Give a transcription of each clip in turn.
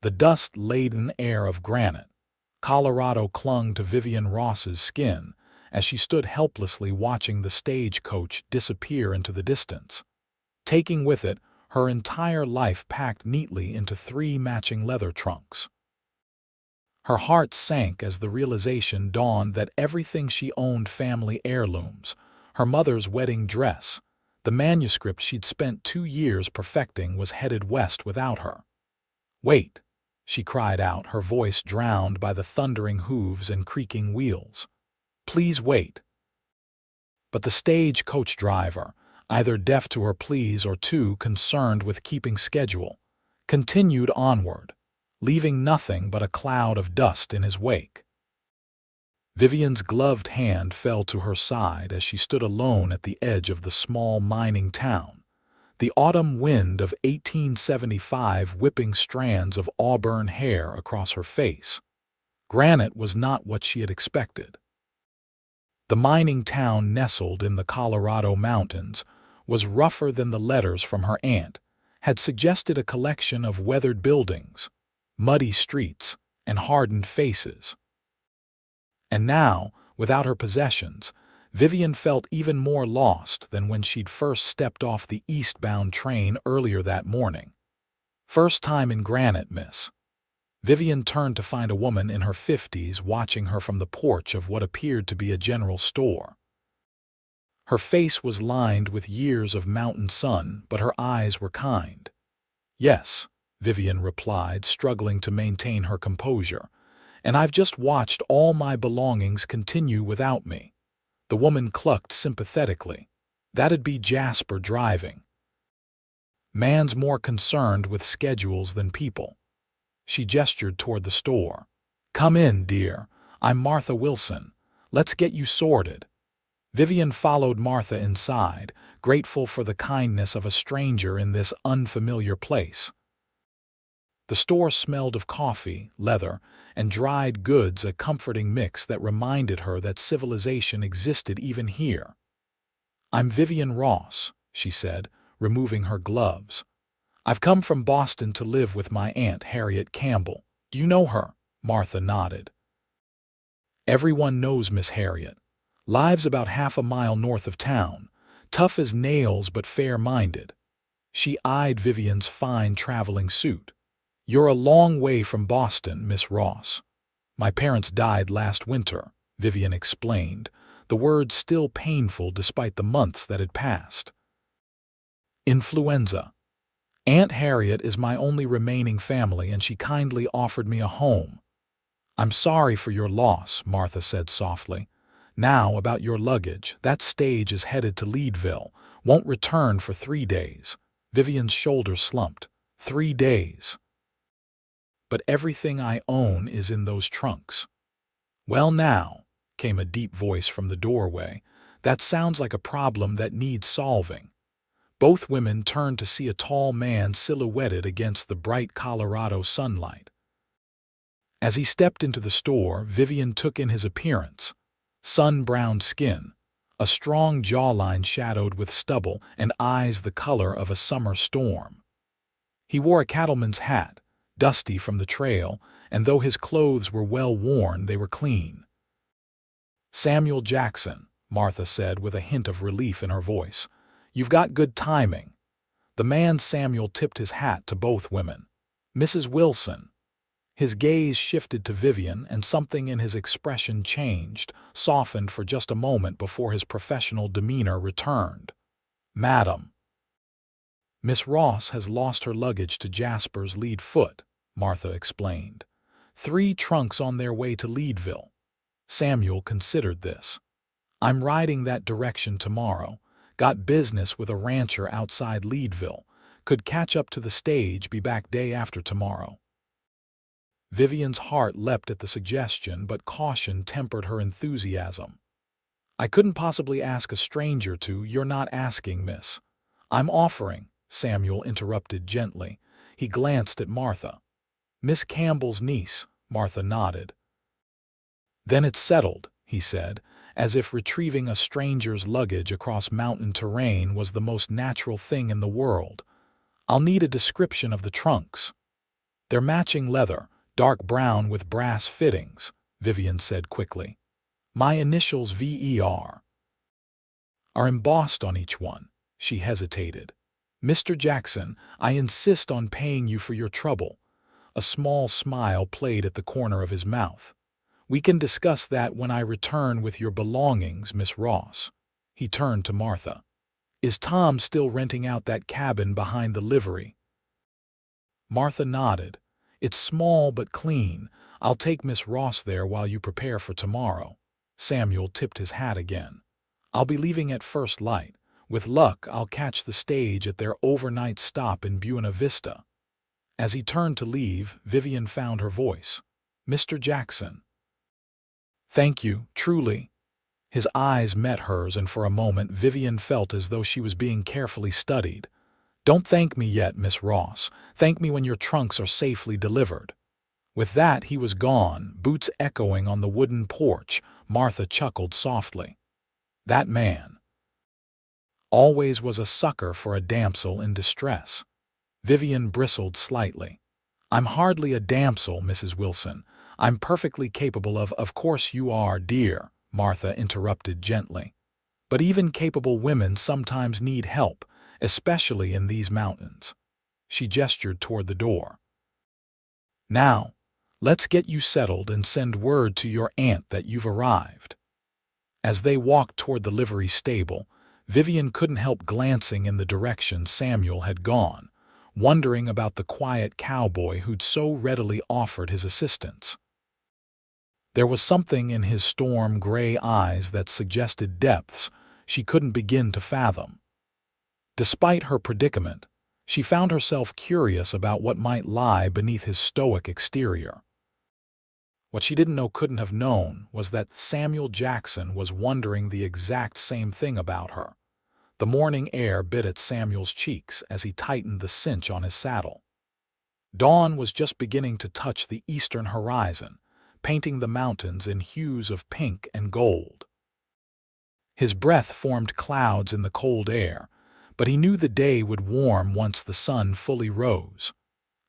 The dust-laden air of Granite, Colorado clung to Vivien Ross's skin as she stood helplessly watching the stagecoach disappear into the distance, taking with it her entire life packed neatly into 3 matching leather trunks. Her heart sank as the realization dawned that everything she owned, family heirlooms, her mother's wedding dress, the manuscript she'd spent 2 years perfecting, was headed west without her. "Wait," she cried out, her voice drowned by the thundering hooves and creaking wheels. "Please wait." But the stagecoach driver, either deaf to her pleas or too concerned with keeping schedule, continued onward, leaving nothing but a cloud of dust in his wake. Vivien's gloved hand fell to her side as she stood alone at the edge of the small mining town, the autumn wind of 1875 whipping strands of auburn hair across her face. Granite was not what she had expected. The mining town, nestled in the Colorado mountains, was rougher than the letters from her aunt had suggested, a collection of weathered buildings, muddy streets, and hardened faces. And now, without her possessions, Vivien felt even more lost than when she'd first stepped off the eastbound train earlier that morning. "First time in Granite, miss." Vivien turned to find a woman in her 50s watching her from the porch of what appeared to be a general store. Her face was lined with years of mountain sun, but her eyes were kind. "Yes," Vivien replied, struggling to maintain her composure, "and I've just watched all my belongings continue without me." The woman clucked sympathetically. "That'd be Jasper driving. Man's more concerned with schedules than people." She gestured toward the store. "Come in, dear. I'm Martha Wilson. Let's get you sorted." Vivien followed Martha inside, grateful for the kindness of a stranger in this unfamiliar place. The store smelled of coffee, leather, and dried goods, a comforting mix that reminded her that civilization existed even here. "I'm Vivien Ross," she said, removing her gloves. "I've come from Boston to live with my Aunt Harriet Campbell. Do you know her?" Martha nodded. "Everyone knows Miss Harriet. Lives about half a mile north of town, tough as nails but fair-minded." She eyed Vivien's fine traveling suit. "You're a long way from Boston, Miss Ross." "My parents died last winter," Vivien explained, the words still painful despite the months that had passed. "Influenza. Aunt Harriet is my only remaining family, and she kindly offered me a home." "I'm sorry for your loss," Martha said softly. "Now, about your luggage. That stage is headed to Leadville, won't return for 3 days. Vivien's shoulders slumped. 3 days. "But everything I own is in those trunks." "Well now," came a deep voice from the doorway, "that sounds like a problem that needs solving." Both women turned to see a tall man silhouetted against the bright Colorado sunlight. As he stepped into the store, Vivien took in his appearance. Sun-browned skin, a strong jawline shadowed with stubble, and eyes the color of a summer storm. He wore a cattleman's hat, dusty from the trail, and though his clothes were well worn, they were clean. "Samuel Jackson," Martha said with a hint of relief in her voice. "You've got good timing." The man Samuel tipped his hat to both women. "Mrs. Wilson." His gaze shifted to Vivien, and something in his expression changed, softened for just a moment before his professional demeanor returned. "Madam." "Miss Ross has lost her luggage to Jasper's lead foot," Martha explained. 3 trunks on their way to Leadville." Samuel considered this. "I'm riding that direction tomorrow. Got business with a rancher outside Leadville. Could catch up to the stage, be back day after tomorrow." Vivien's heart leapt at the suggestion, but caution tempered her enthusiasm. "I couldn't possibly ask a stranger to—" "You're not asking, miss. I'm offering," Samuel interrupted gently. He glanced at Martha. "Miss Campbell's niece," Martha nodded. "Then it's settled," he said, as if retrieving a stranger's luggage across mountain terrain was the most natural thing in the world. "I'll need a description of the trunks." They're matching leather, dark brown with brass fittings, Vivien said quickly. My initials VER are embossed on each one. She hesitated. Mr. Jackson, I insist on paying you for your trouble. A small smile played at the corner of his mouth. We can discuss that when I return with your belongings, Miss Ross. He turned to Martha. Is Tom still renting out that cabin behind the livery? Martha nodded. It's small but clean. I'll take Miss Ross there while you prepare for tomorrow. Samuel tipped his hat again. I'll be leaving at first light. With luck, I'll catch the stage at their overnight stop in Buena Vista. As he turned to leave, Vivien found her voice. Mr. Jackson. Thank you, truly. His eyes met hers, and for a moment Vivien felt as though she was being carefully studied. Don't thank me yet, Miss Ross. Thank me when your trunks are safely delivered. With that, he was gone, boots echoing on the wooden porch. Martha chuckled softly. That man always was a sucker for a damsel in distress. Vivien bristled slightly. I'm hardly a damsel, Mrs. Wilson. I'm perfectly capable of course you are, dear, Martha interrupted gently. But even capable women sometimes need help, especially in these mountains. She gestured toward the door. Now, let's get you settled and send word to your aunt that you've arrived. As they walked toward the livery stable, Vivien couldn't help glancing in the direction Samuel had gone, wondering about the quiet cowboy who'd so readily offered his assistance. There was something in his storm-gray eyes that suggested depths she couldn't begin to fathom. Despite her predicament, she found herself curious about what might lie beneath his stoic exterior. What she didn't know couldn't have known was that Samuel Jackson was wondering the exact same thing about her. The morning air bit at Samuel's cheeks as he tightened the cinch on his saddle. Dawn was just beginning to touch the eastern horizon, painting the mountains in hues of pink and gold. His breath formed clouds in the cold air, but he knew the day would warm once the sun fully rose.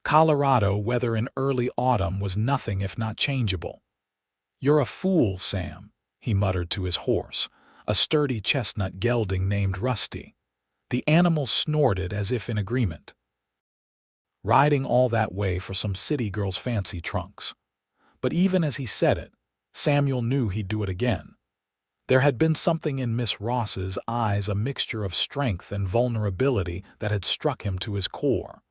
Colorado weather in early autumn was nothing if not changeable. You're a fool, Sam, he muttered to his horse, a sturdy chestnut gelding named Rusty. The animal snorted as if in agreement. Riding all that way for some city girl's fancy trunks. But even as he said it, Samuel knew he'd do it again. There had been something in Miss Ross's eyes, a mixture of strength and vulnerability that had struck him to his core.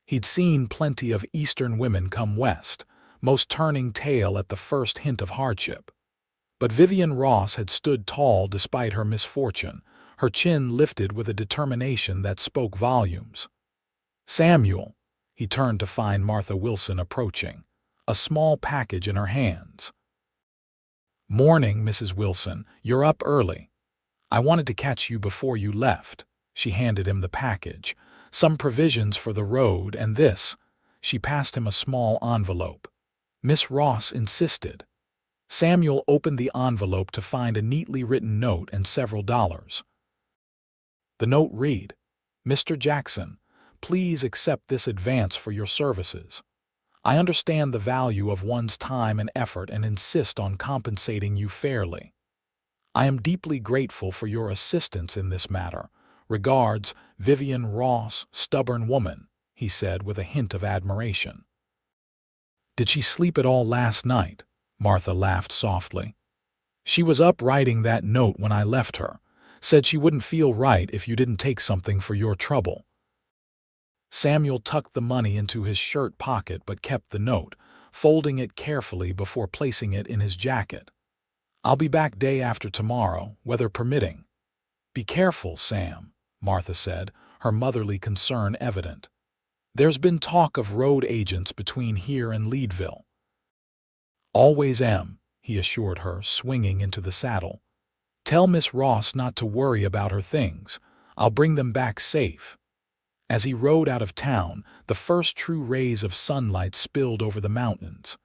He'd seen plenty of Eastern women come west, most turning tail at the first hint of hardship. But Vivien Ross had stood tall despite her misfortune, her chin lifted with a determination that spoke volumes. Samuel, he turned to find Martha Wilson approaching, a small package in her hands. Morning, Mrs. Wilson, you're up early. I wanted to catch you before you left. She handed him the package, some provisions for the road, and this. She passed him a small envelope. Miss Ross insisted. Samuel opened the envelope to find a neatly written note and several dollars. The note read, Mr. Jackson, please accept this advance for your services. I understand the value of one's time and effort and insist on compensating you fairly. I am deeply grateful for your assistance in this matter. Regards, Vivien Ross, stubborn woman, he said with a hint of admiration. Did she sleep at all last night? Martha laughed softly. She was up writing that note when I left her. Said she wouldn't feel right if you didn't take something for your trouble. Samuel tucked the money into his shirt pocket but kept the note, folding it carefully before placing it in his jacket. I'll be back day after tomorrow, weather permitting. Be careful, Sam, Martha said, her motherly concern evident. There's been talk of road agents between here and Leadville. Always am, he assured her, swinging into the saddle. Tell Miss Ross not to worry about her things. I'll bring them back safe. As he rode out of town, the first true rays of sunlight spilled over the mountains.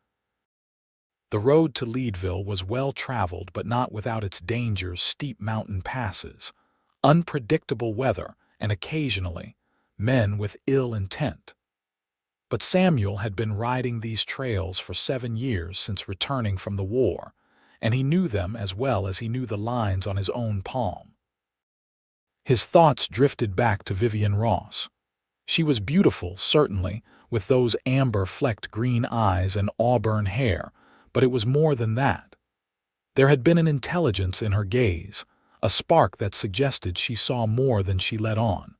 The road to Leadville was well-traveled but not without its dangers: steep mountain passes, unpredictable weather, and occasionally, men with ill intent. But Samuel had been riding these trails for 7 years since returning from the war, and he knew them as well as he knew the lines on his own palm. His thoughts drifted back to Vivien Ross. She was beautiful, certainly, with those amber-flecked green eyes and auburn hair, but it was more than that. There had been an intelligence in her gaze, a spark that suggested she saw more than she let on.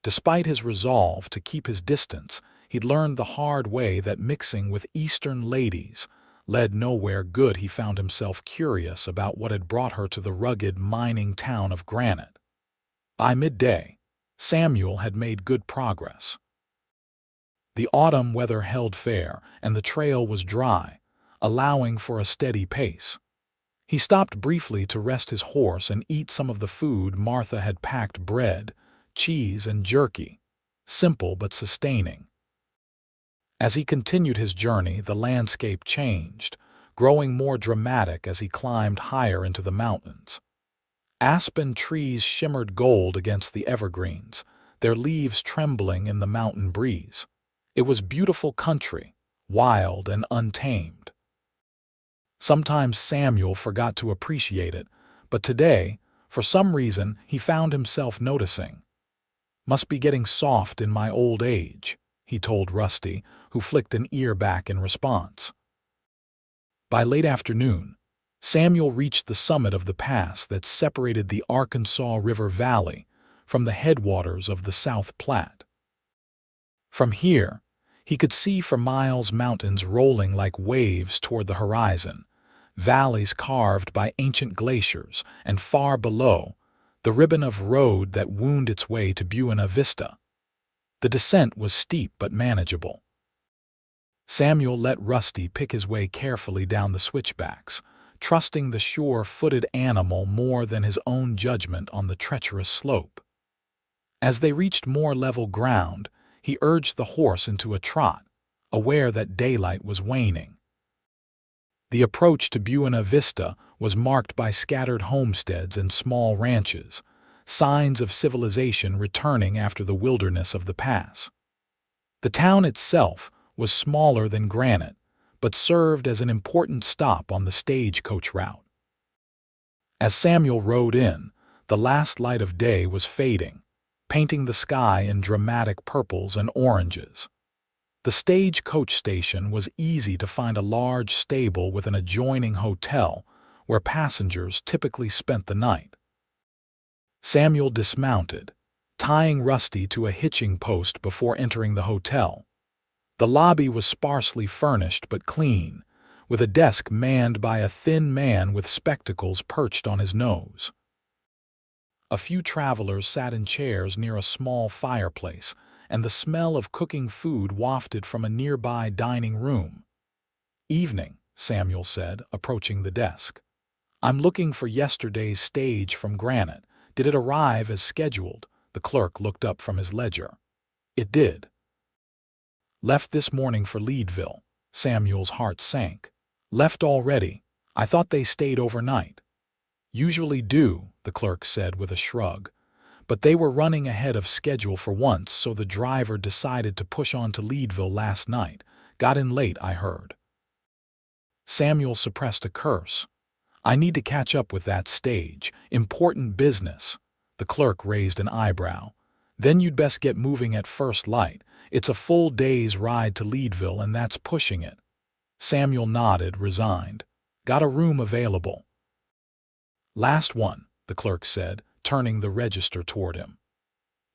Despite his resolve to keep his distance, he'd learned the hard way that mixing with Eastern ladies led nowhere good. He found himself curious about what had brought her to the rugged mining town of Granite. By midday, Samuel had made good progress. The autumn weather held fair, and the trail was dry, allowing for a steady pace. He stopped briefly to rest his horse and eat some of the food Martha had packed: bread, cheese, and jerky, simple but sustaining. As he continued his journey, the landscape changed, growing more dramatic as he climbed higher into the mountains. Aspen trees shimmered gold against the evergreens, their leaves trembling in the mountain breeze. It was beautiful country, wild and untamed. Sometimes Samuel forgot to appreciate it, but today, for some reason, he found himself noticing. "Must be getting soft in my old age," he told Rusty, who flicked an ear back in response. By late afternoon, Samuel reached the summit of the pass that separated the Arkansas River Valley from the headwaters of the South Platte. From here, he could see for miles mountains rolling like waves toward the horizon, valleys carved by ancient glaciers, and far below, the ribbon of road that wound its way to Buena Vista. The descent was steep but manageable. Samuel let Rusty pick his way carefully down the switchbacks, trusting the sure-footed animal more than his own judgment on the treacherous slope. As they reached more level ground, he urged the horse into a trot, aware that daylight was waning. The approach to Buena Vista was marked by scattered homesteads and small ranches, signs of civilization returning after the wilderness of the pass. The town itself was smaller than Granite, but served as an important stop on the stagecoach route. As Samuel rode in, the last light of day was fading, painting the sky in dramatic purples and oranges. The stagecoach station was easy to find: a large stable with an adjoining hotel where passengers typically spent the night. Samuel dismounted, tying Rusty to a hitching post before entering the hotel. The lobby was sparsely furnished but clean, with a desk manned by a thin man with spectacles perched on his nose. A few travelers sat in chairs near a small fireplace, and the smell of cooking food wafted from a nearby dining room. "Evening," Samuel said, approaching the desk. "I'm looking for yesterday's stage from Granite. Did it arrive as scheduled?" The clerk looked up from his ledger. "It did." "Left this morning for Leadville." Samuel's heart sank. "Left already? I thought they stayed overnight." "Usually do," the clerk said with a shrug. "But they were running ahead of schedule for once, so the driver decided to push on to Leadville last night. Got in late, I heard." Samuel suppressed a curse. "I need to catch up with that stage. Important business." The clerk raised an eyebrow. "Then you'd best get moving at first light. It's a full day's ride to Leadville, and that's pushing it." Samuel nodded, resigned. "Got a room available." "Last one," the clerk said, turning the register toward him.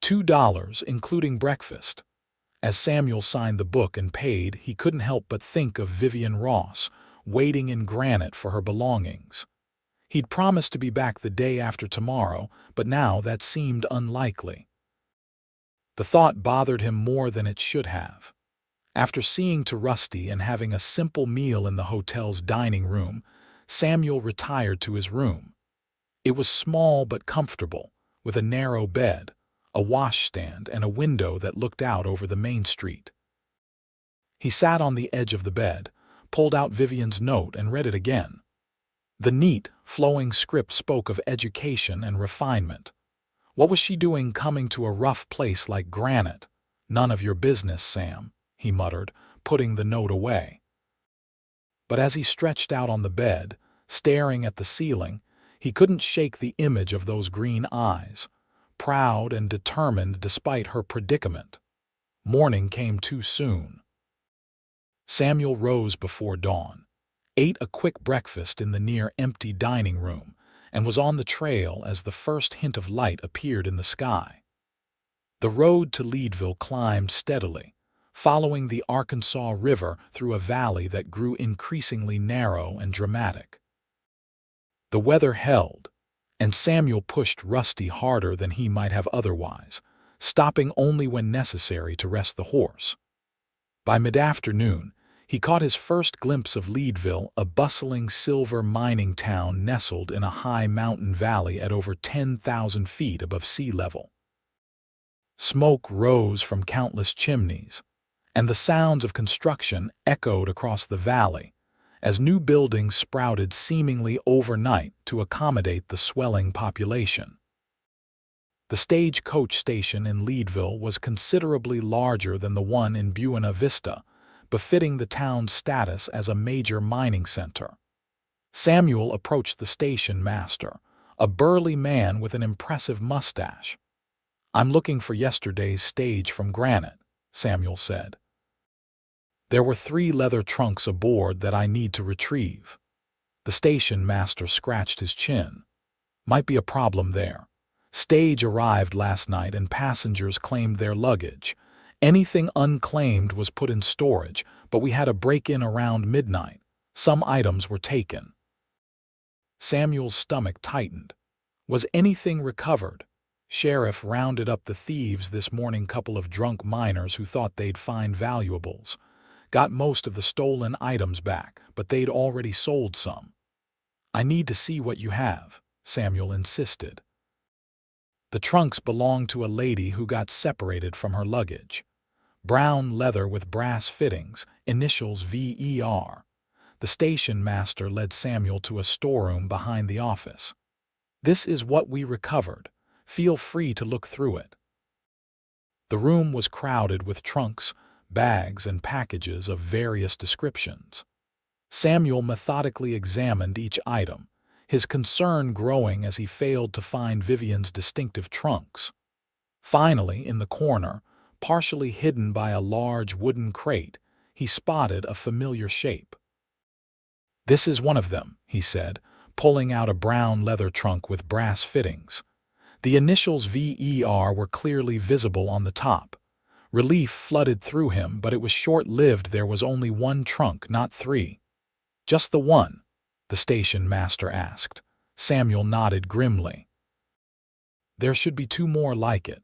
$2, including breakfast." As Samuel signed the book and paid, he couldn't help but think of Vivien Ross, waiting in Granite for her belongings. He'd promised to be back the day after tomorrow, but now that seemed unlikely. The thought bothered him more than it should have. After seeing to Rusty and having a simple meal in the hotel's dining room, Samuel retired to his room. It was small but comfortable, with a narrow bed, a washstand, and a window that looked out over the main street. He sat on the edge of the bed, pulled out Vivien's note, and read it again. The neat, flowing script spoke of education and refinement. What was she doing coming to a rough place like Granite? "None of your business, Sam," he muttered, putting the note away. But as he stretched out on the bed, staring at the ceiling, he couldn't shake the image of those green eyes, proud and determined despite her predicament. Morning came too soon. Samuel rose before dawn, ate a quick breakfast in the near-empty dining room, and was on the trail as the first hint of light appeared in the sky. The road to Leadville climbed steadily, following the Arkansas River through a valley that grew increasingly narrow and dramatic. The weather held, and Samuel pushed Rusty harder than he might have otherwise, stopping only when necessary to rest the horse. By mid-afternoon, he caught his first glimpse of Leadville, a bustling silver mining town nestled in a high mountain valley at over 10,000 feet above sea level. Smoke rose from countless chimneys, and the sounds of construction echoed across the valley as new buildings sprouted seemingly overnight to accommodate the swelling population. The stagecoach station in Leadville was considerably larger than the one in Buena Vista, befitting the town's status as a major mining center. Samuel approached the station master, a burly man with an impressive mustache. "I'm looking for yesterday's stage from Granite," Samuel said. "There were 3 leather trunks aboard that I need to retrieve." The station master scratched his chin. "Might be a problem there. Stage arrived last night and passengers claimed their luggage. Anything unclaimed was put in storage, but we had a break-in around midnight. Some items were taken." Samuel's stomach tightened. Was anything recovered? Sheriff rounded up the thieves this morning, couple of drunk miners who thought they'd find valuables. Got most of the stolen items back, but they'd already sold some. "I need to see what you have," Samuel insisted. The trunks belonged to a lady who got separated from her luggage. Brown leather with brass fittings, initials VER. The station master led Samuel to a storeroom behind the office. "This is what we recovered. Feel free to look through it." The room was crowded with trunks, bags, and packages of various descriptions. Samuel methodically examined each item, his concern growing as he failed to find Vivien's distinctive trunks. Finally, in the corner, partially hidden by a large wooden crate, he spotted a familiar shape. "This is one of them," he said, pulling out a brown leather trunk with brass fittings. The initials VER were clearly visible on the top. Relief flooded through him, but it was short-lived. There was only one trunk, not 3. "Just the one?" the station master asked. Samuel nodded grimly. "There should be 2 more like it.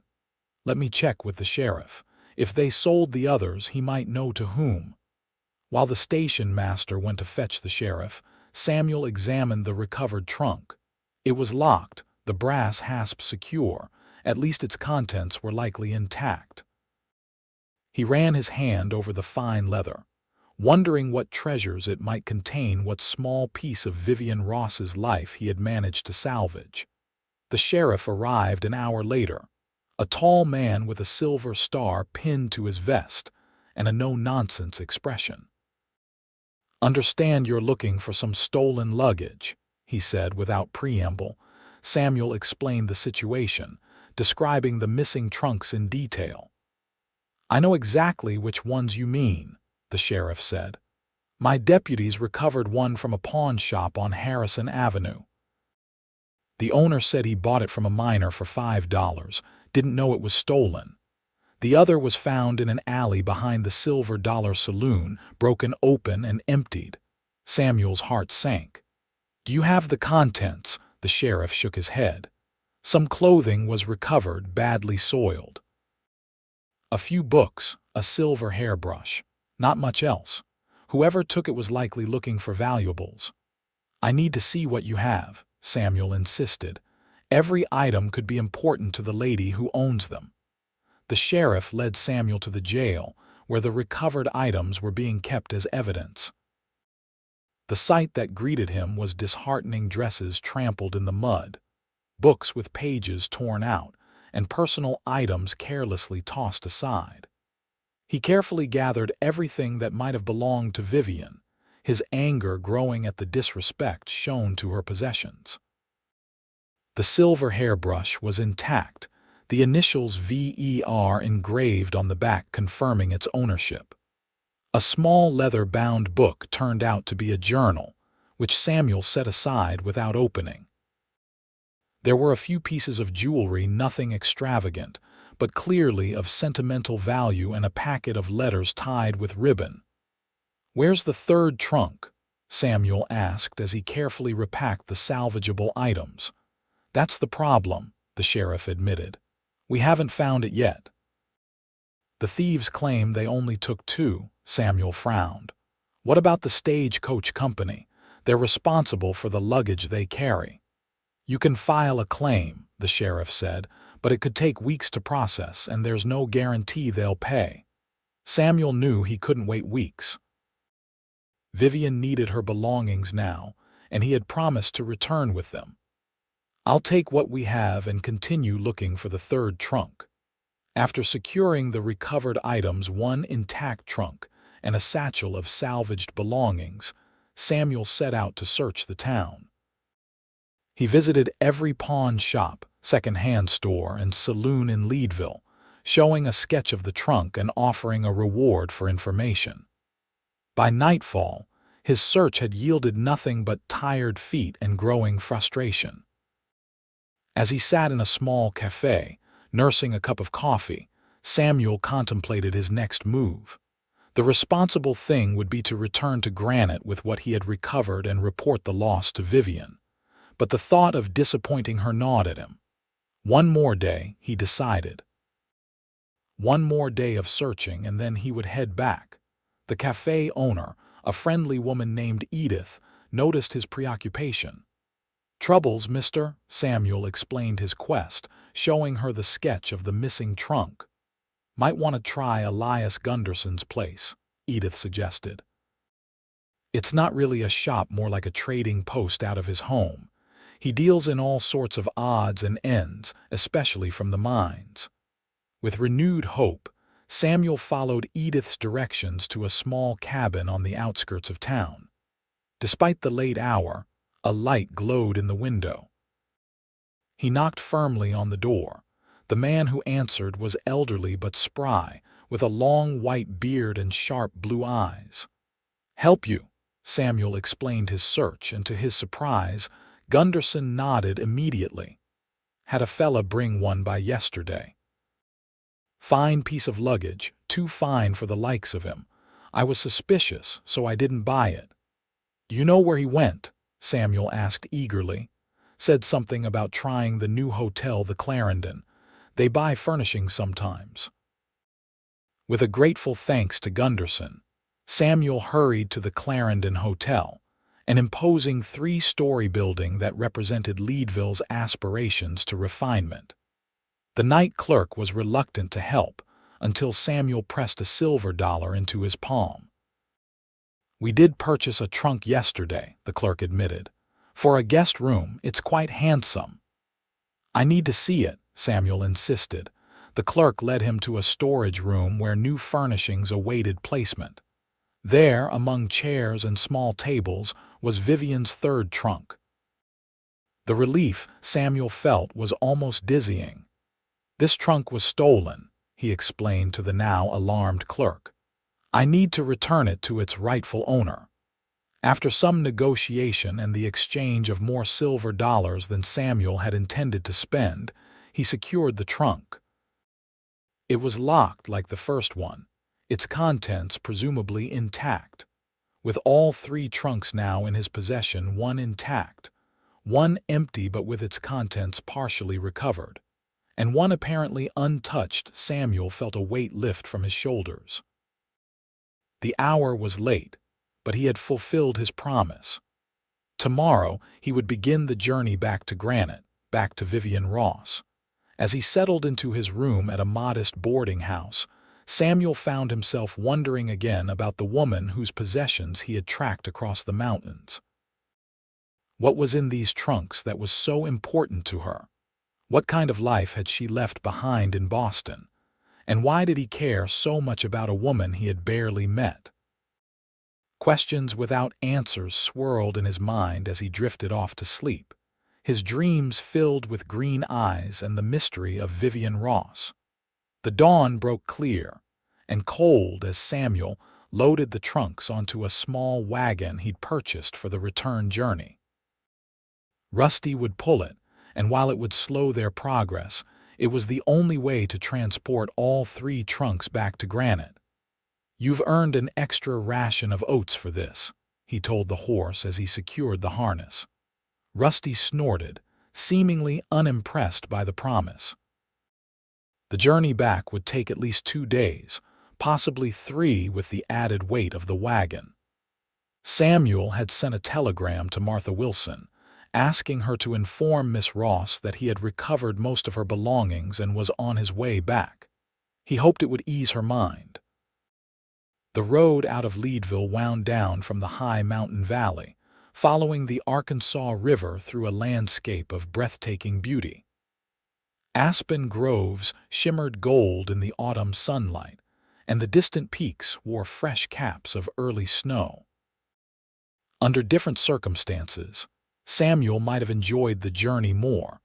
Let me check with the sheriff. If they sold the others, he might know to whom." While the station master went to fetch the sheriff, Samuel examined the recovered trunk. It was locked, the brass hasp secure. At least its contents were likely intact. He ran his hand over the fine leather, wondering what treasures it might contain, what small piece of Vivien Ross's life he had managed to salvage. The sheriff arrived an hour later, a tall man with a silver star pinned to his vest and a no-nonsense expression. "Understand you're looking for some stolen luggage," he said without preamble. Samuel explained the situation, describing the missing trunks in detail. "I know exactly which ones you mean," the sheriff said. "My deputies recovered one from a pawn shop on Harrison Avenue. The owner said he bought it from a miner for $5, didn't know it was stolen. The other was found in an alley behind the Silver Dollar Saloon, broken open and emptied." Samuel's heart sank. "Do you have the contents?" The sheriff shook his head. "Some clothing was recovered, badly soiled. A few books, a silver hairbrush. Not much else. Whoever took it was likely looking for valuables." "I need to see what you have," Samuel insisted. "Every item could be important to the lady who owns them." The sheriff led Samuel to the jail, where the recovered items were being kept as evidence. The sight that greeted him was disheartening: dresses trampled in the mud, books with pages torn out, and personal items carelessly tossed aside. He carefully gathered everything that might have belonged to Vivien, his anger growing at the disrespect shown to her possessions. The silver hairbrush was intact, the initials VER engraved on the back confirming its ownership. A small leather-bound book turned out to be a journal, which Samuel set aside without opening. There were a few pieces of jewelry, nothing extravagant, but clearly of sentimental value, and a packet of letters tied with ribbon. "Where's the third trunk?" Samuel asked as he carefully repacked the salvageable items. "That's the problem," the sheriff admitted. "We haven't found it yet." "The thieves claim they only took 2, Samuel frowned. "What about the stagecoach company? They're responsible for the luggage they carry." "You can file a claim," the sheriff said, "but it could take weeks to process, and there's no guarantee they'll pay." Samuel knew he couldn't wait weeks. Vivien needed her belongings now, and he had promised to return with them. "I'll take what we have and continue looking for the third trunk." After securing the recovered items, one intact trunk, and a satchel of salvaged belongings, Samuel set out to search the town. He visited every pawn shop, second-hand store, and saloon in Leadville, showing a sketch of the trunk and offering a reward for information. By nightfall, his search had yielded nothing but tired feet and growing frustration. As he sat in a small cafe, nursing a cup of coffee, Samuel contemplated his next move. The responsible thing would be to return to Granite with what he had recovered and report the loss to Vivien. But the thought of disappointing her gnawed at him. One more day, he decided. One more day of searching, and then he would head back. The cafe owner, a friendly woman named Edith, noticed his preoccupation. "Troubles, mister?" Samuel explained his quest, showing her the sketch of the missing trunk. "Might want to try Elias Gunderson's place," Edith suggested. "It's not really a shop, more like a trading post out of his home. He deals in all sorts of odds and ends, especially from the mines." With renewed hope, Samuel followed Edith's directions to a small cabin on the outskirts of town. Despite the late hour, a light glowed in the window. He knocked firmly on the door. The man who answered was elderly but spry, with a long white beard and sharp blue eyes. "Help you?" Samuel explained his search, and to his surprise, Gunderson nodded immediately. "Had a fella bring one by yesterday. Fine piece of luggage, too fine for the likes of him. I was suspicious, so I didn't buy it." "You know where he went?" Samuel asked eagerly. "Said something about trying the new hotel, the Clarendon. They buy furnishings sometimes." With a grateful thanks to Gunderson, Samuel hurried to the Clarendon Hotel, an imposing 3-story building that represented Leadville's aspirations to refinement. The night clerk was reluctant to help until Samuel pressed a silver dollar into his palm. "We did purchase a trunk yesterday," the clerk admitted. "For a guest room, it's quite handsome." "I need to see it," Samuel insisted. The clerk led him to a storage room where new furnishings awaited placement. There, among chairs and small tables, was Vivien's third trunk. The relief Samuel felt was almost dizzying. "This trunk was stolen," he explained to the now alarmed clerk. "I need to return it to its rightful owner." After some negotiation and the exchange of more silver dollars than Samuel had intended to spend, he secured the trunk. It was locked like the first one, its contents presumably intact. With all 3 trunks now in his possession, one intact, one empty but with its contents partially recovered, and one apparently untouched, Samuel felt a weight lift from his shoulders. The hour was late, but he had fulfilled his promise. Tomorrow he would begin the journey back to Granite, back to Vivien Ross. As he settled into his room at a modest boarding house, Samuel found himself wondering again about the woman whose possessions he had tracked across the mountains. What was in these trunks that was so important to her? What kind of life had she left behind in Boston? And why did he care so much about a woman he had barely met? Questions without answers swirled in his mind as he drifted off to sleep, his dreams filled with green eyes and the mystery of Vivien Ross. The dawn broke clear and cold as Samuel loaded the trunks onto a small wagon he'd purchased for the return journey. Rusty would pull it, and while it would slow their progress, it was the only way to transport all 3 trunks back to Granite. "You've earned an extra ration of oats for this," he told the horse as he secured the harness. Rusty snorted, seemingly unimpressed by the promise. The journey back would take at least 2 days, possibly 3 with the added weight of the wagon. Samuel had sent a telegram to Martha Wilson, asking her to inform Miss Ross that he had recovered most of her belongings and was on his way back. He hoped it would ease her mind. The road out of Leadville wound down from the high mountain valley, following the Arkansas River through a landscape of breathtaking beauty. Aspen groves shimmered gold in the autumn sunlight, and the distant peaks wore fresh caps of early snow. Under different circumstances, Samuel might have enjoyed the journey more,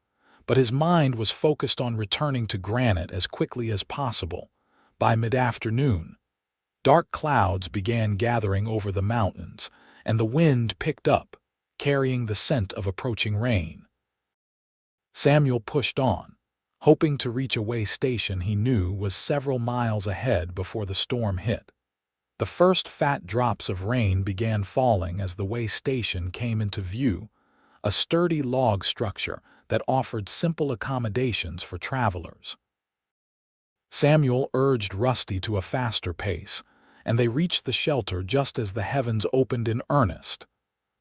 but his mind was focused on returning to Granite as quickly as possible. By mid-afternoon, dark clouds began gathering over the mountains, and the wind picked up, carrying the scent of approaching rain. Samuel pushed on, hoping to reach a way station he knew was several miles ahead before the storm hit. The first fat drops of rain began falling as the way station came into view, a sturdy log structure that offered simple accommodations for travelers. Samuel urged Rusty to a faster pace, and they reached the shelter just as the heavens opened in earnest.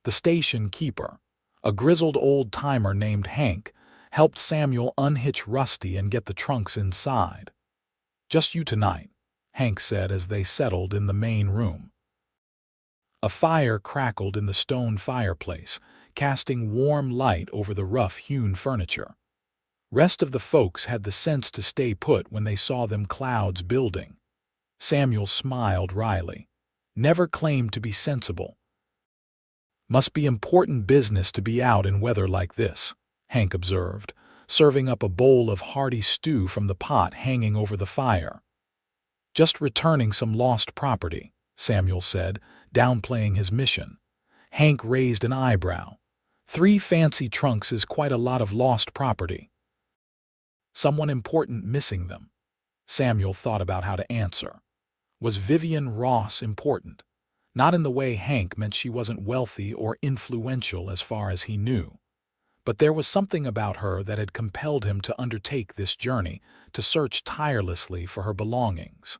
The station keeper, a grizzled old-timer named Hank, helped Samuel unhitch Rusty and get the trunks inside. "Just you tonight," Hank said as they settled in the main room. A fire crackled in the stone fireplace, casting warm light over the rough-hewn furniture. Rest of the folks had the sense to stay put when they saw them clouds building. Samuel smiled wryly. "Never claimed to be sensible." "Must be important business to be out in weather like this," Hank observed, serving up a bowl of hearty stew from the pot hanging over the fire. "Just returning some lost property," Samuel said, downplaying his mission. Hank raised an eyebrow. 3 fancy trunks is quite a lot of lost property." "Someone important missing them." Samuel thought about how to answer. Was Vivien Ross important? Not in the way Hank meant she wasn't wealthy or influential as far as he knew. But there was something about her that had compelled him to undertake this journey, to search tirelessly for her belongings.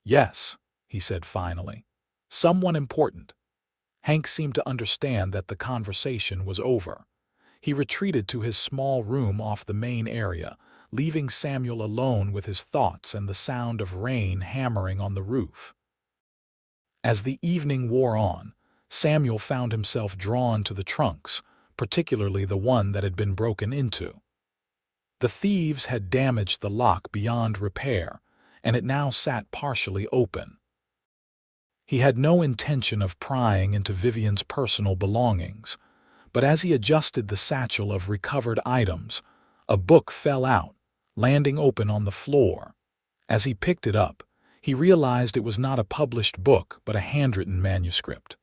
"Yes," he said finally. "Someone important." Hank seemed to understand that the conversation was over. He retreated to his small room off the main area, leaving Samuel alone with his thoughts and the sound of rain hammering on the roof. As the evening wore on, Samuel found himself drawn to the trunks, particularly the one that had been broken into. The thieves had damaged the lock beyond repair, and it now sat partially open. He had no intention of prying into Vivien's personal belongings, but as he adjusted the satchel of recovered items, a book fell out, landing open on the floor. As he picked it up, he realized it was not a published book but a handwritten manuscript.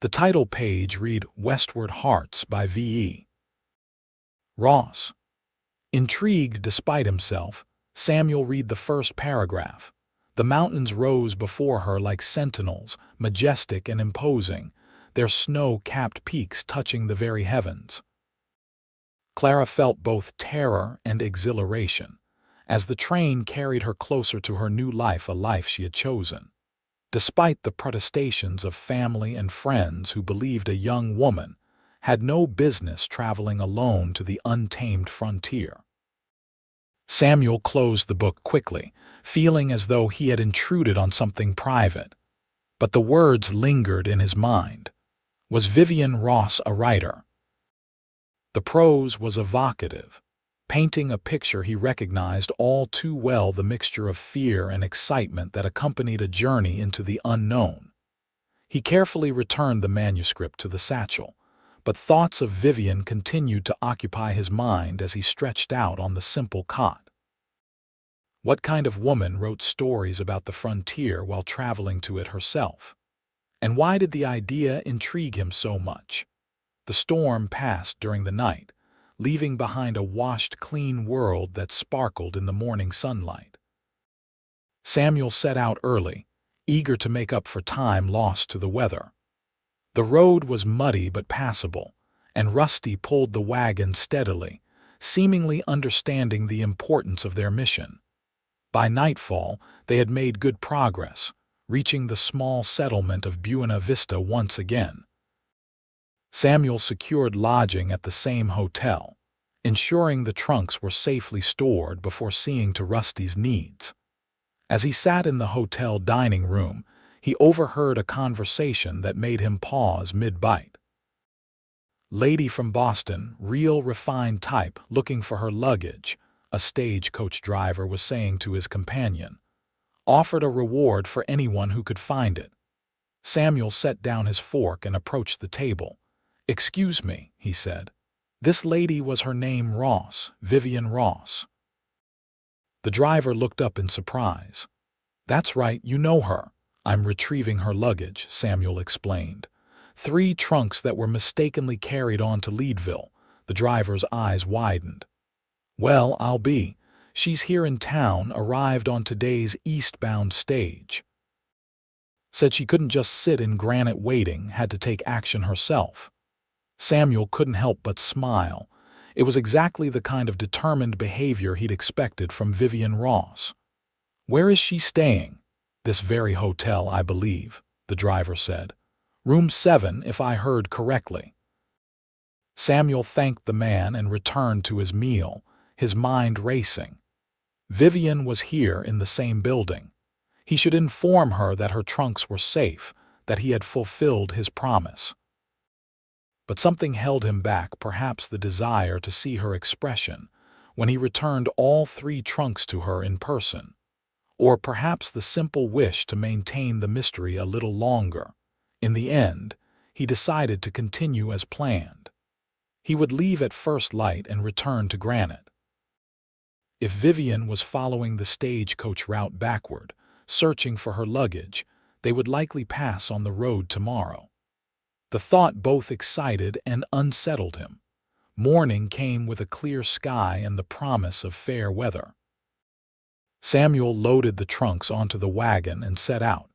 The title page read "Westward Hearts" by Vivien Ross. Intrigued despite himself, Samuel read the first paragraph. The mountains rose before her like sentinels, majestic and imposing, their snow-capped peaks touching the very heavens. Clara felt both terror and exhilaration, as the train carried her closer to her new life, a life she had chosen. Despite the protestations of family and friends who believed a young woman had no business traveling alone to the untamed frontier. Samuel closed the book quickly, feeling as though he had intruded on something private. But the words lingered in his mind. Was Vivien Ross a writer? The prose was evocative, painting a picture he recognized all too well, the mixture of fear and excitement that accompanied a journey into the unknown. He carefully returned the manuscript to the satchel, but thoughts of Vivien continued to occupy his mind as he stretched out on the simple cot. What kind of woman wrote stories about the frontier while traveling to it herself? And why did the idea intrigue him so much? The storm passed during the night, leaving behind a washed, clean world that sparkled in the morning sunlight. Samuel set out early, eager to make up for time lost to the weather. The road was muddy but passable, and Rusty pulled the wagon steadily, seemingly understanding the importance of their mission. By nightfall, they had made good progress, reaching the small settlement of Buena Vista once again. Samuel secured lodging at the same hotel, ensuring the trunks were safely stored before seeing to Rusty's needs. As he sat in the hotel dining room, he overheard a conversation that made him pause mid-bite. "Lady from Boston, real refined type, looking for her luggage," a stagecoach driver was saying to his companion. "Offered a reward for anyone who could find it." Samuel set down his fork and approached the table. "Excuse me," he said. "This lady, was her name Ross, Vivien Ross?" The driver looked up in surprise. "That's right, you know her. I'm retrieving her luggage," Samuel explained. "3 trunks that were mistakenly carried on to Leadville." The driver's eyes widened. "Well, I'll be. She's here in town, arrived on today's eastbound stage. Said she couldn't just sit in Granite waiting, had to take action herself." Samuel couldn't help but smile. It was exactly the kind of determined behavior he'd expected from Vivien Ross. "Where is she staying?" "This very hotel, I believe," the driver said. "Room 7, if I heard correctly." Samuel thanked the man and returned to his meal, his mind racing. Vivien was here in the same building. He should inform her that her trunks were safe, that he had fulfilled his promise. But something held him back, perhaps the desire to see her expression when he returned all 3 trunks to her in person, or perhaps the simple wish to maintain the mystery a little longer. In the end, he decided to continue as planned. He would leave at first light and return to Granite. If Vivien was following the stagecoach route backward, searching for her luggage, they would likely pass on the road tomorrow. The thought both excited and unsettled him. Morning came with a clear sky and the promise of fair weather. Samuel loaded the trunks onto the wagon and set out,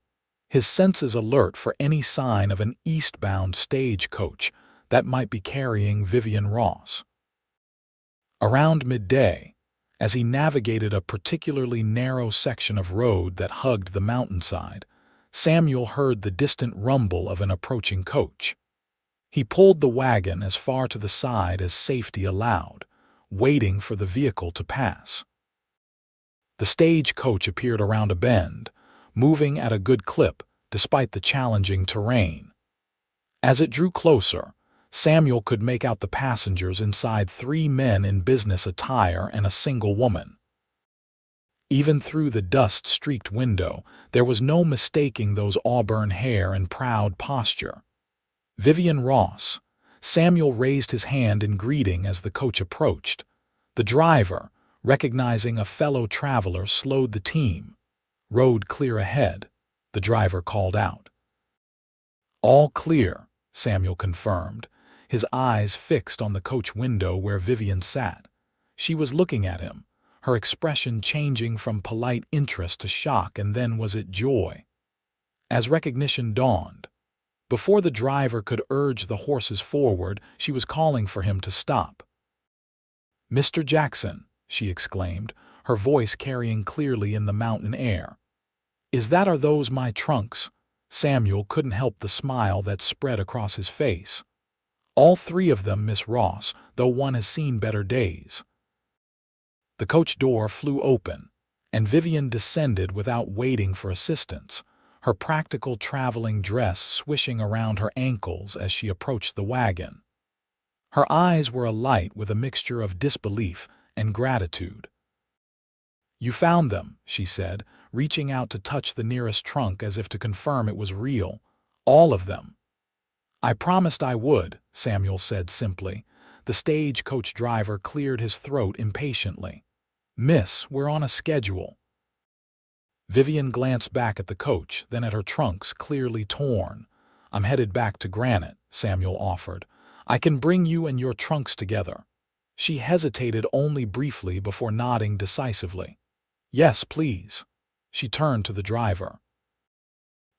his senses alert for any sign of an eastbound stagecoach that might be carrying Vivien Ross. Around midday, as he navigated a particularly narrow section of road that hugged the mountainside, Samuel heard the distant rumble of an approaching coach. He pulled the wagon as far to the side as safety allowed, waiting for the vehicle to pass. The stagecoach appeared around a bend, moving at a good clip despite the challenging terrain. As it drew closer, Samuel could make out the passengers inside, 3 men in business attire and a single woman. Even through the dust-streaked window, there was no mistaking those auburn hair and proud posture. Vivien Ross. Samuel raised his hand in greeting as the coach approached. The driver, recognizing a fellow traveler, slowed the team. "Road clear ahead," the driver called out. "All clear," Samuel confirmed, his eyes fixed on the coach window where Vivien sat. She was looking at him, her expression changing from polite interest to shock, and then was it joy? As recognition dawned, before the driver could urge the horses forward, she was calling for him to stop. "Mr. Jackson," she exclaimed, her voice carrying clearly in the mountain air. "Is that, are those my trunks?" Samuel couldn't help the smile that spread across his face. "All 3 of them, Miss Ross, though one has seen better days." The coach door flew open, and Vivien descended without waiting for assistance, her practical traveling dress swishing around her ankles as she approached the wagon. Her eyes were alight with a mixture of disbelief and gratitude. "You found them," she said, reaching out to touch the nearest trunk as if to confirm it was real. "All of them." "I promised I would," Samuel said simply. The stagecoach driver cleared his throat impatiently. "Miss, we're on a schedule." Vivien glanced back at the coach, then at her trunks, clearly torn. "I'm headed back to Granite," Samuel offered. "I can bring you and your trunks together." She hesitated only briefly before nodding decisively. "Yes, please." She turned to the driver.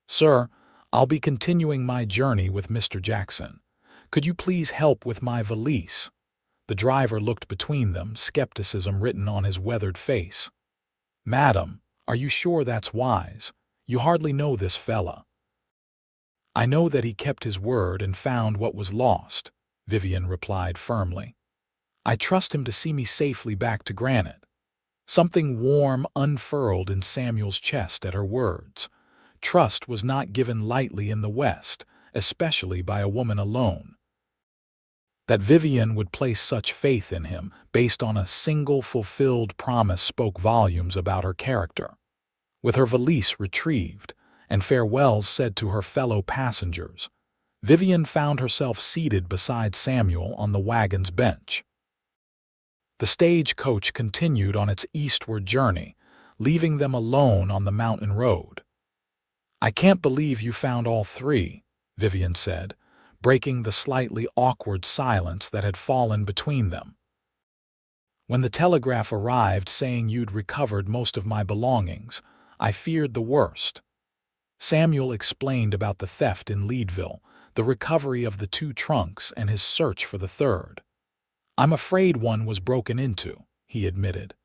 "Sir, I'll be continuing my journey with Mr. Jackson. Could you please help with my valise?" The driver looked between them, skepticism written on his weathered face. "Madam, are you sure that's wise? You hardly know this fella." "I know that he kept his word and found what was lost," Vivien replied firmly. "I trust him to see me safely back to Granite." Something warm unfurled in Samuel's chest at her words. Trust was not given lightly in the West, especially by a woman alone. That Vivien would place such faith in him based on a single fulfilled promise spoke volumes about her character. With her valise retrieved and farewells said to her fellow passengers, Vivien found herself seated beside Samuel on the wagon's bench. The stagecoach continued on its eastward journey, leaving them alone on the mountain road. "I can't believe you found all three," Vivien said, breaking the slightly awkward silence that had fallen between them. "When the telegraph arrived saying you'd recovered most of my belongings, I feared the worst." Samuel explained about the theft in Leadville, the recovery of the 2 trunks, and his search for the third. "I'm afraid one was broken into," he admitted.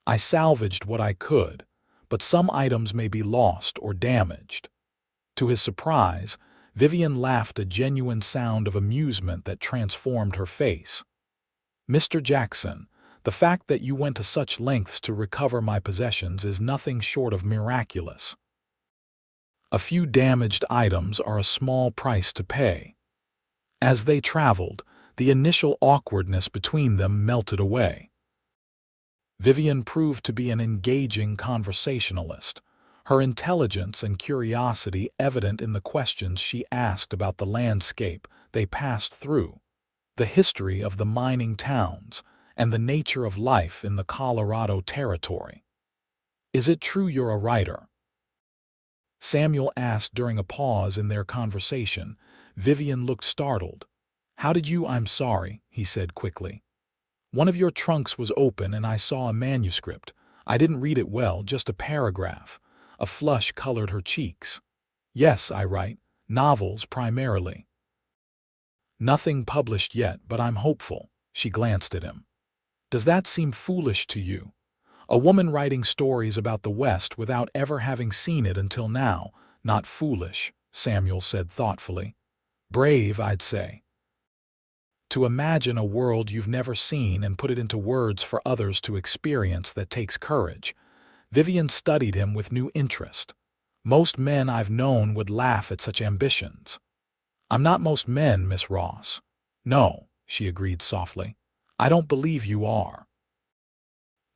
"I salvaged what I could, but some items may be lost or damaged." To his surprise, Vivien laughed, a genuine sound of amusement that transformed her face. "Mr. Jackson, the fact that you went to such lengths to recover my possessions is nothing short of miraculous. A few damaged items are a small price to pay." As they traveled, the initial awkwardness between them melted away. Vivien proved to be an engaging conversationalist, her intelligence and curiosity evident in the questions she asked about the landscape they passed through, the history of the mining towns, and the nature of life in the Colorado Territory. "Is it true you're a writer?" Samuel asked during a pause in their conversation. Vivien looked startled. "How did you—" "I'm sorry," he said quickly. "One of your trunks was open and I saw a manuscript. I didn't read it well, just a paragraph." A flush colored her cheeks. "Yes, I write. Novels primarily." "Nothing published yet, but I'm hopeful." She glanced at him. "Does that seem foolish to you? A woman writing stories about the West without ever having seen it until now." "Not foolish," Samuel said thoughtfully. "Brave, I'd say. To imagine a world you've never seen and put it into words for others to experience, that takes courage." Vivien studied him with new interest. "Most men I've known would laugh at such ambitions." "I'm not most men, Miss Ross." "No," she agreed softly. "I don't believe you are."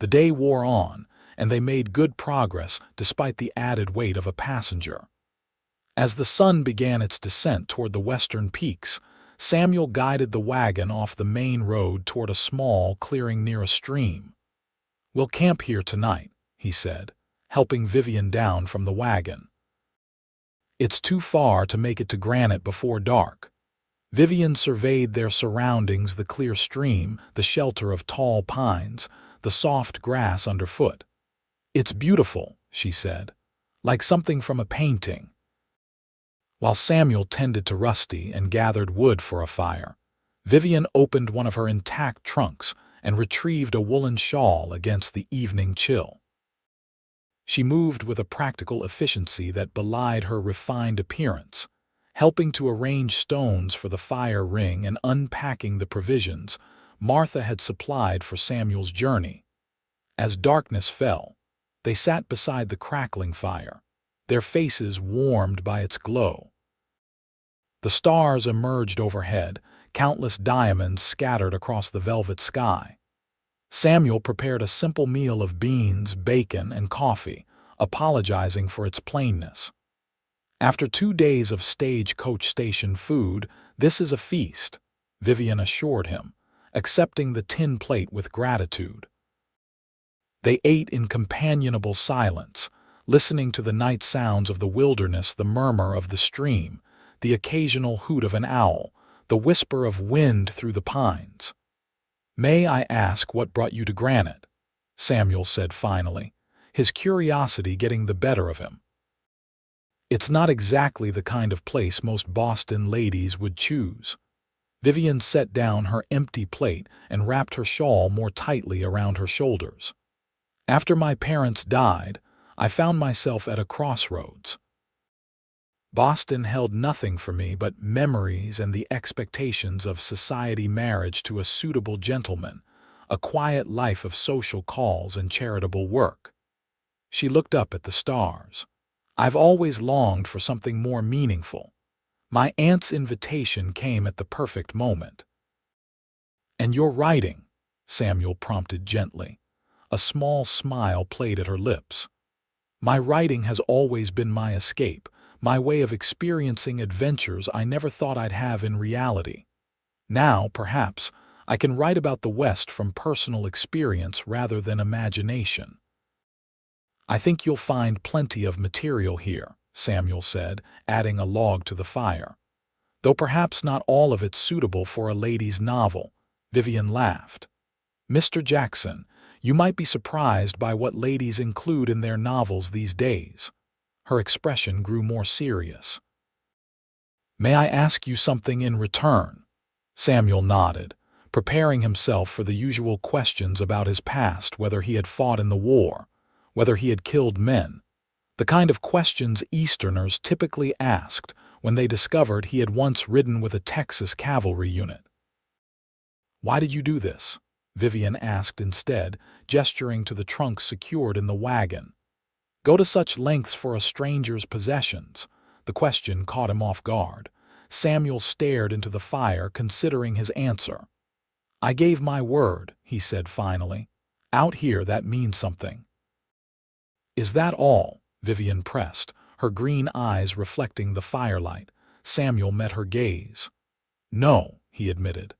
The day wore on, and they made good progress despite the added weight of a passenger. As the sun began its descent toward the western peaks, Samuel guided the wagon off the main road toward a small clearing near a stream. "We'll camp here tonight," he said, helping Vivien down from the wagon. "It's too far to make it to Granite before dark." Vivien surveyed their surroundings, the clear stream, the shelter of tall pines, the soft grass underfoot. "It's beautiful," she said, "like something from a painting." While Samuel tended to Rusty and gathered wood for a fire, Vivien opened one of her intact trunks and retrieved a woolen shawl against the evening chill. She moved with a practical efficiency that belied her refined appearance, helping to arrange stones for the fire ring and unpacking the provisions Martha had supplied for Samuel's journey. As darkness fell, they sat beside the crackling fire, their faces warmed by its glow. The stars emerged overhead, countless diamonds scattered across the velvet sky. Samuel prepared a simple meal of beans, bacon, and coffee, apologizing for its plainness. After 2 days of stagecoach station food, this is a feast, Vivien assured him, accepting the tin plate with gratitude. They ate in companionable silence, listening to the night sounds of the wilderness, the murmur of the stream, the occasional hoot of an owl, the whisper of wind through the pines. "May I ask what brought you to Granite?" Samuel said finally, his curiosity getting the better of him. "It's not exactly the kind of place most Boston ladies would choose." Vivien set down her empty plate and wrapped her shawl more tightly around her shoulders. "After my parents died, I found myself at a crossroads. Boston held nothing for me but memories and the expectations of society, marriage to a suitable gentleman, a quiet life of social calls and charitable work." She looked up at the stars. "I've always longed for something more meaningful. My aunt's invitation came at the perfect moment." "And your writing?" Samuel prompted gently. A small smile played at her lips. "My writing has always been my escape, my way of experiencing adventures I never thought I'd have in reality. Now, perhaps, I can write about the West from personal experience rather than imagination." "I think you'll find plenty of material here," Samuel said, adding a log to the fire. "Though perhaps not all of it suitable for a lady's novel." Vivien laughed. "Mr. Jackson, you might be surprised by what ladies include in their novels these days." Her expression grew more serious. "May I ask you something in return?" Samuel nodded, preparing himself for the usual questions about his past, whether he had fought in the war, whether he had killed men, the kind of questions Easterners typically asked when they discovered he had once ridden with a Texas cavalry unit. "Why did you do this?" Vivien asked instead, gesturing to the trunk secured in the wagon. "Go to such lengths for a stranger's possessions?" The question caught him off guard. Samuel stared into the fire, considering his answer. "I gave my word," he said finally. "Out here, that means something." "Is that all?" Vivien pressed, her green eyes reflecting the firelight. Samuel met her gaze. "No," he admitted.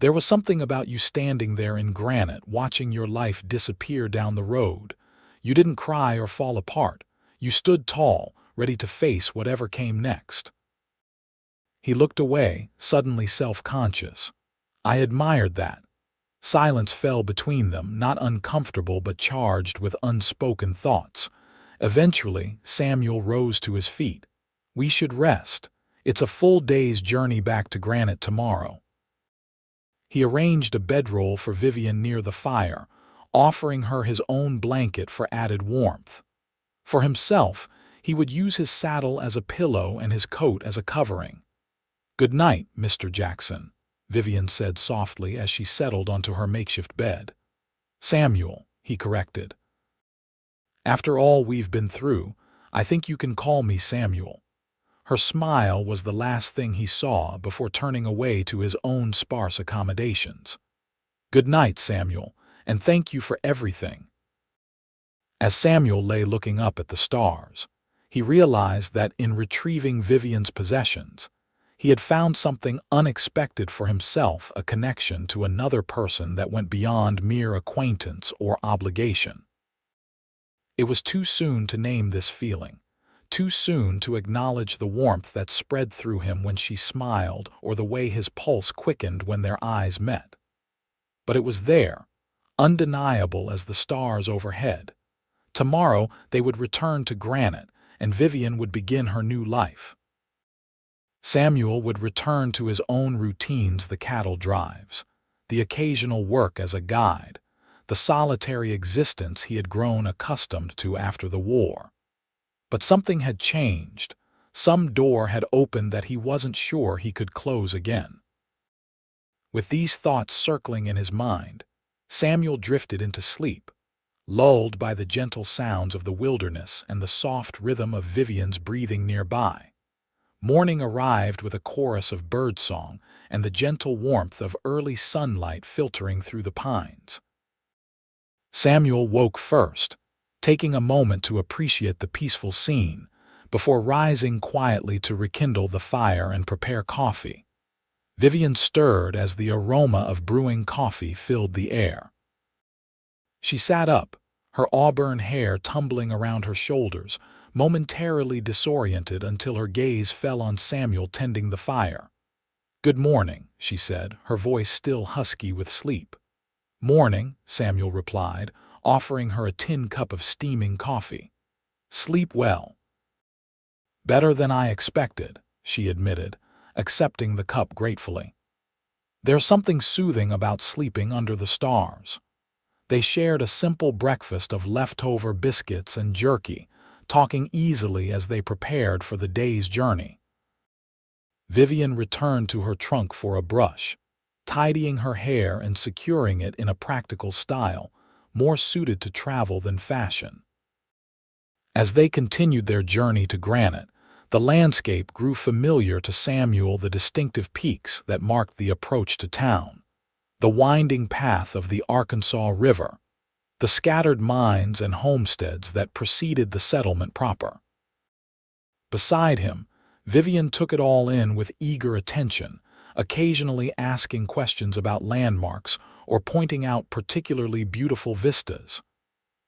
"There was something about you standing there in Granite, watching your life disappear down the road. You didn't cry or fall apart. You stood tall, ready to face whatever came next." He looked away, suddenly self-conscious. "I admired that." Silence fell between them, not uncomfortable but charged with unspoken thoughts. Eventually, Samuel rose to his feet. "We should rest. It's a full day's journey back to Granite tomorrow." He arranged a bedroll for Vivien near the fire, offering her his own blanket for added warmth. For himself, he would use his saddle as a pillow and his coat as a covering. "Good night, Mr. Jackson," Vivien said softly as she settled onto her makeshift bed. "Samuel," he corrected. "After all we've been through, I think you can call me Samuel." Her smile was the last thing he saw before turning away to his own sparse accommodations. "Good night, Samuel, and thank you for everything." As Samuel lay looking up at the stars, he realized that in retrieving Vivien's possessions, he had found something unexpected for himself, a connection to another person that went beyond mere acquaintance or obligation. It was too soon to name this feeling, too soon to acknowledge the warmth that spread through him when she smiled or the way his pulse quickened when their eyes met. But it was there, undeniable as the stars overhead. Tomorrow they would return to Granite, and Vivien would begin her new life. Samuel would return to his own routines, the cattle drives, the occasional work as a guide, the solitary existence he had grown accustomed to after the war. But something had changed. Some door had opened that he wasn't sure he could close again. With these thoughts circling in his mind, Samuel drifted into sleep, lulled by the gentle sounds of the wilderness and the soft rhythm of Vivien's breathing nearby. Morning arrived with a chorus of birdsong and the gentle warmth of early sunlight filtering through the pines. Samuel woke first, taking a moment to appreciate the peaceful scene, before rising quietly to rekindle the fire and prepare coffee. Vivien stirred as the aroma of brewing coffee filled the air. She sat up, her auburn hair tumbling around her shoulders, momentarily disoriented until her gaze fell on Samuel tending the fire. "Good morning," she said, her voice still husky with sleep. "Morning," Samuel replied, offering her a tin cup of steaming coffee. "Sleep well." "Better than I expected," she admitted, accepting the cup gratefully. There's something soothing about sleeping under the stars. They shared a simple breakfast of leftover biscuits and jerky, talking easily as they prepared for the day's journey. Vivien returned to her trunk for a brush, tidying her hair and securing it in a practical style, more suited to travel than fashion. As they continued their journey to Granite, the landscape grew familiar to Samuel, the distinctive peaks that marked the approach to town, the winding path of the Arkansas River, the scattered mines and homesteads that preceded the settlement proper. Beside him, Vivien took it all in with eager attention, occasionally asking questions about landmarks or pointing out particularly beautiful vistas.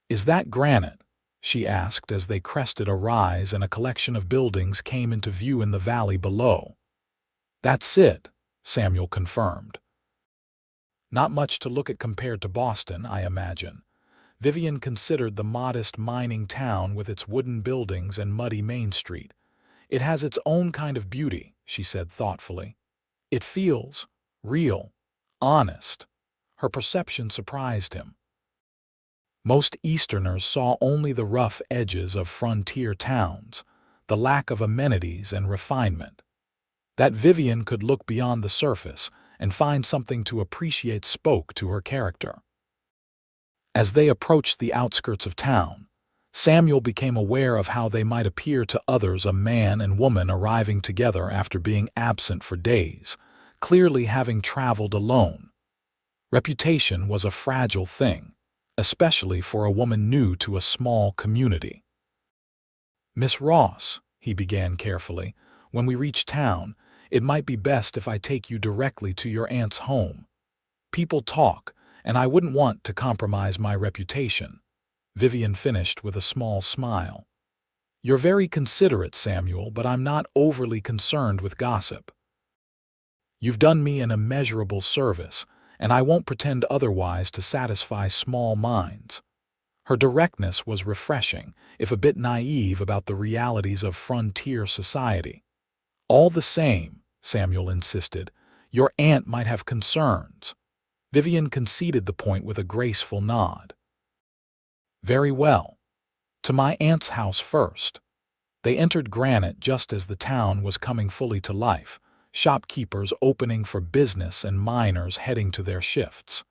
"Is that Granite?" she asked as they crested a rise and a collection of buildings came into view in the valley below. "That's it," Samuel confirmed. "Not much to look at compared to Boston, I imagine." Vivien considered the modest mining town with its wooden buildings and muddy Main Street. "It has its own kind of beauty," she said thoughtfully. "It feels real, honest." Her perception surprised him. Most Easterners saw only the rough edges of frontier towns, the lack of amenities and refinement. That Vivien could look beyond the surface and find something to appreciate spoke to her character. As they approached the outskirts of town, Samuel became aware of how they might appear to others, a man and woman arriving together after being absent for days, clearly having traveled alone. Reputation was a fragile thing, especially for a woman new to a small community. "Miss Ross," he began carefully, "when we reach town, it might be best if I take you directly to your aunt's home. People talk, and I wouldn't want to compromise my reputation." Vivien finished with a small smile. "You're very considerate, Samuel, but I'm not overly concerned with gossip. You've done me an immeasurable service, and I won't pretend otherwise to satisfy small minds." Her directness was refreshing, if a bit naive about the realities of frontier society. "All the same," Samuel insisted, "your aunt might have concerns." Vivien conceded the point with a graceful nod. "Very well. To my aunt's house first." They entered Granite just as the town was coming fully to life, shopkeepers opening for business and miners heading to their shifts.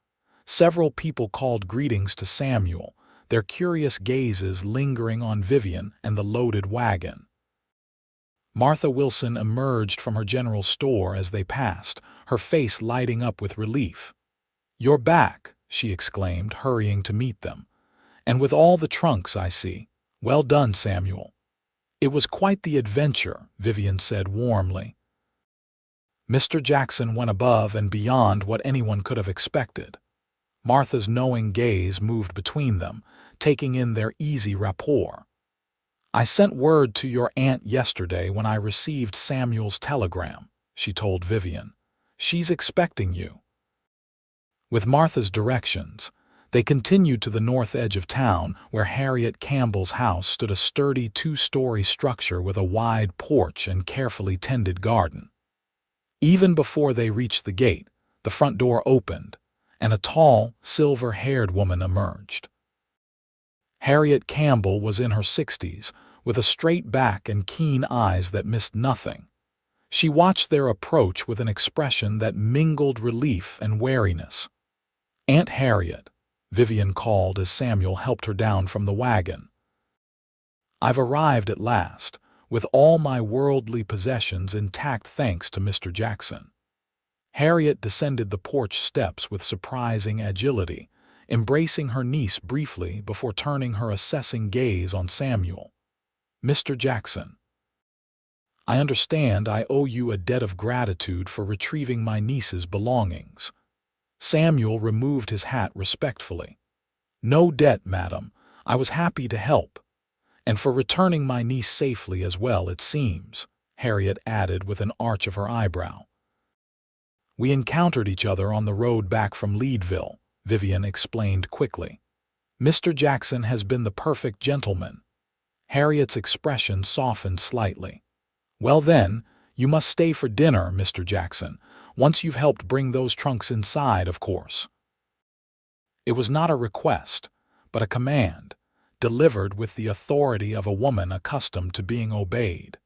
Several people called greetings to Samuel, their curious gazes lingering on Vivien and the loaded wagon. Martha Wilson emerged from her general store as they passed, her face lighting up with relief. "You're back," she exclaimed, hurrying to meet them. "And with all the trunks, I see. Well done, Samuel." "It was quite the adventure," Vivien said warmly. Mr. Jackson went above and beyond what anyone could have expected. Martha's knowing gaze moved between them, taking in their easy rapport. "I sent word to your aunt yesterday when I received Samuel's telegram," she told Vivien. "She's expecting you." With Martha's directions, they continued to the north edge of town, where Harriet Campbell's house stood, a sturdy two-story structure with a wide porch and carefully tended garden. Even before they reached the gate, the front door opened, and a tall, silver-haired woman emerged. Harriet Campbell was in her 60s, with a straight back and keen eyes that missed nothing. She watched their approach with an expression that mingled relief and wariness. "Aunt Harriet," Vivien called as Samuel helped her down from the wagon. "I've arrived at last, with all my worldly possessions intact thanks to Mr. Jackson." Harriet descended the porch steps with surprising agility, embracing her niece briefly before turning her assessing gaze on Samuel. "Mr. Jackson, I understand I owe you a debt of gratitude for retrieving my niece's belongings." Samuel removed his hat respectfully. "No debt, madam. I was happy to help. And for returning my niece safely as well, it seems," Harriet added with an arch of her eyebrow. "We encountered each other on the road back from Leadville," Vivien explained quickly. "Mr. Jackson has been the perfect gentleman." Harriet's expression softened slightly. "Well then, you must stay for dinner, Mr. Jackson, once you've helped bring those trunks inside, of course." It was not a request, but a command, delivered with the authority of a woman accustomed to being obeyed.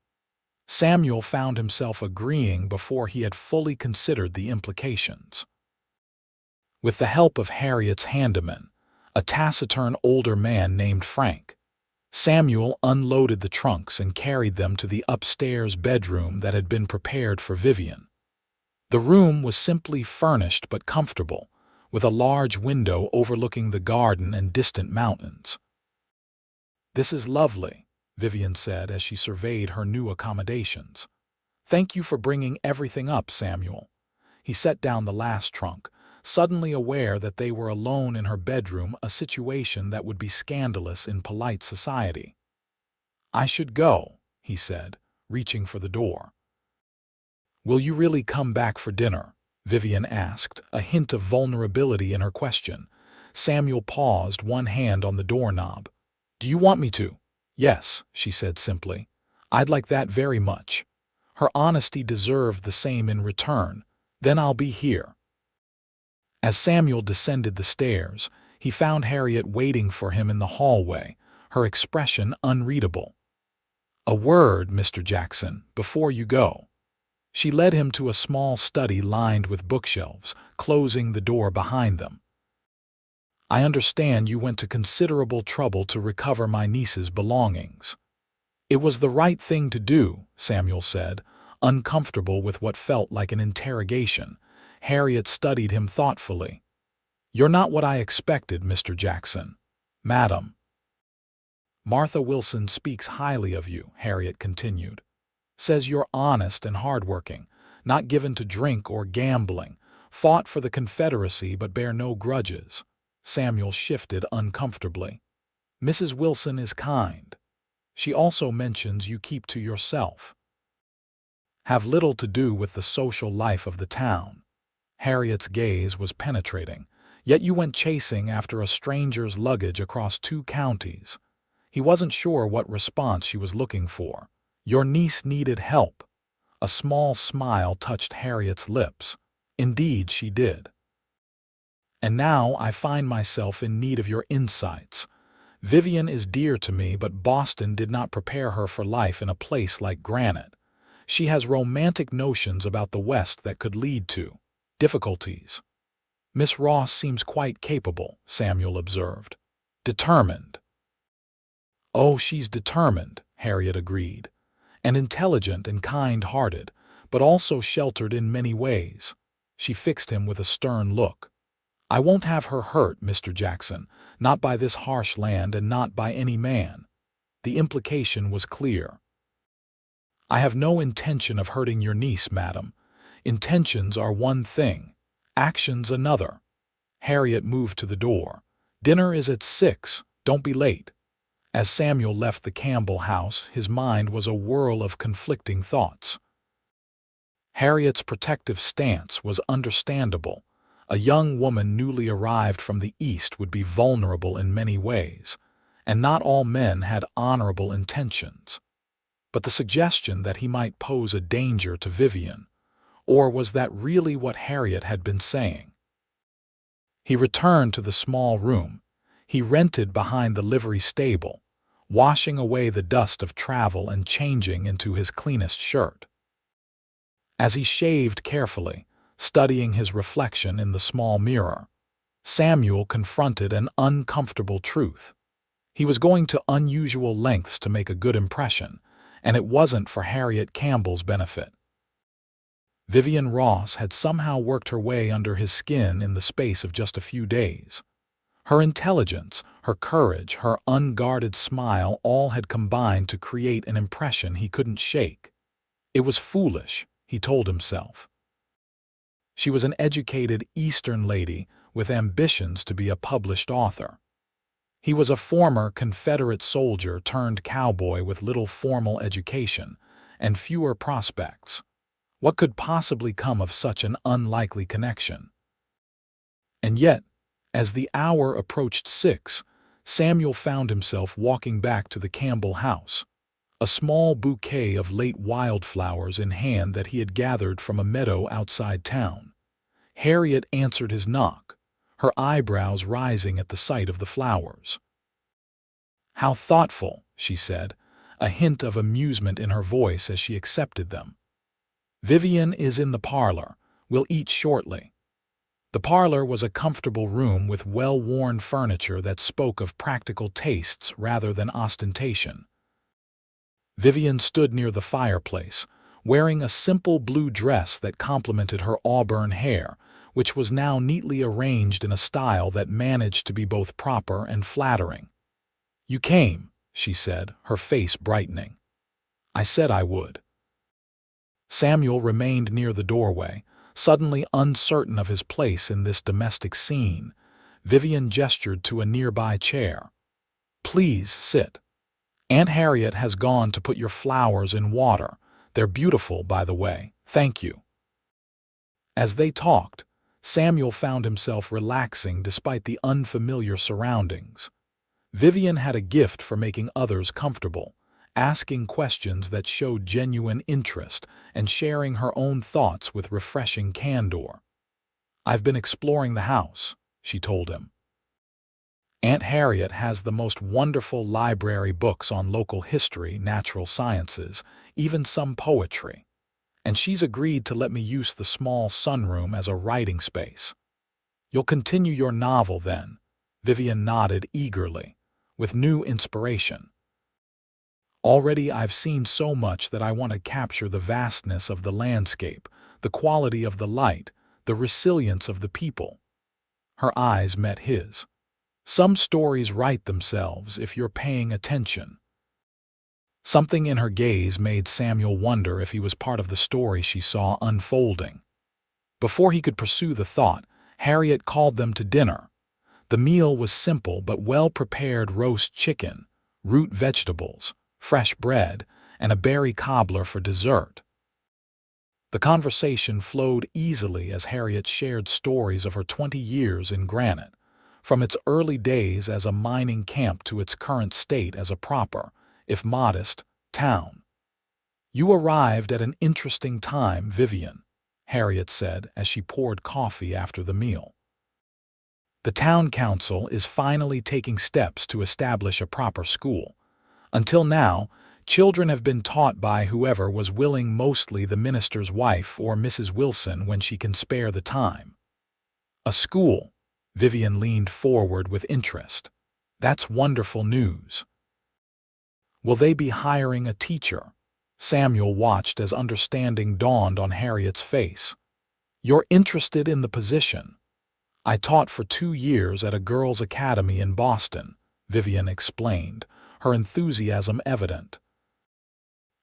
Samuel found himself agreeing before he had fully considered the implications. With the help of Harriet's handyman, a taciturn older man named Frank, Samuel unloaded the trunks and carried them to the upstairs bedroom that had been prepared for Vivien. The room was simply furnished but comfortable, with a large window overlooking the garden and distant mountains. "This is lovely," Vivien said as she surveyed her new accommodations. "Thank you for bringing everything up, Samuel." He set down the last trunk, suddenly aware that they were alone in her bedroom, a situation that would be scandalous in polite society. "I should go," he said, reaching for the door. "Will you really come back for dinner?" Vivien asked, a hint of vulnerability in her question. Samuel paused, one hand on the doorknob. "Do you want me to?" "Yes," she said simply. "I'd like that very much." Her honesty deserved the same in return. "Then I'll be here." As Samuel descended the stairs, he found Harriet waiting for him in the hallway, her expression unreadable. "A word, Mr. Jackson, before you go." She led him to a small study lined with bookshelves, closing the door behind them. "I understand you went to considerable trouble to recover my niece's belongings." "It was the right thing to do," Samuel said, uncomfortable with what felt like an interrogation. Harriet studied him thoughtfully. "You're not what I expected, Mr. Jackson." "Madam." "Martha Wilson speaks highly of you," Harriet continued. "Says you're honest and hardworking, not given to drink or gambling, fought for the Confederacy but bear no grudges." Samuel shifted uncomfortably. "Mrs. Wilson is kind. She also mentions you keep to yourself. Have little to do with the social life of the town." Harriet's gaze was penetrating. "Yet you went chasing after a stranger's luggage across 2 counties. He wasn't sure what response she was looking for. Your niece needed help." A small smile touched Harriet's lips. "Indeed she did. And now I find myself in need of your insights. Vivien is dear to me, but Boston did not prepare her for life in a place like Granite. She has romantic notions about the West that could lead to difficulties." "Miss Ross seems quite capable," Samuel observed. "Determined." "Oh, she's determined," Harriet agreed. "And intelligent and kind-hearted, but also sheltered in many ways." She fixed him with a stern look. "I won't have her hurt, Mr. Jackson, not by this harsh land and not by any man." The implication was clear. "I have no intention of hurting your niece, madam. Intentions are one thing, actions another." Harriet moved to the door. "Dinner is at 6. Don't be late." As Samuel left the Campbell house, his mind was a whirl of conflicting thoughts. Harriet's protective stance was understandable. A young woman newly arrived from the East would be vulnerable in many ways, and not all men had honorable intentions. But the suggestion that he might pose a danger to Vivien, or was that really what Harriet had been saying? He returned to the small room he rented behind the livery stable, washing away the dust of travel and changing into his cleanest shirt. As he shaved carefully, studying his reflection in the small mirror, Samuel confronted an uncomfortable truth. He was going to unusual lengths to make a good impression, and it wasn't for Harriet Campbell's benefit. Vivien Ross had somehow worked her way under his skin in the space of just a few days. Her intelligence, her courage, her unguarded smile all had combined to create an impression he couldn't shake. It was foolish, he told himself. She was an educated Eastern lady with ambitions to be a published author. He was a former Confederate soldier turned cowboy with little formal education and fewer prospects. What could possibly come of such an unlikely connection? And yet, as the hour approached 6, Samuel found himself walking back to the Campbell house, a small bouquet of late wildflowers in hand that he had gathered from a meadow outside town. Harriet answered his knock, her eyebrows rising at the sight of the flowers. "How thoughtful," she said, a hint of amusement in her voice as she accepted them. "Vivien is in the parlor. We'll eat shortly." The parlor was a comfortable room with well-worn furniture that spoke of practical tastes rather than ostentation. Vivien stood near the fireplace, wearing a simple blue dress that complemented her auburn hair, which was now neatly arranged in a style that managed to be both proper and flattering. "You came," she said, her face brightening. "I said I would." Samuel remained near the doorway, suddenly uncertain of his place in this domestic scene. Vivien gestured to a nearby chair. "Please sit. Aunt Harriet has gone to put your flowers in water. They're beautiful, by the way. Thank you." As they talked, Samuel found himself relaxing despite the unfamiliar surroundings. Vivien had a gift for making others comfortable, asking questions that showed genuine interest and sharing her own thoughts with refreshing candor. "I've been exploring the house," she told him. "Aunt Harriet has the most wonderful library books on local history, natural sciences, even some poetry. And she's agreed to let me use the small sunroom as a writing space." "You'll continue your novel then?" Vivien nodded eagerly, with new inspiration. "Already I've seen so much that I want to capture the vastness of the landscape, the quality of the light, the resilience of the people." Her eyes met his. "Some stories write themselves if you're paying attention." Something in her gaze made Samuel wonder if he was part of the story she saw unfolding. Before he could pursue the thought, Harriet called them to dinner. The meal was simple but well-prepared: roast chicken, root vegetables, fresh bread, and a berry cobbler for dessert. The conversation flowed easily as Harriet shared stories of her 20 years in Granite, from its early days as a mining camp to its current state as a proper, if modest, town. "You arrived at an interesting time, Vivien," Harriet said as she poured coffee after the meal. "The town council is finally taking steps to establish a proper school. Until now, children have been taught by whoever was willing, mostly the minister's wife or Mrs. Wilson when she can spare the time." "A school?" Vivien leaned forward with interest. "That's wonderful news." "Will they be hiring a teacher?" Samuel watched as understanding dawned on Harriet's face. "You're interested in the position?" "I taught for 2 years at a girls' academy in Boston," Vivien explained, her enthusiasm evident.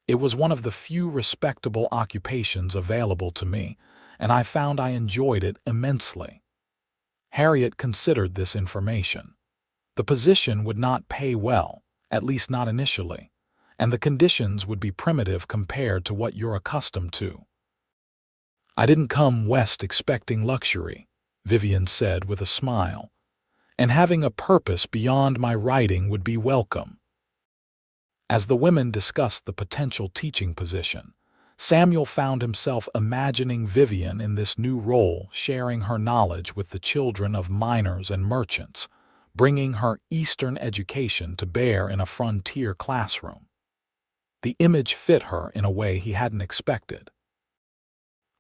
"It was one of the few respectable occupations available to me, and I found I enjoyed it immensely." Harriet considered this information. The position would not pay well, at least not initially, and the conditions would be primitive compared to what you're accustomed to. "I didn't come west expecting luxury," Vivien said with a smile, "and having a purpose beyond my writing would be welcome." As the women discussed the potential teaching position, Samuel found himself imagining Vivien in this new role, sharing her knowledge with the children of miners and merchants, bringing her Eastern education to bear in a frontier classroom. The image fit her in a way he hadn't expected.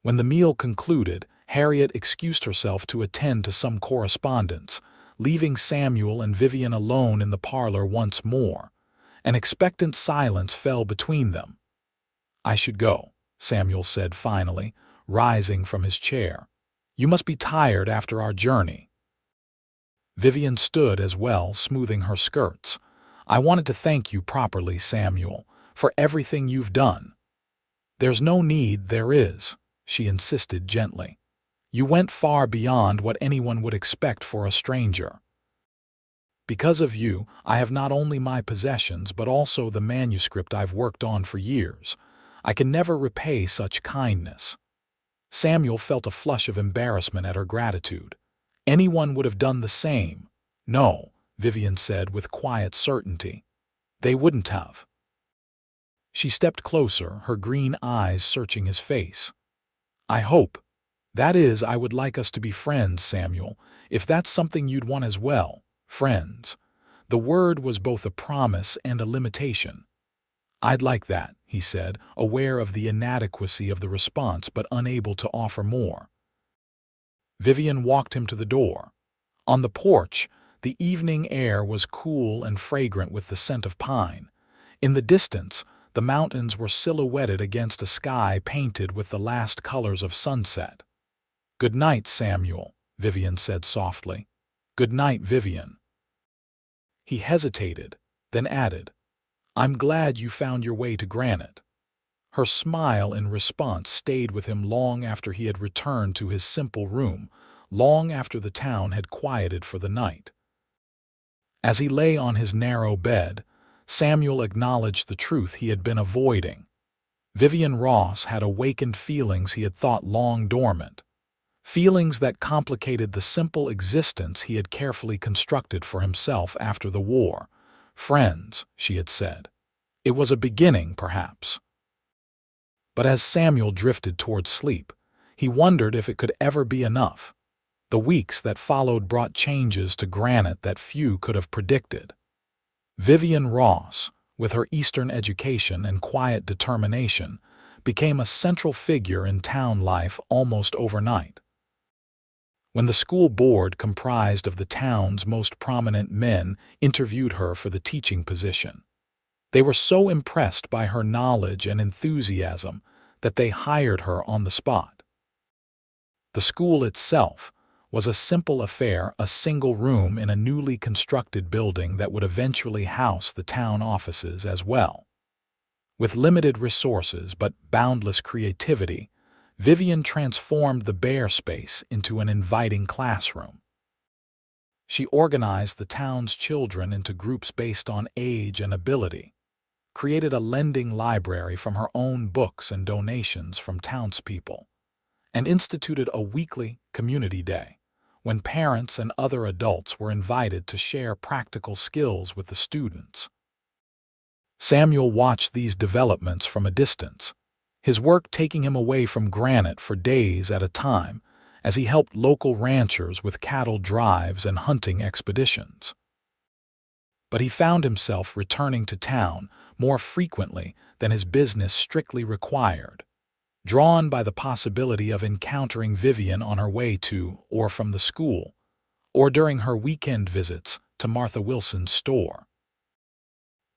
When the meal concluded, Harriet excused herself to attend to some correspondence, leaving Samuel and Vivien alone in the parlor once more. An expectant silence fell between them. "I should go," Samuel said finally, rising from his chair. "You must be tired after our journey." Vivien stood as well, smoothing her skirts. "I wanted to thank you properly, Samuel, for everything you've done." "There's no need, there is," she insisted gently. "You went far beyond what anyone would expect for a stranger. Because of you, I have not only my possessions but also the manuscript I've worked on for years. I can never repay such kindness." Samuel felt a flush of embarrassment at her gratitude. Anyone would have done the same. "No," Vivien said with quiet certainty. "They wouldn't have." She stepped closer, her green eyes searching his face. "I hope. That is, I would like us to be friends, Samuel, if that's something you'd want as well. Friends." The word was both a promise and a limitation. "I'd like that," he said, aware of the inadequacy of the response but unable to offer more. Vivien walked him to the door. On the porch, the evening air was cool and fragrant with the scent of pine. In the distance, the mountains were silhouetted against a sky painted with the last colors of sunset. "Good night, Samuel," Vivien said softly. "Good night, Vivien." He hesitated, then added, "I'm glad you found your way to Granite." Her smile in response stayed with him long after he had returned to his simple room, long after the town had quieted for the night. As he lay on his narrow bed, Samuel acknowledged the truth he had been avoiding. Vivien Ross had awakened feelings he had thought long dormant. Feelings that complicated the simple existence he had carefully constructed for himself after the war. "Friends," she had said. It was a beginning, perhaps. But as Samuel drifted toward sleep, he wondered if it could ever be enough. The weeks that followed brought changes to Granite that few could have predicted. Vivien Ross, with her Eastern education and quiet determination, became a central figure in town life almost overnight. When the school board, comprised of the town's most prominent men, interviewed her for the teaching position, they were so impressed by her knowledge and enthusiasm that they hired her on the spot. The school itself was a simple affair, a single room in a newly constructed building that would eventually house the town offices as well. With limited resources but boundless creativity, Vivien transformed the bare space into an inviting classroom. She organized the town's children into groups based on age and ability, created a lending library from her own books and donations from townspeople, and instituted a weekly community day when parents and other adults were invited to share practical skills with the students. Samuel watched these developments from a distance, his work taking him away from Granite for days at a time as he helped local ranchers with cattle drives and hunting expeditions. But he found himself returning to town more frequently than his business strictly required, drawn by the possibility of encountering Vivien on her way to or from the school, or during her weekend visits to Martha Wilson's store.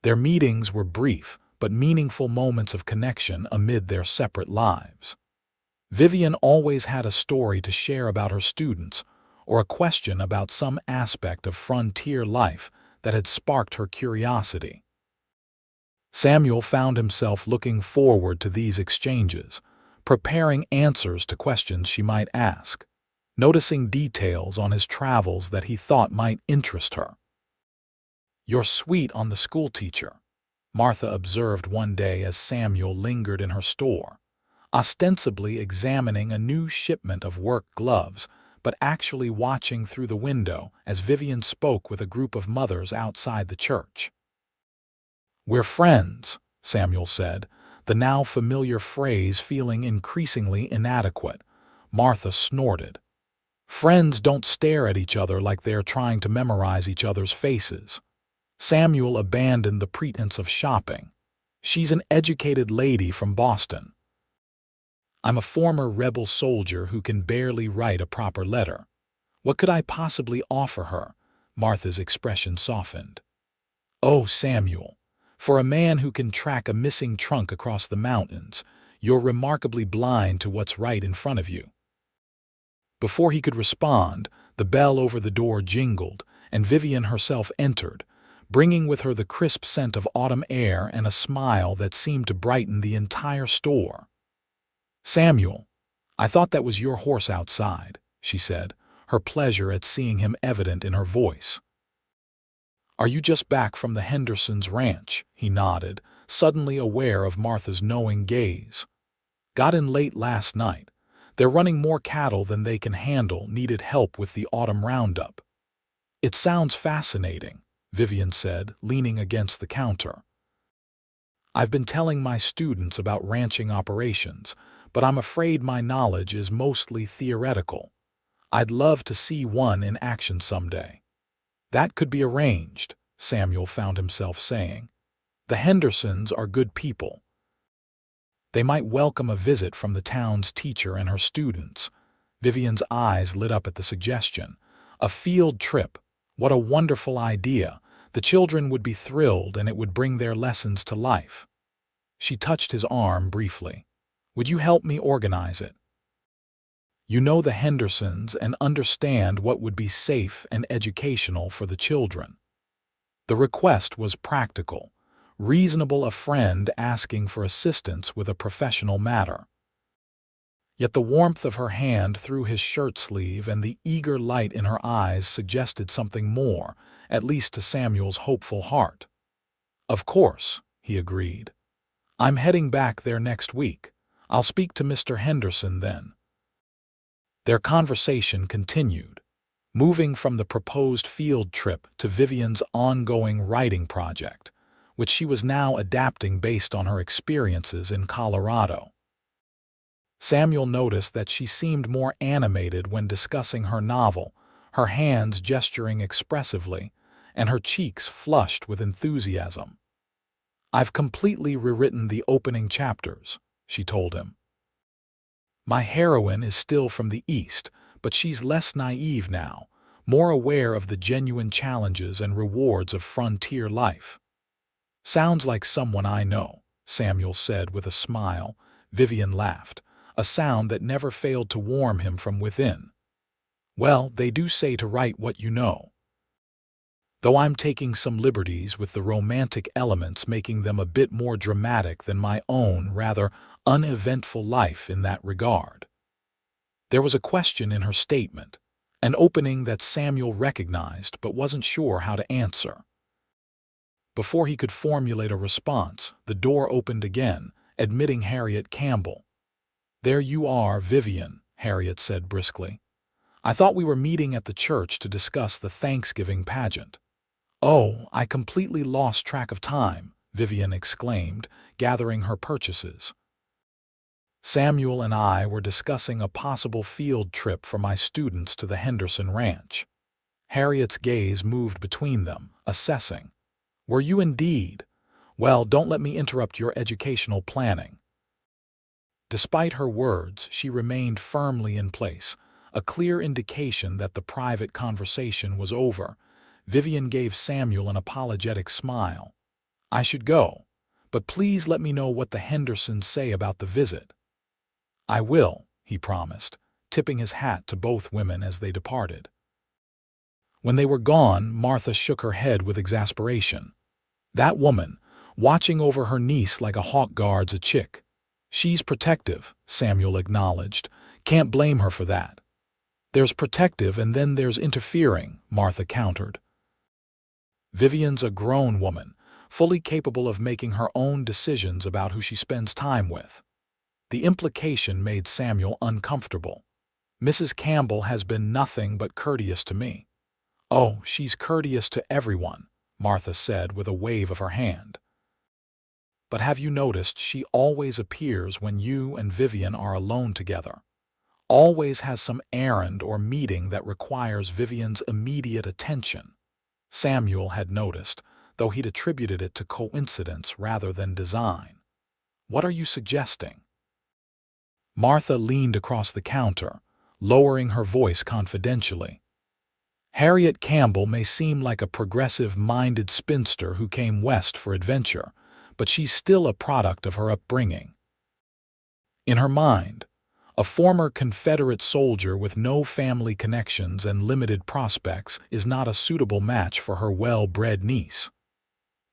Their meetings were brief but meaningful moments of connection amid their separate lives. Vivien always had a story to share about her students or a question about some aspect of frontier life that had sparked her curiosity. Samuel found himself looking forward to these exchanges, preparing answers to questions she might ask, noticing details on his travels that he thought might interest her. "You're sweet on the schoolteacher," Martha observed one day as Samuel lingered in her store, ostensibly examining a new shipment of work gloves, but actually watching through the window as Vivien spoke with a group of mothers outside the church. "We're friends," Samuel said, the now familiar phrase feeling increasingly inadequate. Martha snorted. "Friends don't stare at each other like they're trying to memorize each other's faces." Samuel abandoned the pretense of shopping. "She's an educated lady from Boston. I'm a former rebel soldier who can barely write a proper letter. What could I possibly offer her?" Martha's expression softened. "Oh, Samuel, for a man who can track a missing trunk across the mountains, you're remarkably blind to what's right in front of you." Before he could respond, the bell over the door jingled, and Vivien herself entered, bringing with her the crisp scent of autumn air and a smile that seemed to brighten the entire store. "Samuel, I thought that was your horse outside," she said, her pleasure at seeing him evident in her voice. "Are you just back from the Hendersons' ranch?" He nodded, suddenly aware of Martha's knowing gaze. "Got in late last night. They're running more cattle than they can handle, needed help with the autumn roundup." "It sounds fascinating," Vivien said, leaning against the counter. "I've been telling my students about ranching operations, but I'm afraid my knowledge is mostly theoretical. I'd love to see one in action someday." "That could be arranged," Samuel found himself saying. "The Hendersons are good people. They might welcome a visit from the town's teacher and her students." Vivien's eyes lit up at the suggestion. "A field trip. What a wonderful idea. The children would be thrilled, and it would bring their lessons to life." She touched his arm briefly. "Would you help me organize it? You know the Hendersons and understand what would be safe and educational for the children." The request was practical, reasonable, a friend asking for assistance with a professional matter. Yet the warmth of her hand through his shirt sleeve and the eager light in her eyes suggested something more, at least to Samuel's hopeful heart. "Of course," he agreed. "I'm heading back there next week. I'll speak to Mr. Henderson then." Their conversation continued, moving from the proposed field trip to Vivien's ongoing writing project, which she was now adapting based on her experiences in Colorado. Samuel noticed that she seemed more animated when discussing her novel, her hands gesturing expressively, and her cheeks flushed with enthusiasm. "I've completely rewritten the opening chapters," she told him. "My heroine is still from the East, but she's less naive now, more aware of the genuine challenges and rewards of frontier life." "Sounds like someone I know," Samuel said with a smile. Vivien laughed, a sound that never failed to warm him from within. "Well, they do say to write what you know. Though I'm taking some liberties with the romantic elements, making them a bit more dramatic than my own rather uneventful life in that regard." There was a question in her statement, an opening that Samuel recognized but wasn't sure how to answer. Before he could formulate a response, the door opened again, admitting Harriet Campbell. "There you are, Vivien," Harriet said briskly. "I thought we were meeting at the church to discuss the Thanksgiving pageant." "Oh, I completely lost track of time," Vivien exclaimed, gathering her purchases. "Samuel and I were discussing a possible field trip for my students to the Henderson Ranch." Harriet's gaze moved between them, assessing. "Were you indeed? Well, don't let me interrupt your educational planning." Despite her words, she remained firmly in place, a clear indication that the private conversation was over. Vivien gave Samuel an apologetic smile. "I should go, but please let me know what the Hendersons say about the visit." "I will," he promised, tipping his hat to both women as they departed. When they were gone, Martha shook her head with exasperation. "That woman, watching over her niece like a hawk guards a chick." "She's protective," Samuel acknowledged. "Can't blame her for that." "There's protective and then there's interfering," Martha countered. "Vivien's a grown woman, fully capable of making her own decisions about who she spends time with." The implication made Samuel uncomfortable. "Mrs. Campbell has been nothing but courteous to me." "Oh, she's courteous to everyone," Martha said with a wave of her hand. "But have you noticed she always appears when you and Vivien are alone together? Always has some errand or meeting that requires Vivien's immediate attention." Samuel had noticed, though he'd attributed it to coincidence rather than design. "What are you suggesting?" Martha leaned across the counter, lowering her voice confidentially. "Harriet Campbell may seem like a progressive-minded spinster who came west for adventure, but she's still a product of her upbringing. In her mind, A former Confederate soldier with no family connections and limited prospects is not a suitable match for her well-bred niece.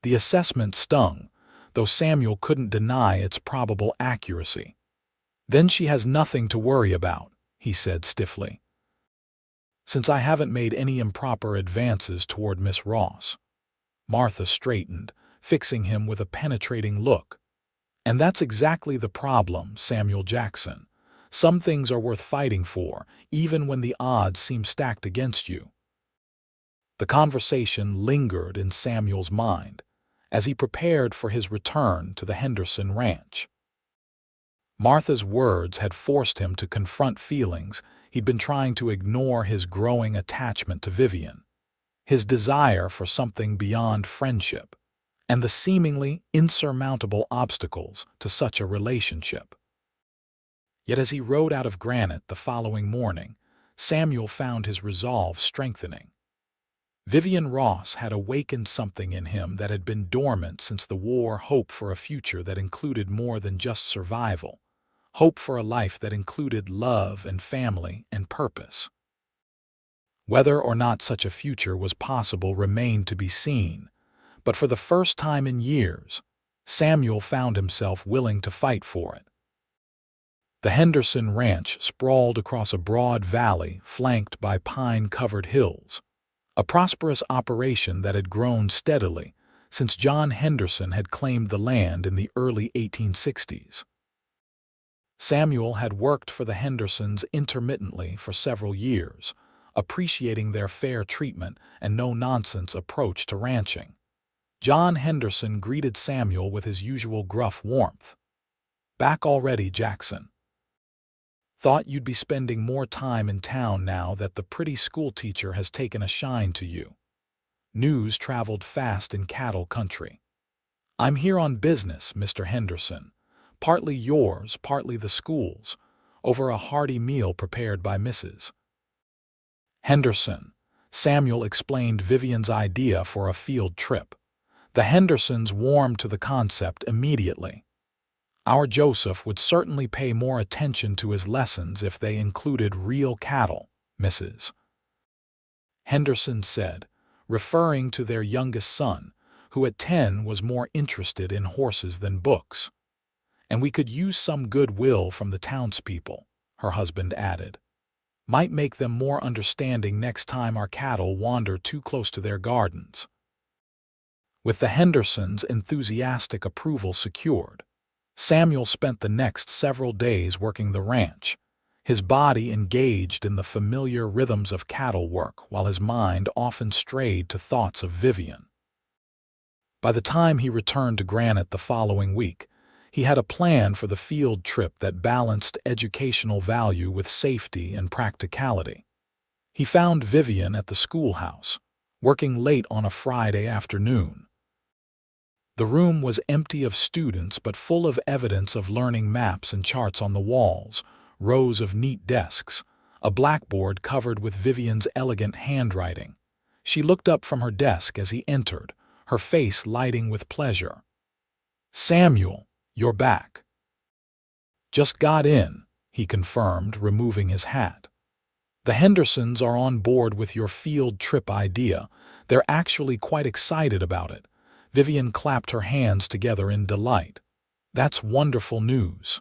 The assessment stung, though Samuel couldn't deny its probable accuracy. "Then she has nothing to worry about," he said stiffly, "since I haven't made any improper advances toward Miss Ross." Martha straightened, fixing him with a penetrating look. "And that's exactly the problem, Samuel Jackson. Some things are worth fighting for, even when the odds seem stacked against you." The conversation lingered in Samuel's mind as he prepared for his return to the Henderson ranch. Martha's words had forced him to confront feelings he'd been trying to ignore: his growing attachment to Vivien, his desire for something beyond friendship, and the seemingly insurmountable obstacles to such a relationship. Yet as he rode out of Granite the following morning, Samuel found his resolve strengthening. Vivien Ross had awakened something in him that had been dormant since the war: hope for a future that included more than just survival, hope for a life that included love and family and purpose. Whether or not such a future was possible remained to be seen, but for the first time in years, Samuel found himself willing to fight for it. The Henderson ranch sprawled across a broad valley flanked by pine-covered hills, a prosperous operation that had grown steadily since John Henderson had claimed the land in the early 1860s. Samuel had worked for the Hendersons intermittently for several years, appreciating their fair treatment and no-nonsense approach to ranching. John Henderson greeted Samuel with his usual gruff warmth. "Back already, Jackson? Thought you'd be spending more time in town now that the pretty schoolteacher has taken a shine to you." News traveled fast in cattle country. "I'm here on business, Mr. Henderson. Partly yours, partly the school's, over a hearty meal prepared by Mrs. Henderson." Samuel explained Vivien's idea for a field trip. The Hendersons warmed to the concept immediately. "Our Joseph would certainly pay more attention to his lessons if they included real cattle," Mrs. Henderson said, referring to their youngest son, who at 10 was more interested in horses than books. "And we could use some goodwill from the townspeople," her husband added. "Might make them more understanding next time our cattle wander too close to their gardens." With the Hendersons' enthusiastic approval secured, Samuel spent the next several days working the ranch, his body engaged in the familiar rhythms of cattle work while his mind often strayed to thoughts of Vivien. By the time he returned to Granite the following week, he had a plan for the field trip that balanced educational value with safety and practicality. He found Vivien at the schoolhouse, working late on a Friday afternoon. The room was empty of students but full of evidence of learning: maps and charts on the walls, rows of neat desks, a blackboard covered with Vivien's elegant handwriting. She looked up from her desk as he entered, her face lighting with pleasure. "Samuel, you're back." "Just got in," he confirmed, removing his hat. "The Hendersons are on board with your field trip idea. They're actually quite excited about it." Vivien clapped her hands together in delight. "That's wonderful news.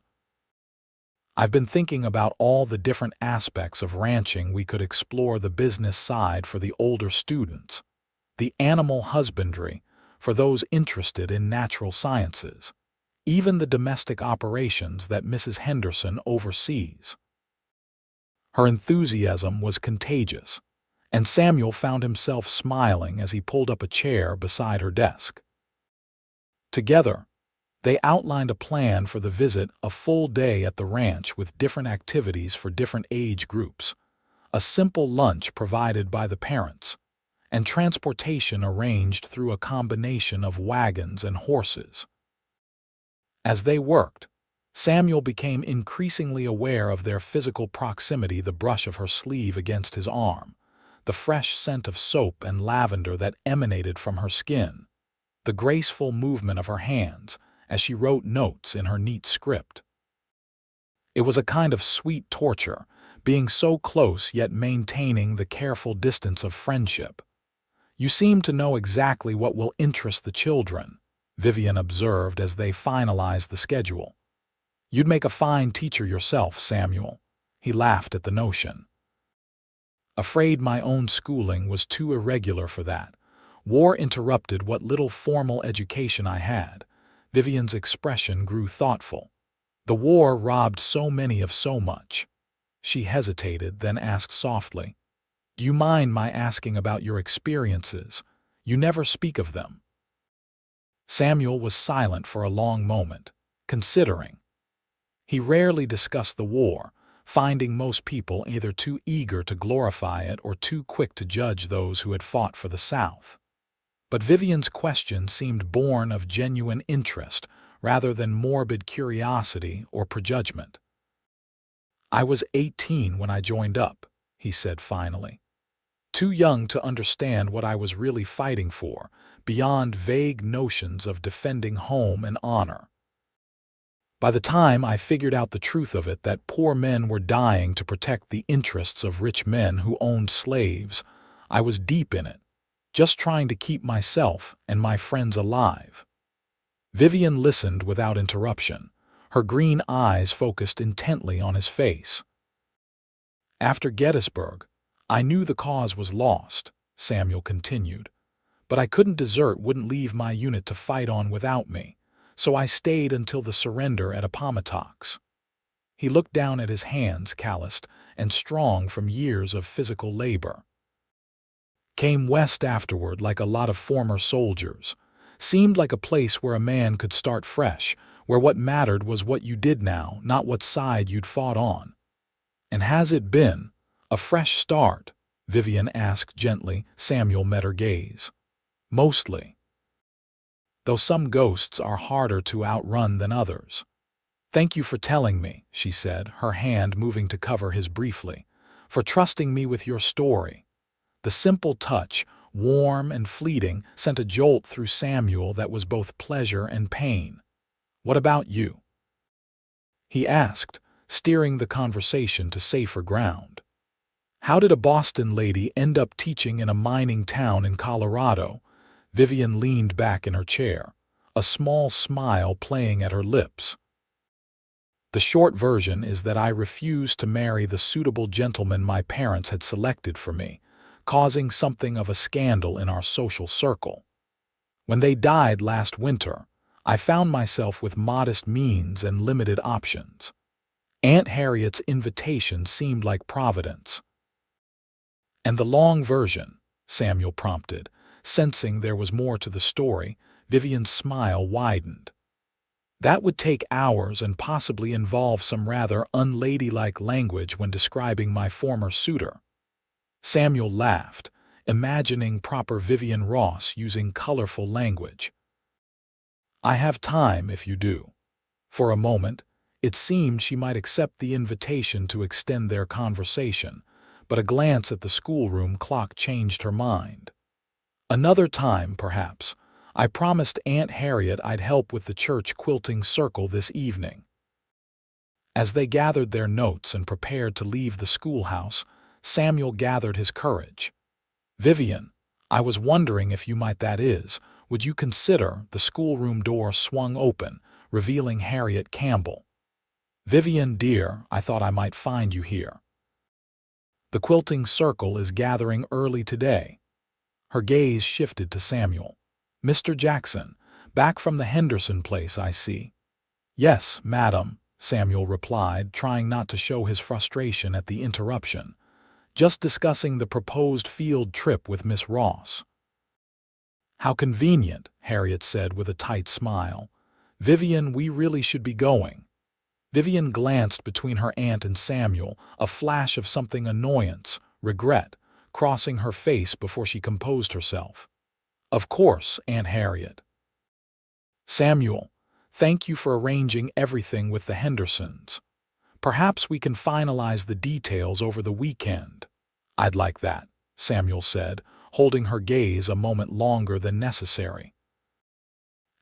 I've been thinking about all the different aspects of ranching. We could explore the business side for the older students, the animal husbandry for those interested in natural sciences, even the domestic operations that Mrs. Henderson oversees." Her enthusiasm was contagious, and Samuel found himself smiling as he pulled up a chair beside her desk. Together, they outlined a plan for the visit: a full day at the ranch with different activities for different age groups, a simple lunch provided by the parents, and transportation arranged through a combination of wagons and horses. As they worked, Samuel became increasingly aware of their physical proximity: the brush of her sleeve against his arm, the fresh scent of soap and lavender that emanated from her skin, the graceful movement of her hands as she wrote notes in her neat script. It was a kind of sweet torture, being so close yet maintaining the careful distance of friendship. "You seem to know exactly what will interest the children," Vivien observed as they finalized the schedule. "You'd make a fine teacher yourself, Samuel." He laughed at the notion. Afraid my own schooling was too irregular for that. War interrupted what little formal education I had. Vivien's expression grew thoughtful. "The war robbed so many of so much." She hesitated, then asked softly, "Do you mind my asking about your experiences? You never speak of them." Samuel was silent for a long moment, considering. He rarely discussed the war, finding most people either too eager to glorify it or too quick to judge those who had fought for the South. But Vivien's question seemed born of genuine interest rather than morbid curiosity or prejudgment. "I was 18 when I joined up," he said finally. "Too young to understand what I was really fighting for, beyond vague notions of defending home and honor. By the time I figured out the truth of it, that poor men were dying to protect the interests of rich men who owned slaves, I was deep in it, just trying to keep myself and my friends alive." Vivien listened without interruption, her green eyes focused intently on his face. "After Gettysburg, I knew the cause was lost," Samuel continued, "but I couldn't desert, wouldn't leave my unit to fight on without me. So I stayed until the surrender at Appomattox." He looked down at his hands, calloused and strong from years of physical labor. "Came west afterward like a lot of former soldiers. Seemed like a place where a man could start fresh, where what mattered was what you did now, not what side you'd fought on." "And has it been a fresh start?" Vivien asked gently. Samuel met her gaze. "Mostly. Though some ghosts are harder to outrun than others." "Thank you for telling me," she said, her hand moving to cover his briefly, "for trusting me with your story." The simple touch, warm and fleeting, sent a jolt through Samuel that was both pleasure and pain. "What about you?" he asked, steering the conversation to safer ground. "How did a Boston lady end up teaching in a mining town in Colorado?" Vivien leaned back in her chair, a small smile playing at her lips. "The short version is that I refused to marry the suitable gentleman my parents had selected for me, causing something of a scandal in our social circle. When they died last winter, I found myself with modest means and limited options. Aunt Harriet's invitation seemed like providence." "And the long version?" Samuel prompted. Sensing there was more to the story, Vivien's smile widened. "That would take hours and possibly involve some rather unladylike language when describing my former suitor." Samuel laughed, imagining proper Vivien Ross using colorful language. "I have time if you do." For a moment, it seemed she might accept the invitation to extend their conversation, but a glance at the schoolroom clock changed her mind. "Another time, perhaps. I promised Aunt Harriet I'd help with the church quilting circle this evening." As they gathered their notes and prepared to leave the schoolhouse, Samuel gathered his courage. "Vivien, I was wondering if you might, that is, would you consider—" The schoolroom door swung open, revealing Harriet Campbell. "Vivien, dear, I thought I might find you here. The quilting circle is gathering early today." Her gaze shifted to Samuel. "Mr. Jackson, back from the Henderson place, I see." "Yes, madam," Samuel replied, trying not to show his frustration at the interruption. "Just discussing the proposed field trip with Miss Ross." "How convenient," Harriet said with a tight smile. "Vivien, we really should be going." Vivien glanced between her aunt and Samuel, a flash of something annoyance, regret, crossing her face before she composed herself. "Of course, Aunt Harriet." "Samuel, thank you for arranging everything with the Hendersons. Perhaps we can finalize the details over the weekend." "I'd like that," Samuel said, holding her gaze a moment longer than necessary.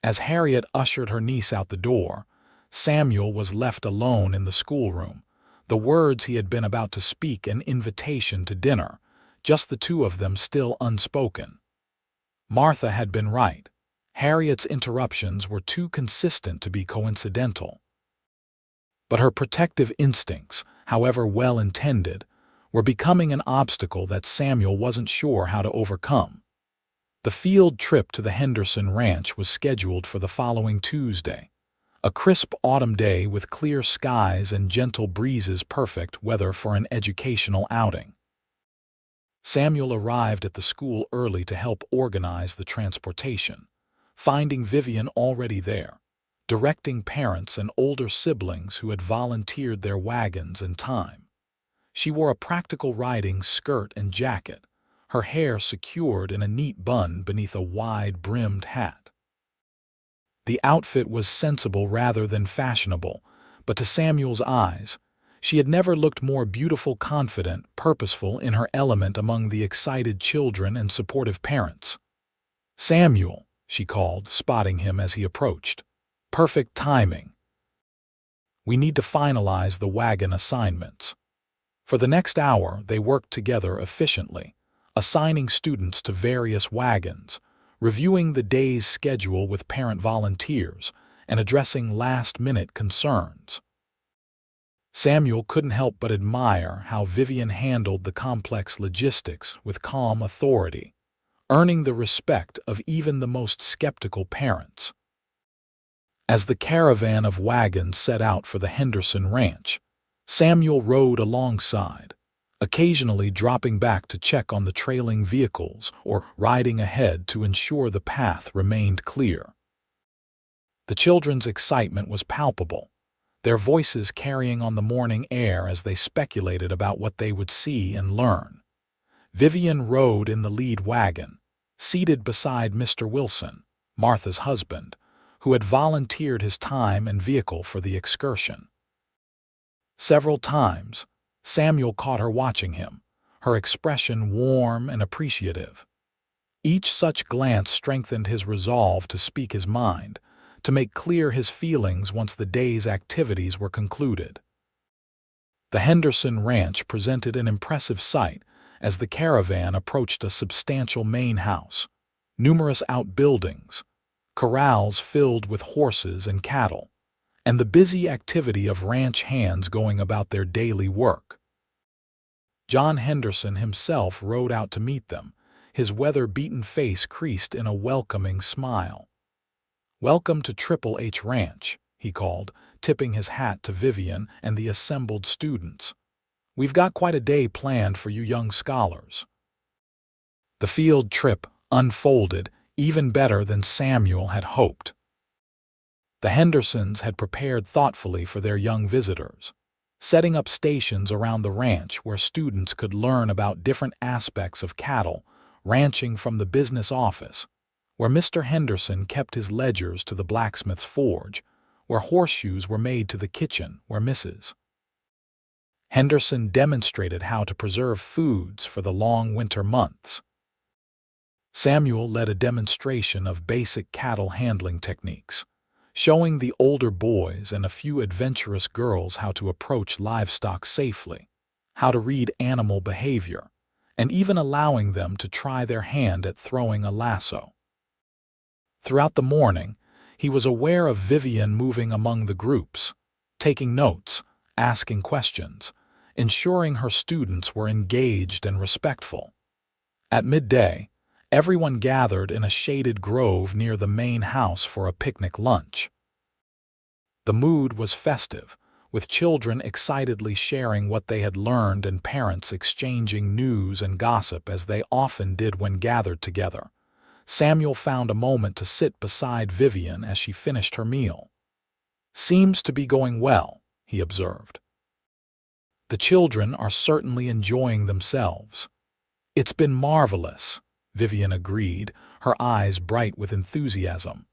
As Harriet ushered her niece out the door, Samuel was left alone in the schoolroom, the words he had been about to speak an invitation to dinner, just the two of them still unspoken. Martha had been right. Harriet's interruptions were too consistent to be coincidental. But her protective instincts, however well-intended, were becoming an obstacle that Samuel wasn't sure how to overcome. The field trip to the Henderson Ranch was scheduled for the following Tuesday, a crisp autumn day with clear skies and gentle breezes, perfect weather for an educational outing. Samuel arrived at the school early to help organize the transportation, finding Vivien already there, directing parents and older siblings who had volunteered their wagons and time. She wore a practical riding skirt and jacket, her hair secured in a neat bun beneath a wide-brimmed hat. The outfit was sensible rather than fashionable, but to Samuel's eyes, she had never looked more beautiful, confident, purposeful in her element among the excited children and supportive parents. "Samuel," she called, spotting him as he approached. "Perfect timing. We need to finalize the wagon assignments." For the next hour, they worked together efficiently, assigning students to various wagons, reviewing the day's schedule with parent volunteers, and addressing last-minute concerns. Samuel couldn't help but admire how Vivien handled the complex logistics with calm authority, earning the respect of even the most skeptical parents. As the caravan of wagons set out for the Henderson Ranch, Samuel rode alongside, occasionally dropping back to check on the trailing vehicles or riding ahead to ensure the path remained clear. The children's excitement was palpable, their voices carrying on the morning air as they speculated about what they would see and learn. Vivien rode in the lead wagon, seated beside Mr. Wilson, Martha's husband, who had volunteered his time and vehicle for the excursion. Several times, Samuel caught her watching him, her expression warm and appreciative. Each such glance strengthened his resolve to speak his mind, to make clear his feelings once the day's activities were concluded. The Henderson Ranch presented an impressive sight as the caravan approached a substantial main house, numerous outbuildings, corrals filled with horses and cattle, and the busy activity of ranch hands going about their daily work. John Henderson himself rode out to meet them, his weather-beaten face creased in a welcoming smile. "Welcome to Triple H Ranch," he called, tipping his hat to Vivien and the assembled students. "We've got quite a day planned for you young scholars." The field trip unfolded even better than Samuel had hoped. The Hendersons had prepared thoughtfully for their young visitors, setting up stations around the ranch where students could learn about different aspects of cattle, ranching from the business office, where Mr. Henderson kept his ledgers, to the blacksmith's forge, where horseshoes were made, to the kitchen where Mrs. Henderson demonstrated how to preserve foods for the long winter months. Samuel led a demonstration of basic cattle handling techniques, showing the older boys and a few adventurous girls how to approach livestock safely, how to read animal behavior, and even allowing them to try their hand at throwing a lasso. Throughout the morning, he was aware of Vivien moving among the groups, taking notes, asking questions, ensuring her students were engaged and respectful. At midday, everyone gathered in a shaded grove near the main house for a picnic lunch. The mood was festive, with children excitedly sharing what they had learned and parents exchanging news and gossip as they often did when gathered together. Samuel found a moment to sit beside Vivien as she finished her meal. "Seems to be going well," he observed. "The children are certainly enjoying themselves." "It's been marvelous," Vivien agreed, her eyes bright with enthusiasm.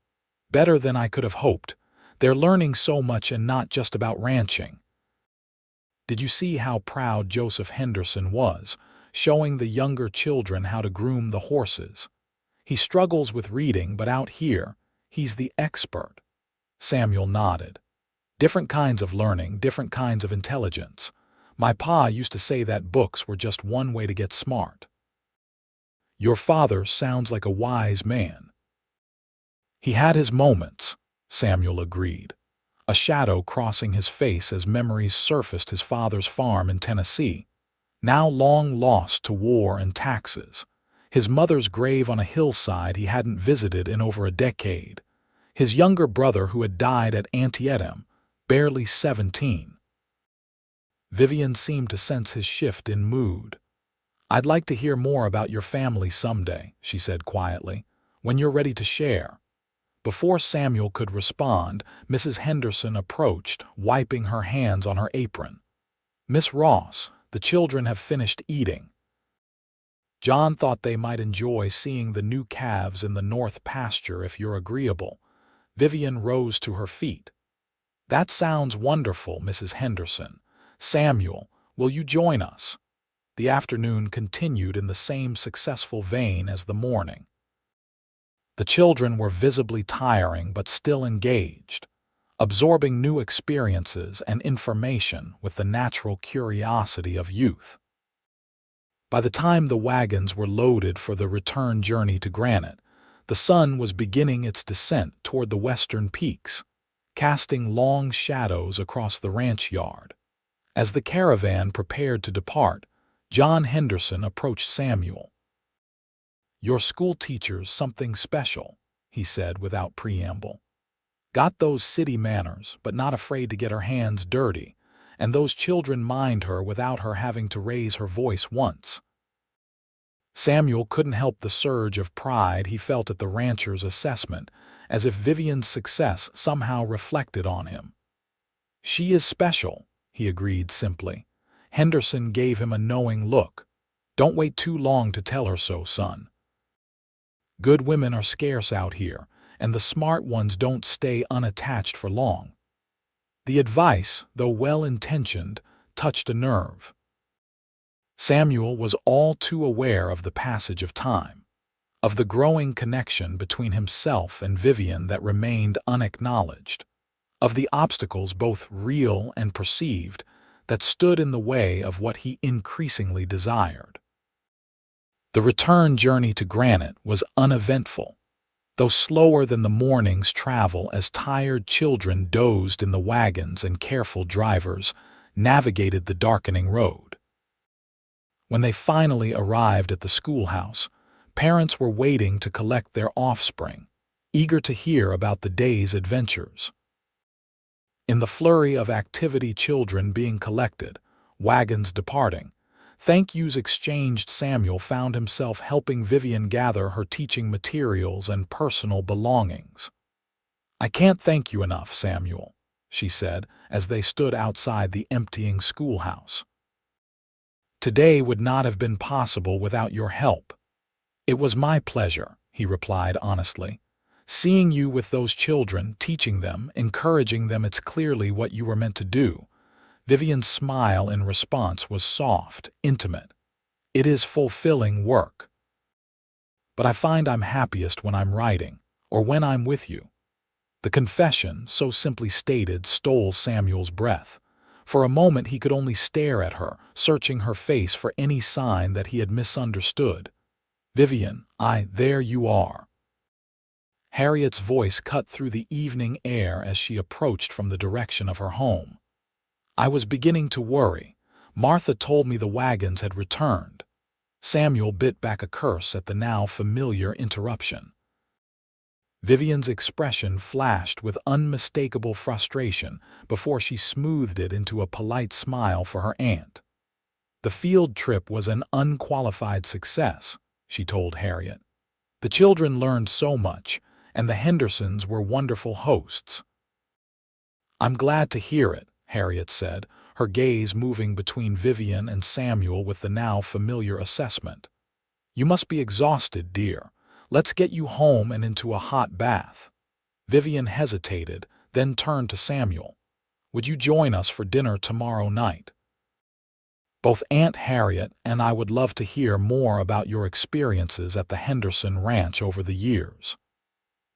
"Better than I could have hoped. They're learning so much, and not just about ranching." Did you see how proud Joseph Henderson was, showing the younger children how to groom the horses? "He struggles with reading, but out here, he's the expert." Samuel nodded. Different kinds of learning, different kinds of intelligence. My pa used to say that books were just one way to get smart. Your father sounds like a wise man. He had his moments, Samuel agreed, a shadow crossing his face as memories surfaced his father's farm in Tennessee, now long lost to war and taxes, his mother's grave on a hillside he hadn't visited in over a decade, his younger brother who had died at Antietam, barely 17. Vivien seemed to sense his shift in mood. I'd like to hear more about your family someday, she said quietly, when you're ready to share. Before Samuel could respond, Mrs. Henderson approached, wiping her hands on her apron. Miss Ross, the children have finished eating. John thought they might enjoy seeing the new calves in the north pasture if you're agreeable. Vivien rose to her feet. That sounds wonderful, Mrs. Henderson. Samuel, will you join us? The afternoon continued in the same successful vein as the morning. The children were visibly tiring but still engaged, absorbing new experiences and information with the natural curiosity of youth. By the time the wagons were loaded for the return journey to Granite, the sun was beginning its descent toward the western peaks, casting long shadows across the ranch yard. As the caravan prepared to depart, John Henderson approached Samuel. Your school teacher's something special, he said without preamble. Got those city manners, but not afraid to get her hands dirty, and those children mind her without her having to raise her voice once. Samuel couldn't help the surge of pride he felt at the rancher's assessment, as if Vivien's success somehow reflected on him. She is special, he agreed simply. Henderson gave him a knowing look. Don't wait too long to tell her so, son. Good women are scarce out here, and the smart ones don't stay unattached for long. The advice, though well-intentioned, touched a nerve. Samuel was all too aware of the passage of time, of the growing connection between himself and Vivien that remained unacknowledged, of the obstacles both real and perceived that stood in the way of what he increasingly desired. The return journey to Granite was uneventful, though slower than the morning's travel as tired children dozed in the wagons and careful drivers navigated the darkening road. When they finally arrived at the schoolhouse, parents were waiting to collect their offspring, eager to hear about the day's adventures. In the flurry of activity, children being collected, wagons departing, thank yous exchanged, Samuel found himself helping Vivien gather her teaching materials and personal belongings. I can't thank you enough, Samuel, she said as they stood outside the emptying schoolhouse. Today would not have been possible without your help. It was my pleasure, he replied honestly. Seeing you with those children, teaching them, encouraging them, it's clearly what you were meant to do. Vivien's smile in response was soft, intimate. It is fulfilling work. But I find I'm happiest when I'm writing, or when I'm with you. The confession, so simply stated, stole Samuel's breath. For a moment he could only stare at her, searching her face for any sign that he had misunderstood. Vivien, there you are. Harriet's voice cut through the evening air as she approached from the direction of her home. I was beginning to worry. Martha told me the wagons had returned. Samuel bit back a curse at the now familiar interruption. Vivien's expression flashed with unmistakable frustration before she smoothed it into a polite smile for her aunt. The field trip was an unqualified success, she told Harriet. The children learned so much, and the Hendersons were wonderful hosts. I'm glad to hear it, Harriet said, her gaze moving between Vivien and Samuel with the now familiar assessment. You must be exhausted, dear. Let's get you home and into a hot bath. Vivien hesitated, then turned to Samuel. Would you join us for dinner tomorrow night? Both Aunt Harriet and I would love to hear more about your experiences at the Henderson Ranch over the years.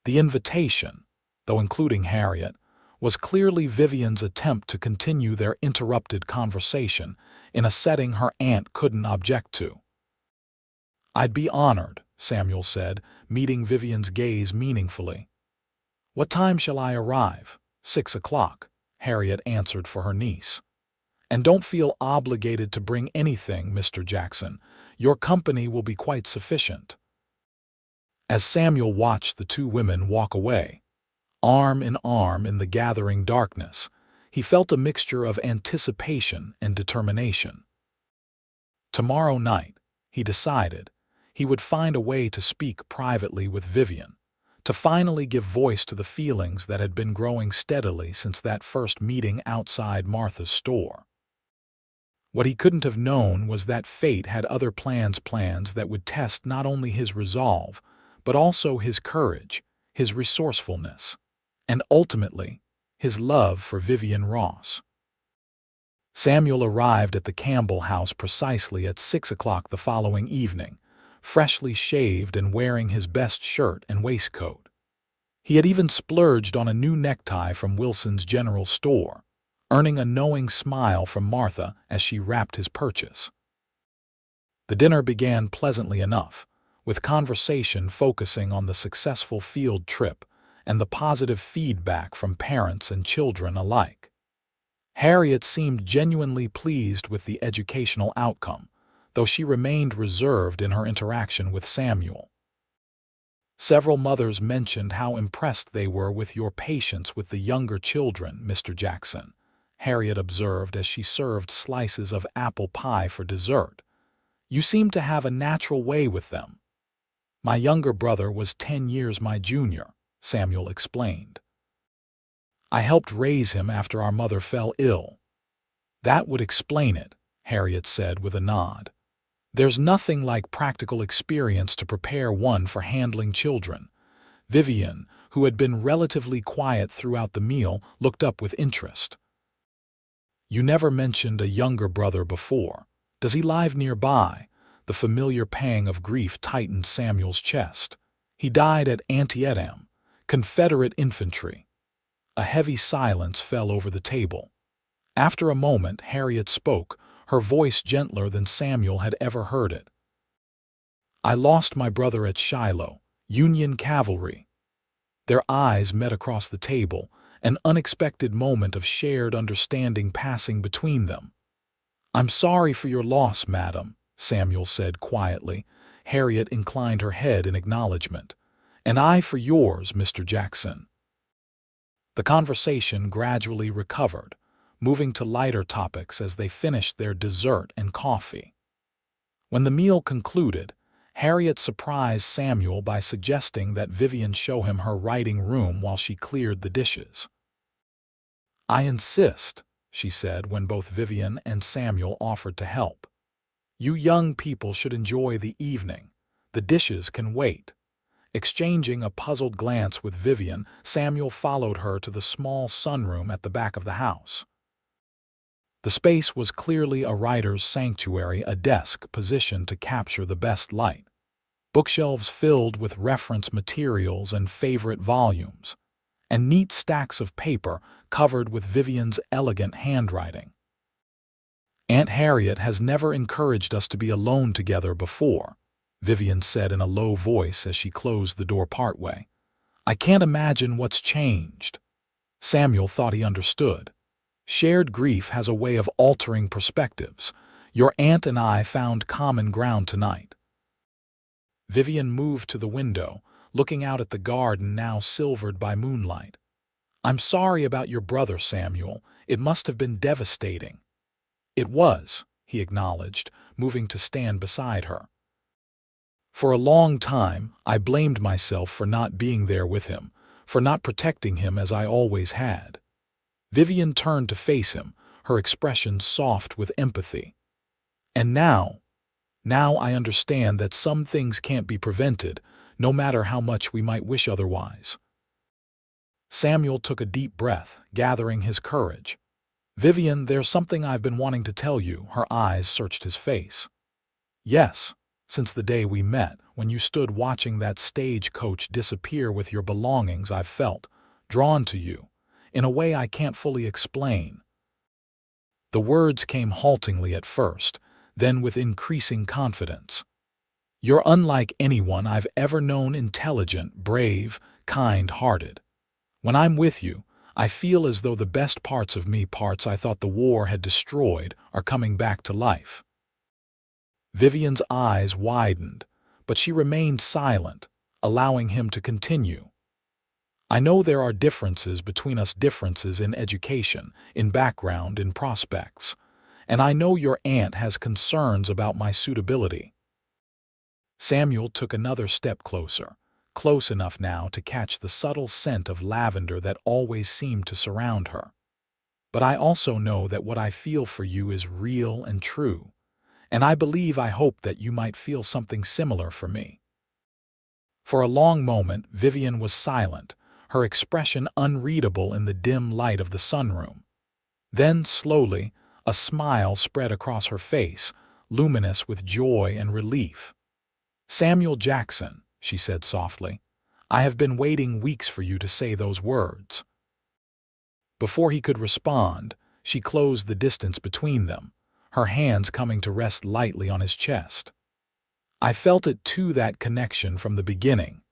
The invitation, though including Harriet, was clearly Vivien's attempt to continue their interrupted conversation in a setting her aunt couldn't object to. "I'd be honored," Samuel said, meeting Vivien's gaze meaningfully. "What time shall I arrive?" 6 o'clock, Harriet answered for her niece. "And don't feel obligated to bring anything, Mr. Jackson. Your company will be quite sufficient." As Samuel watched the two women walk away, arm in arm in the gathering darkness, he felt a mixture of anticipation and determination. Tomorrow night, he decided, he would find a way to speak privately with Vivien, to finally give voice to the feelings that had been growing steadily since that first meeting outside Martha's store. What he couldn't have known was that fate had other plans that would test not only his resolve, but also his courage, his resourcefulness, and ultimately, his love for Vivien Ross. Samuel arrived at the Campbell house precisely at 6 o'clock the following evening, freshly shaved and wearing his best shirt and waistcoat. He had even splurged on a new necktie from Wilson's General Store, earning a knowing smile from Martha as she wrapped his purchase. The dinner began pleasantly enough, with conversation focusing on the successful field trip and the positive feedback from parents and children alike. Harriet seemed genuinely pleased with the educational outcome, though she remained reserved in her interaction with Samuel. "Several mothers mentioned how impressed they were with your patience with the younger children, Mr. Jackson," Harriet observed as she served slices of apple pie for dessert. "You seem to have a natural way with them." "My younger brother was 10 years my junior," Samuel explained. "I helped raise him after our mother fell ill." "That would explain it," Harriet said with a nod. "There's nothing like practical experience to prepare one for handling children." Vivien, who had been relatively quiet throughout the meal, looked up with interest. "You never mentioned a younger brother before. Does he live nearby?" The familiar pang of grief tightened Samuel's chest. "He died at Antietam, Confederate infantry." A heavy silence fell over the table. After a moment, Harriet spoke, her voice gentler than Samuel had ever heard it. "I lost my brother at Shiloh, Union Cavalry." Their eyes met across the table, an unexpected moment of shared understanding passing between them. "I'm sorry for your loss, madam," Samuel said quietly. Harriet inclined her head in acknowledgement. "And I for yours, Mr. Jackson." The conversation gradually recovered, moving to lighter topics as they finished their dessert and coffee. When the meal concluded, Harriet surprised Samuel by suggesting that Vivien show him her writing room while she cleared the dishes. "I insist," she said when both Vivien and Samuel offered to help. "You young people should enjoy the evening. The dishes can wait." Exchanging a puzzled glance with Vivien, Samuel followed her to the small sunroom at the back of the house. The space was clearly a writer's sanctuary, a desk positioned to capture the best light, bookshelves filled with reference materials and favorite volumes, and neat stacks of paper covered with Vivien's elegant handwriting. "Aunt Harriet has never encouraged us to be alone together before," Vivien said in a low voice as she closed the door partway. "I can't imagine what's changed." Samuel thought he understood. "Shared grief has a way of altering perspectives. Your aunt and I found common ground tonight." Vivien moved to the window, looking out at the garden now silvered by moonlight. "I'm sorry about your brother, Samuel. It must have been devastating." "It was," he acknowledged, moving to stand beside her. "For a long time, I blamed myself for not being there with him, for not protecting him as I always had." Vivien turned to face him, her expression soft with empathy. "And now I understand that some things can't be prevented, no matter how much we might wish otherwise." Samuel took a deep breath, gathering his courage. "Vivien, there's something I've been wanting to tell you." Her eyes searched his face. "Yes, since the day we met, when you stood watching that stagecoach disappear with your belongings, I've felt drawn to you. in a way I can't fully explain." The words came haltingly at first, then with increasing confidence. "You're unlike anyone I've ever known, intelligent, brave, kind-hearted. When I'm with you, I feel as though the best parts of me, parts I thought the war had destroyed, are coming back to life." Vivien's eyes widened, but she remained silent, allowing him to continue. "I know there are differences between us, differences in education, in background, in prospects. And I know your aunt has concerns about my suitability." Samuel took another step closer, close enough now to catch the subtle scent of lavender that always seemed to surround her. "But I also know that what I feel for you is real and true, and I hope that you might feel something similar for me." For a long moment, Vivien was silent, her expression unreadable in the dim light of the sunroom. Then, slowly, a smile spread across her face, luminous with joy and relief. "Samuel Jackson," she said softly, "I have been waiting weeks for you to say those words." Before he could respond, she closed the distance between them, her hands coming to rest lightly on his chest. "I felt it too, that connection from the beginning.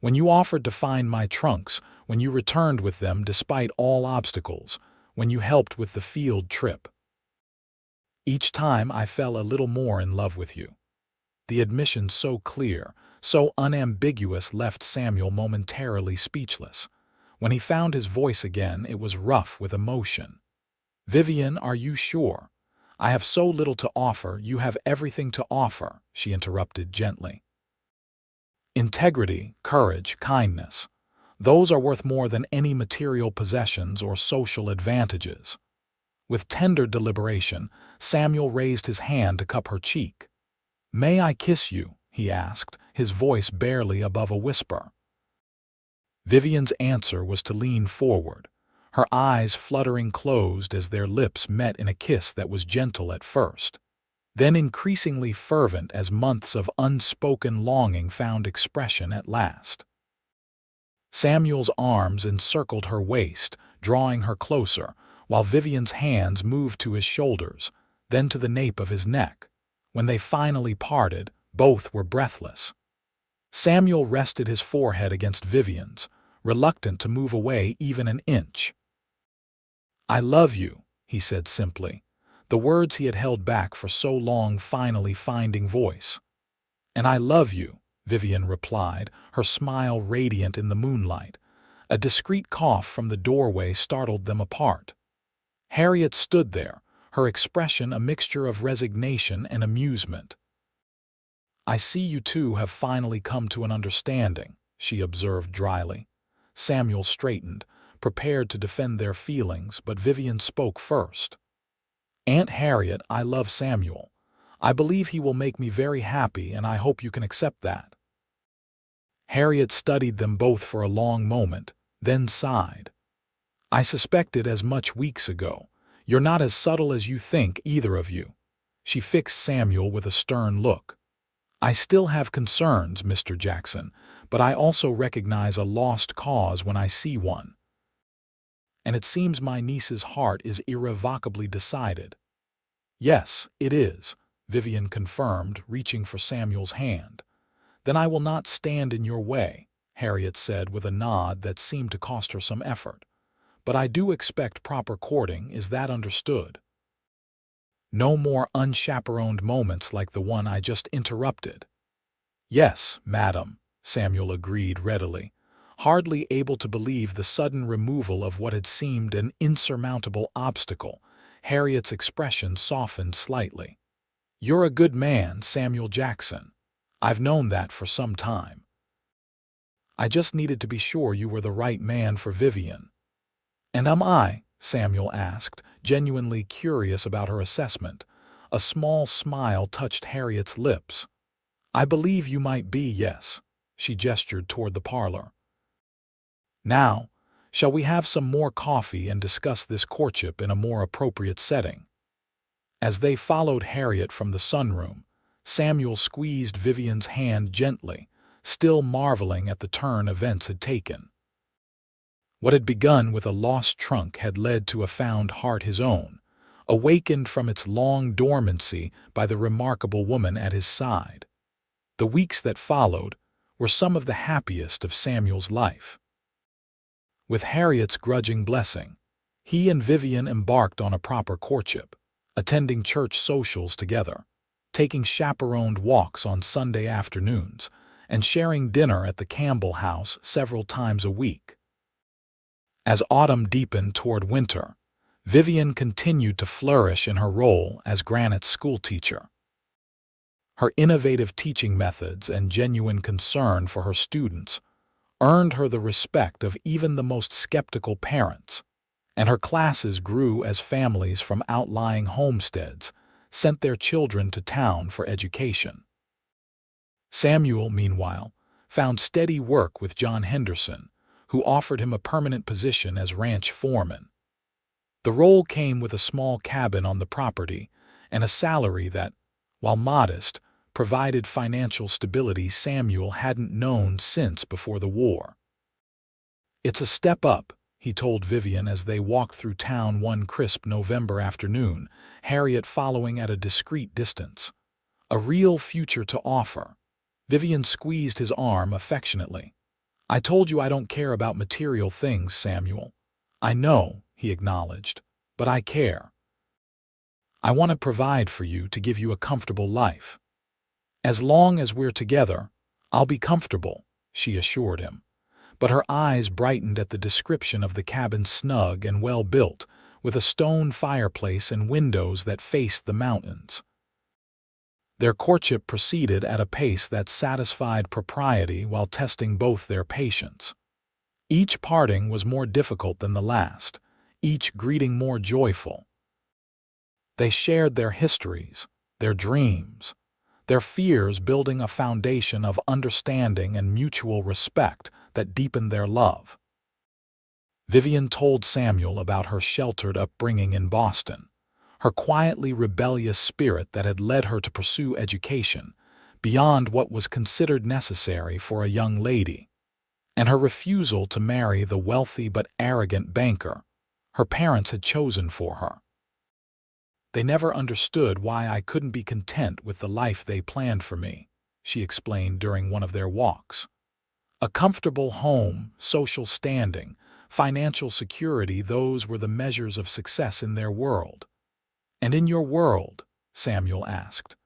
When you offered to find my trunks, when you returned with them despite all obstacles, when you helped with the field trip. Each time I fell a little more in love with you." The admission, so clear, so unambiguous, left Samuel momentarily speechless. When he found his voice again, it was rough with emotion. "Vivien, are you sure? I have so little to offer." "You have everything to offer," she interrupted gently. "Integrity, courage, kindness. Those are worth more than any material possessions or social advantages." With tender deliberation, Samuel raised his hand to cup her cheek. "May I kiss you?" he asked, his voice barely above a whisper. Vivien's answer was to lean forward, her eyes fluttering closed as their lips met in a kiss that was gentle at first, then increasingly fervent as months of unspoken longing found expression at last. Samuel's arms encircled her waist, drawing her closer, while Vivien's hands moved to his shoulders, then to the nape of his neck. When they finally parted, both were breathless. Samuel rested his forehead against Vivien's, reluctant to move away even an inch. "I love you," he said simply, the words he had held back for so long finally finding voice. "And I love you," Vivien replied, her smile radiant in the moonlight. A discreet cough from the doorway startled them apart. Harriet stood there, her expression a mixture of resignation and amusement. "I see you two have finally come to an understanding," she observed dryly. Samuel straightened, prepared to defend their feelings, but Vivien spoke first. "Aunt Harriet, I love Samuel. I believe he will make me very happy, and I hope you can accept that." Harriet studied them both for a long moment, then sighed. "I suspected as much weeks ago. You're not as subtle as you think, either of you." She fixed Samuel with a stern look. "I still have concerns, Mr. Jackson, but I also recognize a lost cause when I see one. And it seems my niece's heart is irrevocably decided." "Yes, it is," Vivien confirmed, reaching for Samuel's hand. "Then I will not stand in your way," Harriet said with a nod that seemed to cost her some effort. "But I do expect proper courting, is that understood? No more unchaperoned moments like the one I just interrupted." "Yes, madam," Samuel agreed readily, hardly able to believe the sudden removal of what had seemed an insurmountable obstacle. Harriet's expression softened slightly. "You're a good man, Samuel Jackson. I've known that for some time. I just needed to be sure you were the right man for Vivien." "And am I?" Samuel asked, genuinely curious about her assessment. A small smile touched Harriet's lips. "I believe you might be, yes." She gestured toward the parlor. "Now, shall we have some more coffee and discuss this courtship in a more appropriate setting?" As they followed Harriet from the sunroom, Samuel squeezed Vivien's hand gently, still marveling at the turn events had taken. What had begun with a lost trunk had led to a found heart his own, awakened from its long dormancy by the remarkable woman at his side. The weeks that followed were some of the happiest of Samuel's life. With Harriet's grudging blessing, he and Vivien embarked on a proper courtship, attending church socials together, taking chaperoned walks on Sunday afternoons, and sharing dinner at the Campbell house several times a week. As autumn deepened toward winter, Vivien continued to flourish in her role as Granite's schoolteacher. Her innovative teaching methods and genuine concern for her students earned her the respect of even the most skeptical parents, and her classes grew as families from outlying homesteads sent their children to town for education. Samuel, meanwhile, found steady work with John Henderson, who offered him a permanent position as ranch foreman. The role came with a small cabin on the property and a salary that, while modest, provided financial stability Samuel hadn't known since before the war. "It's a step up," he told Vivien as they walked through town one crisp November afternoon, Harriet following at a discreet distance. "A real future to offer." Vivien squeezed his arm affectionately. "I told you I don't care about material things, Samuel." "I know," he acknowledged, "but I care. I want to provide for you to give you a comfortable life." "As long as we're together, I'll be comfortable," she assured him. But her eyes brightened at the description of the cabin, snug and well-built, with a stone fireplace and windows that faced the mountains. Their courtship proceeded at a pace that satisfied propriety while testing both their patience. Each parting was more difficult than the last, each greeting more joyful. They shared their histories, their dreams, their fears, building a foundation of understanding and mutual respect that deepened their love. Vivien told Samuel about her sheltered upbringing in Boston, her quietly rebellious spirit that had led her to pursue education beyond what was considered necessary for a young lady, and her refusal to marry the wealthy but arrogant banker her parents had chosen for her. "They never understood why I couldn't be content with the life they planned for me," she explained during one of their walks. "A comfortable home, social standing, financial security, those were the measures of success in their world." "And in your world?" Samuel asked.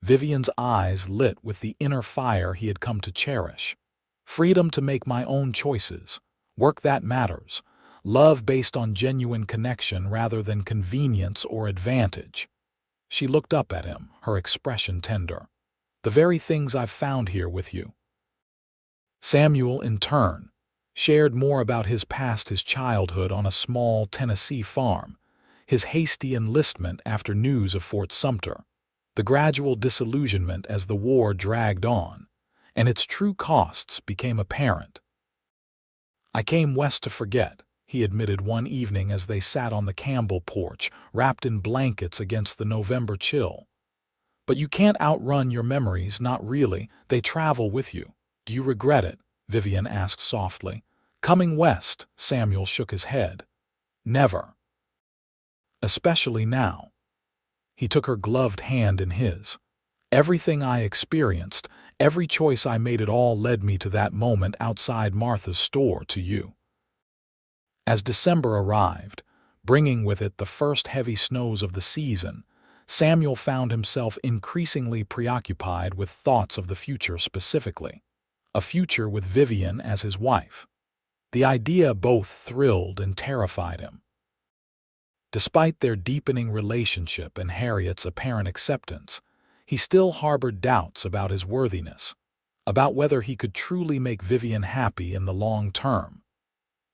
Vivien's eyes lit with the inner fire he had come to cherish. "Freedom to make my own choices, work that matters, love based on genuine connection rather than convenience or advantage." She looked up at him, her expression tender. "The very things I've found here with you." Samuel, in turn, shared more about his past, his childhood on a small Tennessee farm, his hasty enlistment after news of Fort Sumter, the gradual disillusionment as the war dragged on, and its true costs became apparent. "I came west to forget," he admitted one evening as they sat on the Campbell porch, wrapped in blankets against the November chill. "But you can't outrun your memories, not really. They travel with you." "Do you regret it?" Vivien asked softly. "Coming west?" Samuel shook his head. "Never. Especially now." He took her gloved hand in his. "Everything I experienced, every choice I made, it all led me to that moment outside Martha's store, to you." As December arrived, bringing with it the first heavy snows of the season, Samuel found himself increasingly preoccupied with thoughts of the future, specifically a future with Vivien as his wife. The idea both thrilled and terrified him. Despite their deepening relationship and Harriet's apparent acceptance, he still harbored doubts about his worthiness, about whether he could truly make Vivien happy in the long term.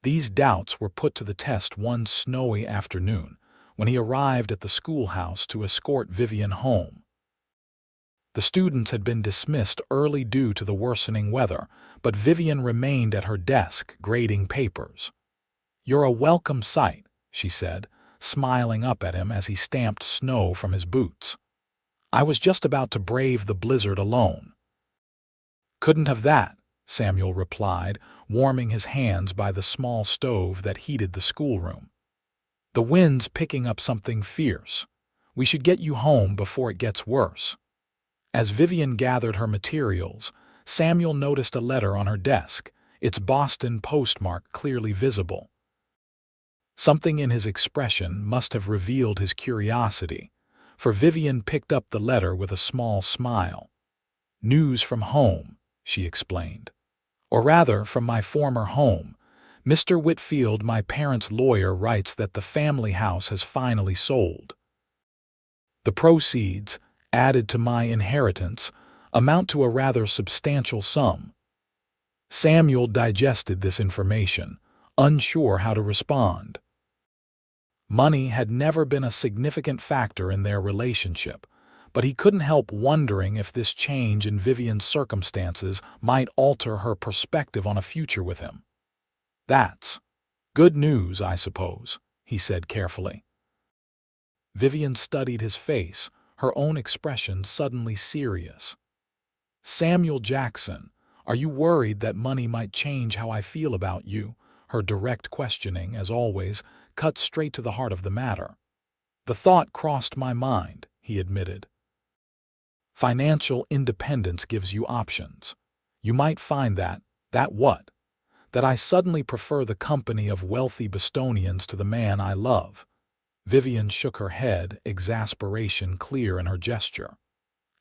These doubts were put to the test one snowy afternoon when he arrived at the schoolhouse to escort Vivien home. The students had been dismissed early due to the worsening weather, but Vivien remained at her desk grading papers. "You're a welcome sight," she said, smiling up at him as he stamped snow from his boots. "I was just about to brave the blizzard alone." "Couldn't have that," Samuel replied, warming his hands by the small stove that heated the schoolroom. "The wind's picking up something fierce. We should get you home before it gets worse." As Vivien gathered her materials, Samuel noticed a letter on her desk, its Boston postmark clearly visible. Something in his expression must have revealed his curiosity, for Vivien picked up the letter with a small smile. "News from home," she explained. "Or rather, from my former home. Mr. Whitfield, my parents' lawyer, writes that the family house has finally sold. The proceeds, added to my inheritance, amount to a rather substantial sum." Samuel digested this information, unsure how to respond. Money had never been a significant factor in their relationship, but he couldn't help wondering if this change in Vivien's circumstances might alter her perspective on a future with him. "That's good news, I suppose," he said carefully. Vivien studied his face, her own expression suddenly serious. "Samuel Jackson, are you worried that money might change how I feel about you?" Her direct questioning, as always, cut straight to the heart of the matter. "The thought crossed my mind," he admitted. "Financial independence gives you options. You might find that what? That I suddenly prefer the company of wealthy Bostonians to the man I love." Vivien shook her head, exasperation clear in her gesture.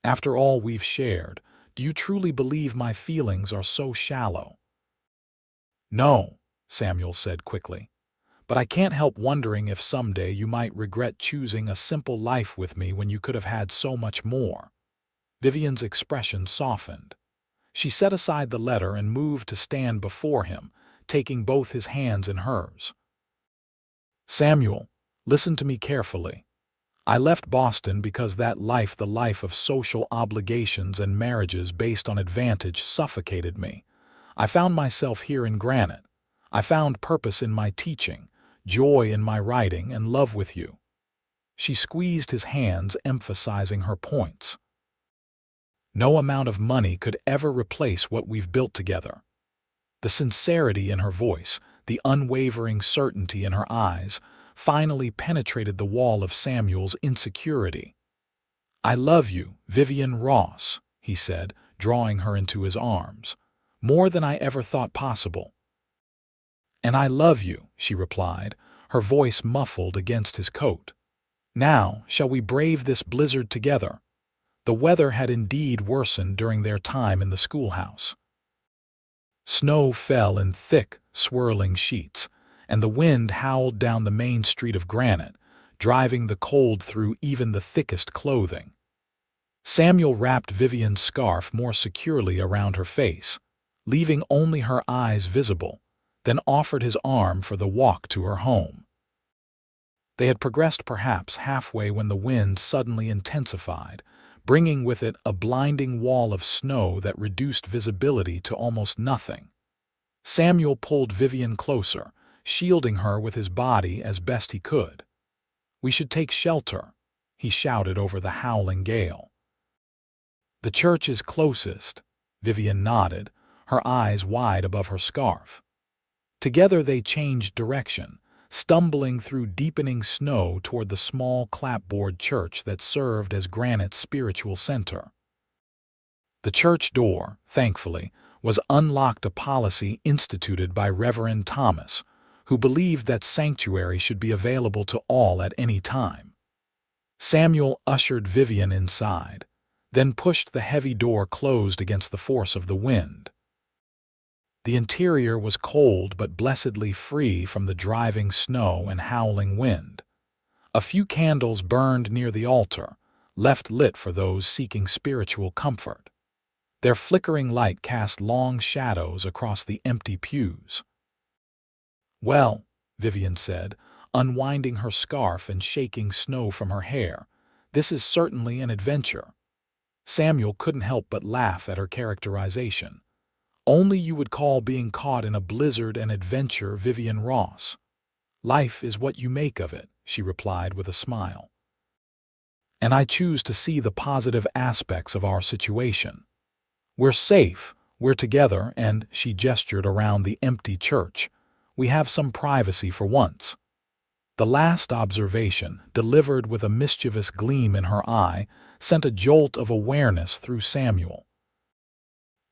"After all we've shared, do you truly believe my feelings are so shallow?" "No," Samuel said quickly. "But I can't help wondering if someday you might regret choosing a simple life with me when you could have had so much more." Vivien's expression softened. She set aside the letter and moved to stand before him, taking both his hands in hers. "Samuel, listen to me carefully. I left Boston because that life, the life of social obligations and marriages based on advantage, suffocated me. I found myself here in Granite. I found purpose in my teaching, joy in my writing, and love with you." She squeezed his hands, emphasizing her points. "No amount of money could ever replace what we've built together." The sincerity in her voice, the unwavering certainty in her eyes, finally penetrated the wall of Samuel's insecurity. "I love you, Vivien Ross," he said, drawing her into his arms, "more than I ever thought possible." "And I love you," she replied, her voice muffled against his coat. "Now, shall we brave this blizzard together?" The weather had indeed worsened during their time in the schoolhouse. Snow fell in thick, swirling sheets, and the wind howled down the main street of Granite, driving the cold through even the thickest clothing. Samuel wrapped Vivien's scarf more securely around her face, leaving only her eyes visible, then offered his arm for the walk to her home. They had progressed perhaps halfway when the wind suddenly intensified, bringing with it a blinding wall of snow that reduced visibility to almost nothing. Samuel pulled Vivien closer, shielding her with his body as best he could. "We should take shelter," he shouted over the howling gale. "The church is closest," Vivien nodded, her eyes wide above her scarf. Together they changed direction, stumbling through deepening snow toward the small clapboard church that served as Granite's spiritual center. The church door, thankfully, was unlocked, a policy instituted by Reverend Thomas, who believed that sanctuary should be available to all at any time. Samuel ushered Vivien inside, then pushed the heavy door closed against the force of the wind. The interior was cold but blessedly free from the driving snow and howling wind. A few candles burned near the altar, left lit for those seeking spiritual comfort. Their flickering light cast long shadows across the empty pews. "Well," Vivien said, unwinding her scarf and shaking snow from her hair, "this is certainly an adventure." Samuel couldn't help but laugh at her characterization. "Only you would call being caught in a blizzard an adventure, Vivien Ross." "Life is what you make of it," she replied with a smile. "And I choose to see the positive aspects of our situation. We're safe, We're together, and she gestured around the empty church. We have some privacy for once. The last observation, delivered with a mischievous gleam in her eye, sent a jolt of awareness through Samuel.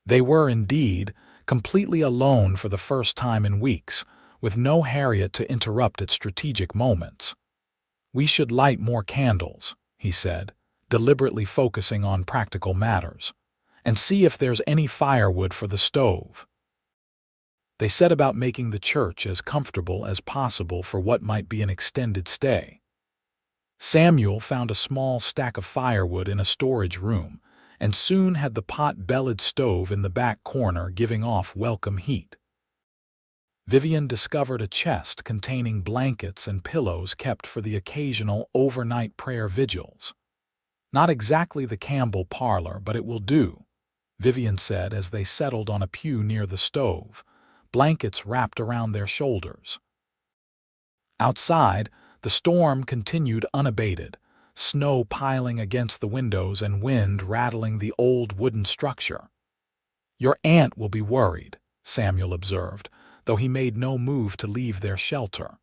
They were, indeed, completely alone for the first time in weeks, with no Harriet to interrupt at strategic moments. "We should light more candles," he said, deliberately focusing on practical matters, "and see if there's any firewood for the stove." They set about making the church as comfortable as possible for what might be an extended stay. Samuel found a small stack of firewood in a storage room, and soon had the pot-bellied stove in the back corner giving off welcome heat. Vivien discovered a chest containing blankets and pillows kept for the occasional overnight prayer vigils. "Not exactly the Campbell parlor, but it will do," Vivien said as they settled on a pew near the stove, blankets wrapped around their shoulders. Outside, the storm continued unabated, snow piling against the windows and wind rattling the old wooden structure. "Your aunt will be worried," Samuel observed, though he made no move to leave their shelter.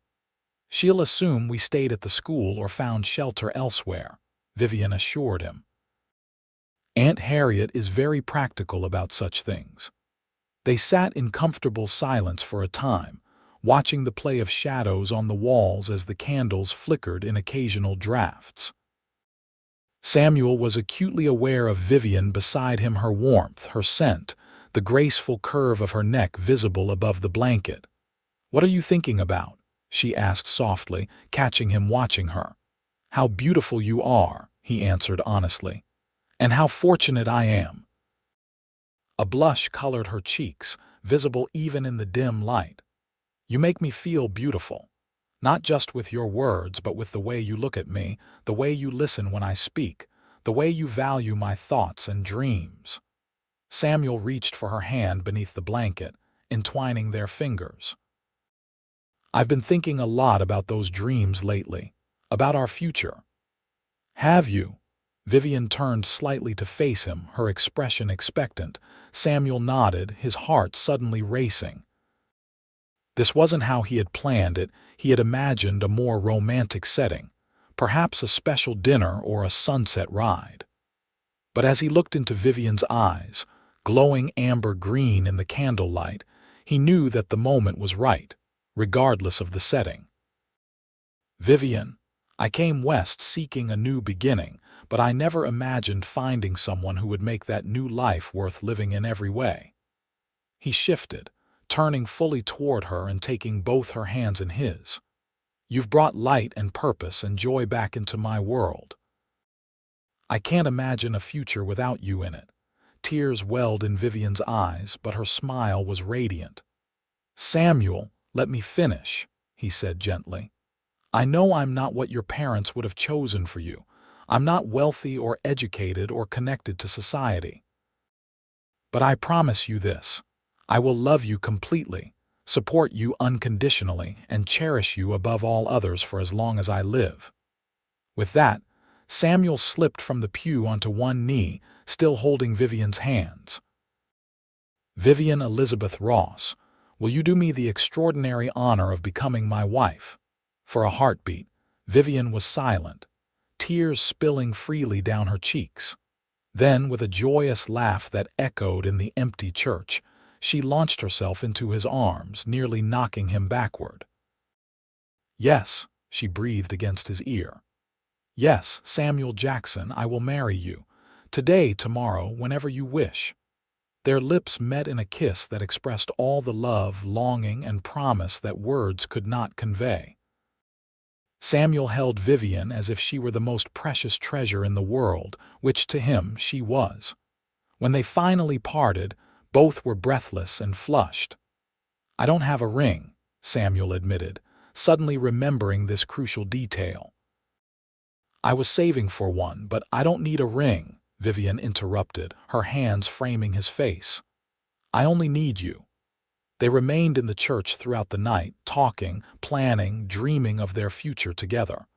"She'll assume we stayed at the school or found shelter elsewhere," Vivien assured him. "Aunt Harriet is very practical about such things." They sat in comfortable silence for a time, watching the play of shadows on the walls as the candles flickered in occasional drafts. Samuel was acutely aware of Vivien beside him, her warmth, her scent, the graceful curve of her neck visible above the blanket. "What are you thinking about?" she asked softly, catching him watching her. "How beautiful you are," he answered honestly. "And how fortunate I am." A blush colored her cheeks, visible even in the dim light. "You make me feel beautiful. Not just with your words, but with the way you look at me, the way you listen when I speak, the way you value my thoughts and dreams." Samuel reached for her hand beneath the blanket, entwining their fingers. "I've been thinking a lot about those dreams lately, about our future." "Have you?" Vivien turned slightly to face him, her expression expectant. Samuel nodded, his heart suddenly racing. This wasn't how he had planned it. He had imagined a more romantic setting, perhaps a special dinner or a sunset ride. But as he looked into Vivien's eyes, glowing amber green in the candlelight, he knew that the moment was right, regardless of the setting. "Vivien, I came west seeking a new beginning, but I never imagined finding someone who would make that new life worth living in every way." He shifted, turning fully toward her and taking both her hands in his. "You've brought light and purpose and joy back into my world. I can't imagine a future without you in it." Tears welled in Vivien's eyes, but her smile was radiant. "Samuel, let me finish," he said gently. "I know I'm not what your parents would have chosen for you. I'm not wealthy or educated or connected to society. But I promise you this. I will love you completely, support you unconditionally, and cherish you above all others for as long as I live." With that, Samuel slipped from the pew onto one knee, still holding Vivien's hands. "Vivien Elizabeth Ross, will you do me the extraordinary honor of becoming my wife?" For a heartbeat, Vivien was silent, tears spilling freely down her cheeks. Then, with a joyous laugh that echoed in the empty church, she launched herself into his arms, nearly knocking him backward. "Yes," she breathed against his ear. "Yes, Samuel Jackson, I will marry you. Today, tomorrow, whenever you wish." Their lips met in a kiss that expressed all the love, longing, and promise that words could not convey. Samuel held Vivien as if she were the most precious treasure in the world, which to him she was. When they finally parted, both were breathless and flushed. "I don't have a ring," Samuel admitted, suddenly remembering this crucial detail. "I was saving for one, but I don't need a ring," Vivien interrupted, her hands framing his face. "I only need you." They remained in the church throughout the night, talking, planning, dreaming of their future together.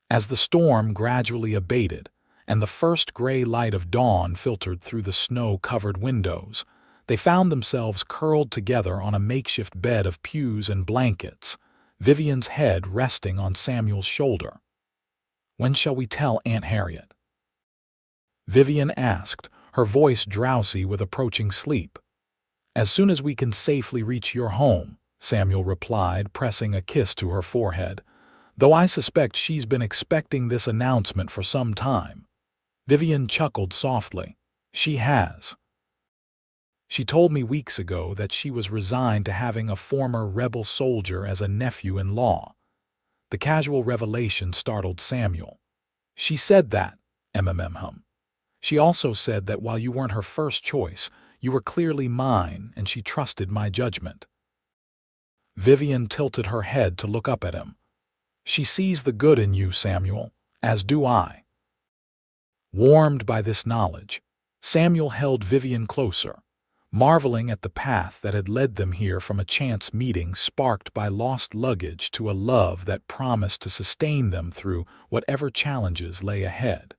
As the storm gradually abated, and the first gray light of dawn filtered through the snow-covered windows, they found themselves curled together on a makeshift bed of pews and blankets, Vivien's head resting on Samuel's shoulder. "When shall we tell Aunt Harriet?" Vivien asked, her voice drowsy with approaching sleep. "As soon as we can safely reach your home," Samuel replied, pressing a kiss to her forehead, "though I suspect she's been expecting this announcement for some time." Vivien chuckled softly. "She has. She told me weeks ago that she was resigned to having a former rebel soldier as a nephew-in-law." The casual revelation startled Samuel. "She said that, hum. She also said that while you weren't her first choice, you were clearly mine and she trusted my judgment." Vivien tilted her head to look up at him. "She sees the good in you, Samuel, as do I." Warmed by this knowledge, Samuel held Vivien closer, marveling at the path that had led them here from a chance meeting sparked by lost luggage to a love that promised to sustain them through whatever challenges lay ahead.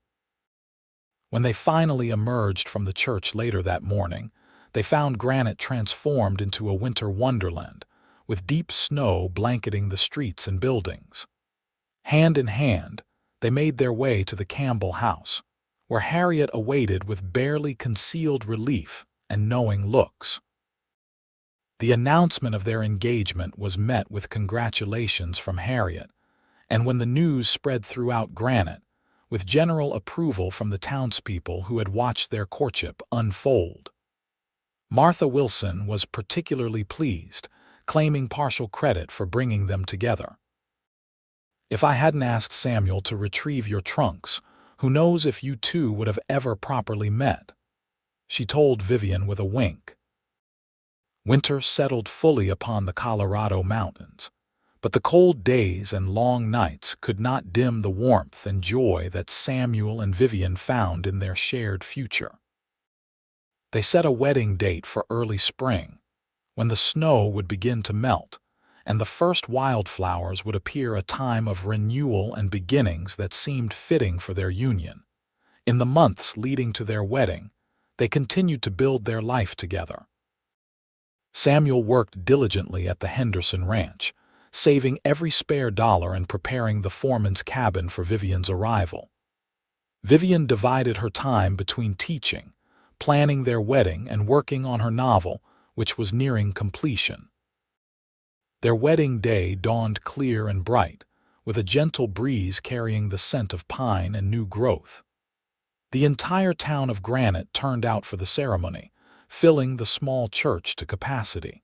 When they finally emerged from the church later that morning, they found Granite transformed into a winter wonderland, with deep snow blanketing the streets and buildings. Hand in hand, they made their way to the Campbell house, where Harriet awaited with barely concealed relief and knowing looks. The announcement of their engagement was met with congratulations from Harriet, and when the news spread throughout Granite, with general approval from the townspeople who had watched their courtship unfold. Martha Wilson was particularly pleased, claiming partial credit for bringing them together. "If I hadn't asked Samuel to retrieve your trunks, who knows if you two would have ever properly met," she told Vivien with a wink. Winter settled fully upon the Colorado mountains, but the cold days and long nights could not dim the warmth and joy that Samuel and Vivien found in their shared future. They set a wedding date for early spring, when the snow would begin to melt, and the first wildflowers would appear, a time of renewal and beginnings that seemed fitting for their union. In the months leading to their wedding, they continued to build their life together. Samuel worked diligently at the Henderson Ranch, saving every spare dollar and preparing the foreman's cabin for Vivien's arrival. Vivien divided her time between teaching, planning their wedding, and working on her novel, which was nearing completion. Their wedding day dawned clear and bright, with a gentle breeze carrying the scent of pine and new growth. The entire town of Granite turned out for the ceremony, filling the small church to capacity.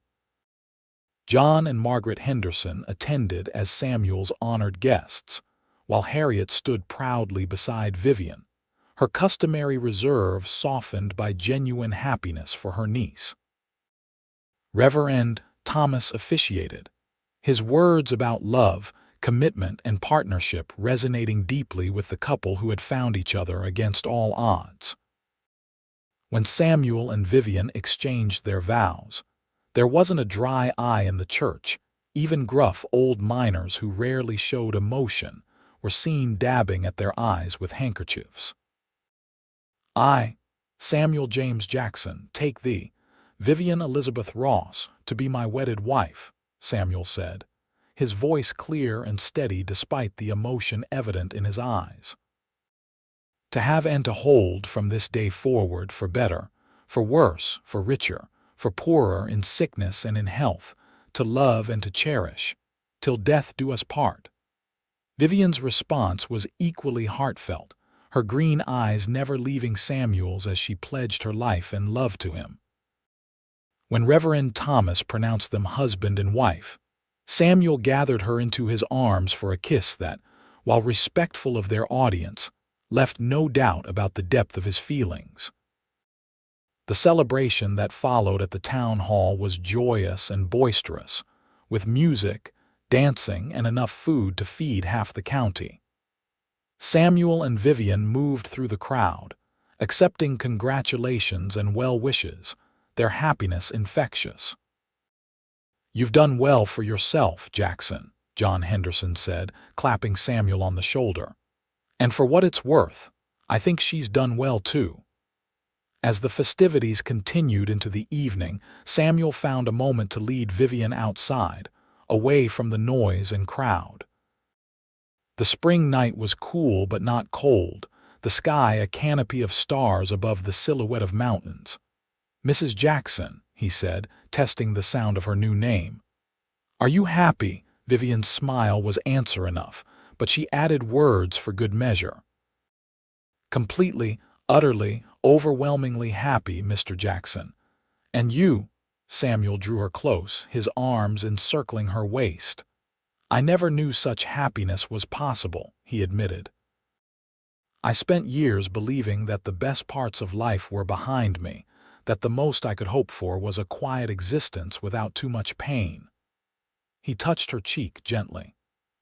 John and Margaret Henderson attended as Samuel's honored guests, while Harriet stood proudly beside Vivien, her customary reserve softened by genuine happiness for her niece. Reverend Thomas officiated, his words about love, commitment, and partnership resonating deeply with the couple who had found each other against all odds. When Samuel and Vivien exchanged their vows, there wasn't a dry eye in the church. Even gruff old miners who rarely showed emotion were seen dabbing at their eyes with handkerchiefs. "I, Samuel James Jackson, take thee, Vivien Elizabeth Ross, to be my wedded wife," Samuel said, his voice clear and steady despite the emotion evident in his eyes. "To have and to hold from this day forward, for better, for worse, for richer, for poorer, in sickness and in health, to love and to cherish, till death do us part." Vivien's response was equally heartfelt, her green eyes never leaving Samuel's as she pledged her life and love to him. When Reverend Thomas pronounced them husband and wife, Samuel gathered her into his arms for a kiss that, while respectful of their audience, left no doubt about the depth of his feelings. The celebration that followed at the town hall was joyous and boisterous, with music, dancing, and enough food to feed half the county. Samuel and Vivien moved through the crowd, accepting congratulations and well wishes, their happiness infectious. "You've done well for yourself, Jackson," John Henderson said, clapping Samuel on the shoulder. "And for what it's worth, I think she's done well, too." As the festivities continued into the evening, Samuel found a moment to lead Vivien outside, away from the noise and crowd. The spring night was cool but not cold, the sky a canopy of stars above the silhouette of mountains. "Mrs. Jackson," he said, testing the sound of her new name. "Are you happy?" Vivien's smile was answer enough, but she added words for good measure. "Completely, utterly, overwhelmingly happy, Mr. Jackson. And you?" Samuel drew her close, his arms encircling her waist. "I never knew such happiness was possible," he admitted. "I spent years believing that the best parts of life were behind me, that the most I could hope for was a quiet existence without too much pain." He touched her cheek gently.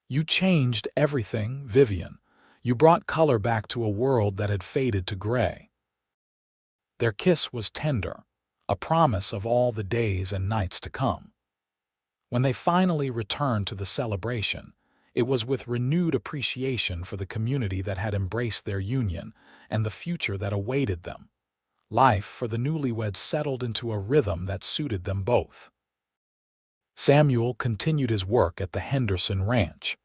"You changed everything, Vivien. You brought color back to a world that had faded to gray." Their kiss was tender, a promise of all the days and nights to come. When they finally returned to the celebration, it was with renewed appreciation for the community that had embraced their union and the future that awaited them. Life for the newlyweds settled into a rhythm that suited them both. Samuel continued his work at the Henderson Ranch,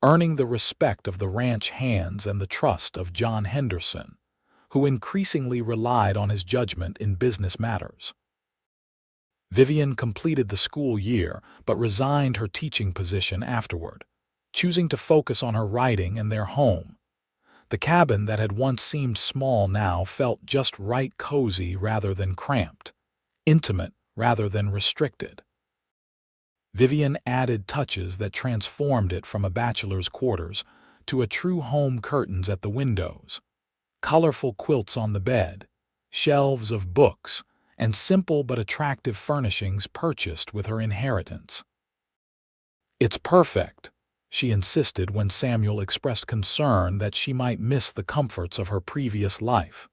earning the respect of the ranch hands and the trust of John Henderson, who increasingly relied on his judgment in business matters. Vivien completed the school year but resigned her teaching position afterward, choosing to focus on her writing and their home. The cabin that had once seemed small now felt just right, cozy rather than cramped, intimate rather than restricted. Vivien added touches that transformed it from a bachelor's quarters to a true home: curtains at the windows, colorful quilts on the bed, shelves of books, and simple but attractive furnishings purchased with her inheritance. "It's perfect," she insisted when Samuel expressed concern that she might miss the comforts of her previous life.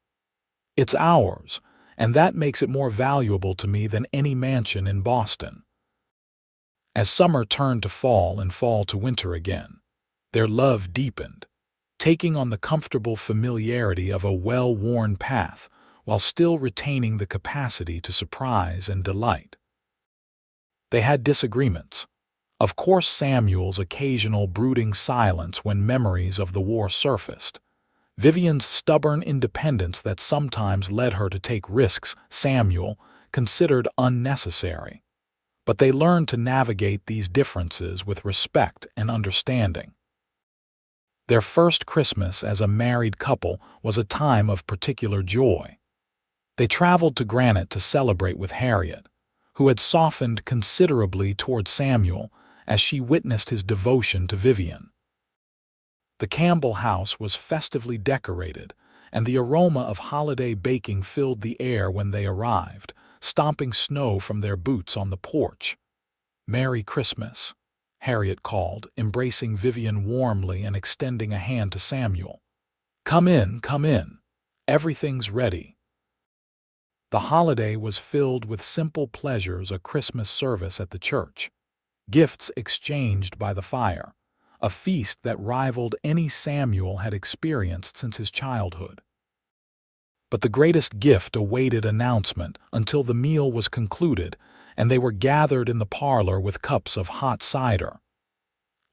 "It's ours, and that makes it more valuable to me than any mansion in Boston." As summer turned to fall and fall to winter again, their love deepened, taking on the comfortable familiarity of a well-worn path while still retaining the capacity to surprise and delight. They had disagreements. Of course, Samuel's occasional brooding silence when memories of the war surfaced, Vivien's stubborn independence that sometimes led her to take risks Samuel considered unnecessary. But they learned to navigate these differences with respect and understanding. Their first Christmas as a married couple was a time of particular joy. They traveled to Granite to celebrate with Harriet, who had softened considerably toward Samuel as she witnessed his devotion to Vivien. The Campbell house was festively decorated, and the aroma of holiday baking filled the air when they arrived, stomping snow from their boots on the porch. "Merry Christmas," Harriet called, embracing Vivien warmly and extending a hand to Samuel. Come in, come in. Everything's ready." The holiday was filled with simple pleasures: a Christmas service at the church, gifts exchanged by the fire, a feast that rivaled any Samuel had experienced since his childhood. But the greatest gift awaited announcement until the meal was concluded and they were gathered in the parlor with cups of hot cider.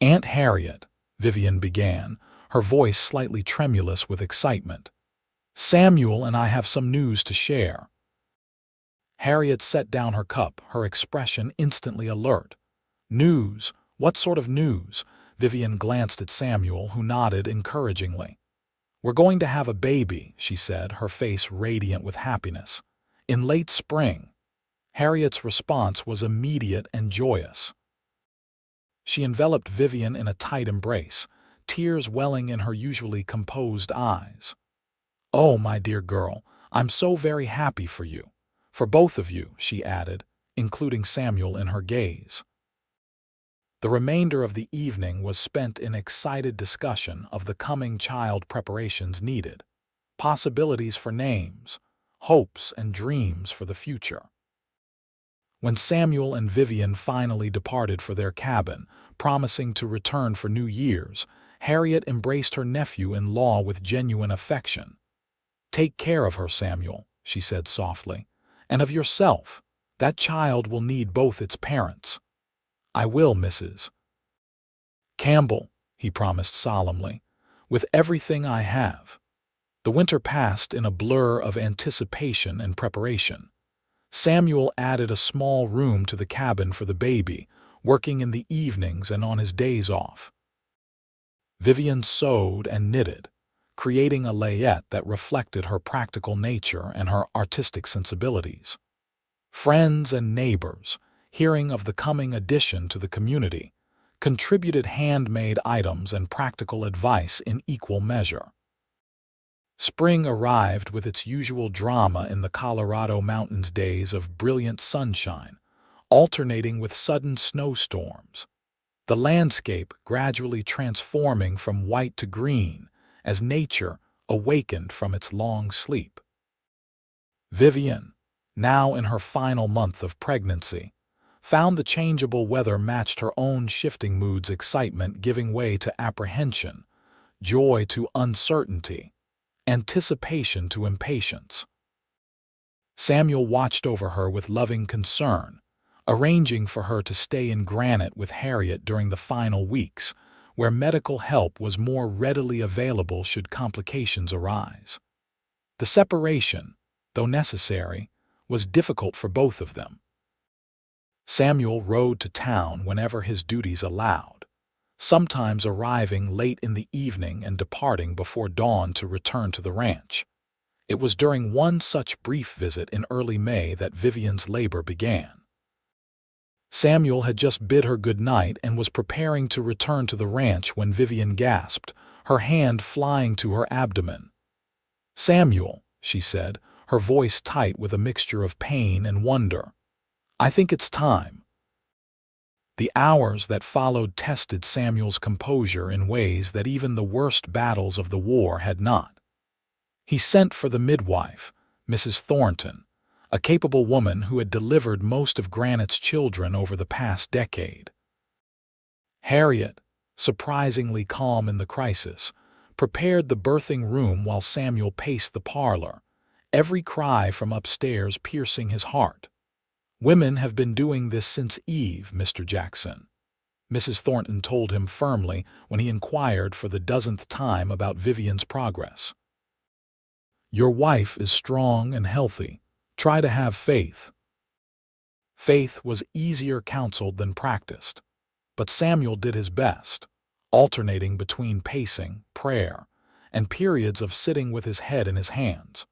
"Aunt Harriet," Vivien began, her voice slightly tremulous with excitement, "Samuel and I have some news to share." Harriet set down her cup, her expression instantly alert. "News? What sort of news?" Vivien glanced at Samuel, who nodded encouragingly. "We're going to have a baby," she said, her face radiant with happiness. "In late spring." Harriet's response was immediate and joyous. She enveloped Vivien in a tight embrace, tears welling in her usually composed eyes. "Oh, my dear girl, I'm so very happy for you. For both of you," she added, including Samuel in her gaze. The remainder of the evening was spent in excited discussion of the coming child preparations needed, possibilities for names, hopes and dreams for the future. When Samuel and Vivien finally departed for their cabin, promising to return for New Year's, Harriet embraced her nephew-in-law with genuine affection, "Take care of her, Samuel," she said softly, "and of yourself. That child will need both its parents." "I will, Mrs. Campbell," he promised solemnly, "with everything I have." The winter passed in a blur of anticipation and preparation. Samuel added a small room to the cabin for the baby, working in the evenings and on his days off. Vivien sewed and knitted, creating a layette that reflected her practical nature and her artistic sensibilities. Friends and neighbors, hearing of the coming addition to the community, contributed handmade items and practical advice in equal measure. Spring arrived with its usual drama in the Colorado mountains, days of brilliant sunshine, alternating with sudden snowstorms. The landscape gradually transforming from white to green as nature awakened from its long sleep. Vivien, now in her final month of pregnancy, found the changeable weather matched her own shifting moods, excitement giving way to apprehension, joy to uncertainty, anticipation to impatience. Samuel watched over her with loving concern, arranging for her to stay in Granite with Harriet during the final weeks, where medical help was more readily available should complications arise. The separation, though necessary, was difficult for both of them. Samuel rode to town whenever his duties allowed, sometimes arriving late in the evening and departing before dawn to return to the ranch. It was during one such brief visit in early May that Vivien's labor began. Samuel had just bid her good night and was preparing to return to the ranch when Vivien gasped, her hand flying to her abdomen. "Samuel," she said, her voice tight with a mixture of pain and wonder, "I think it's time." The hours that followed tested Samuel's composure in ways that even the worst battles of the war had not. He sent for the midwife, Mrs. Thornton, a capable woman who had delivered most of Granite's children over the past decade. Harriet, surprisingly calm in the crisis, prepared the birthing room while Samuel paced the parlor, every cry from upstairs piercing his heart. "Women have been doing this since Eve, Mr. Jackson," Mrs. Thornton told him firmly when he inquired for the dozenth time about Vivien's progress. "Your wife is strong and healthy. Try to have faith." Faith was easier counseled than practiced, but Samuel did his best, alternating between pacing, prayer, and periods of sitting with his head in his hands,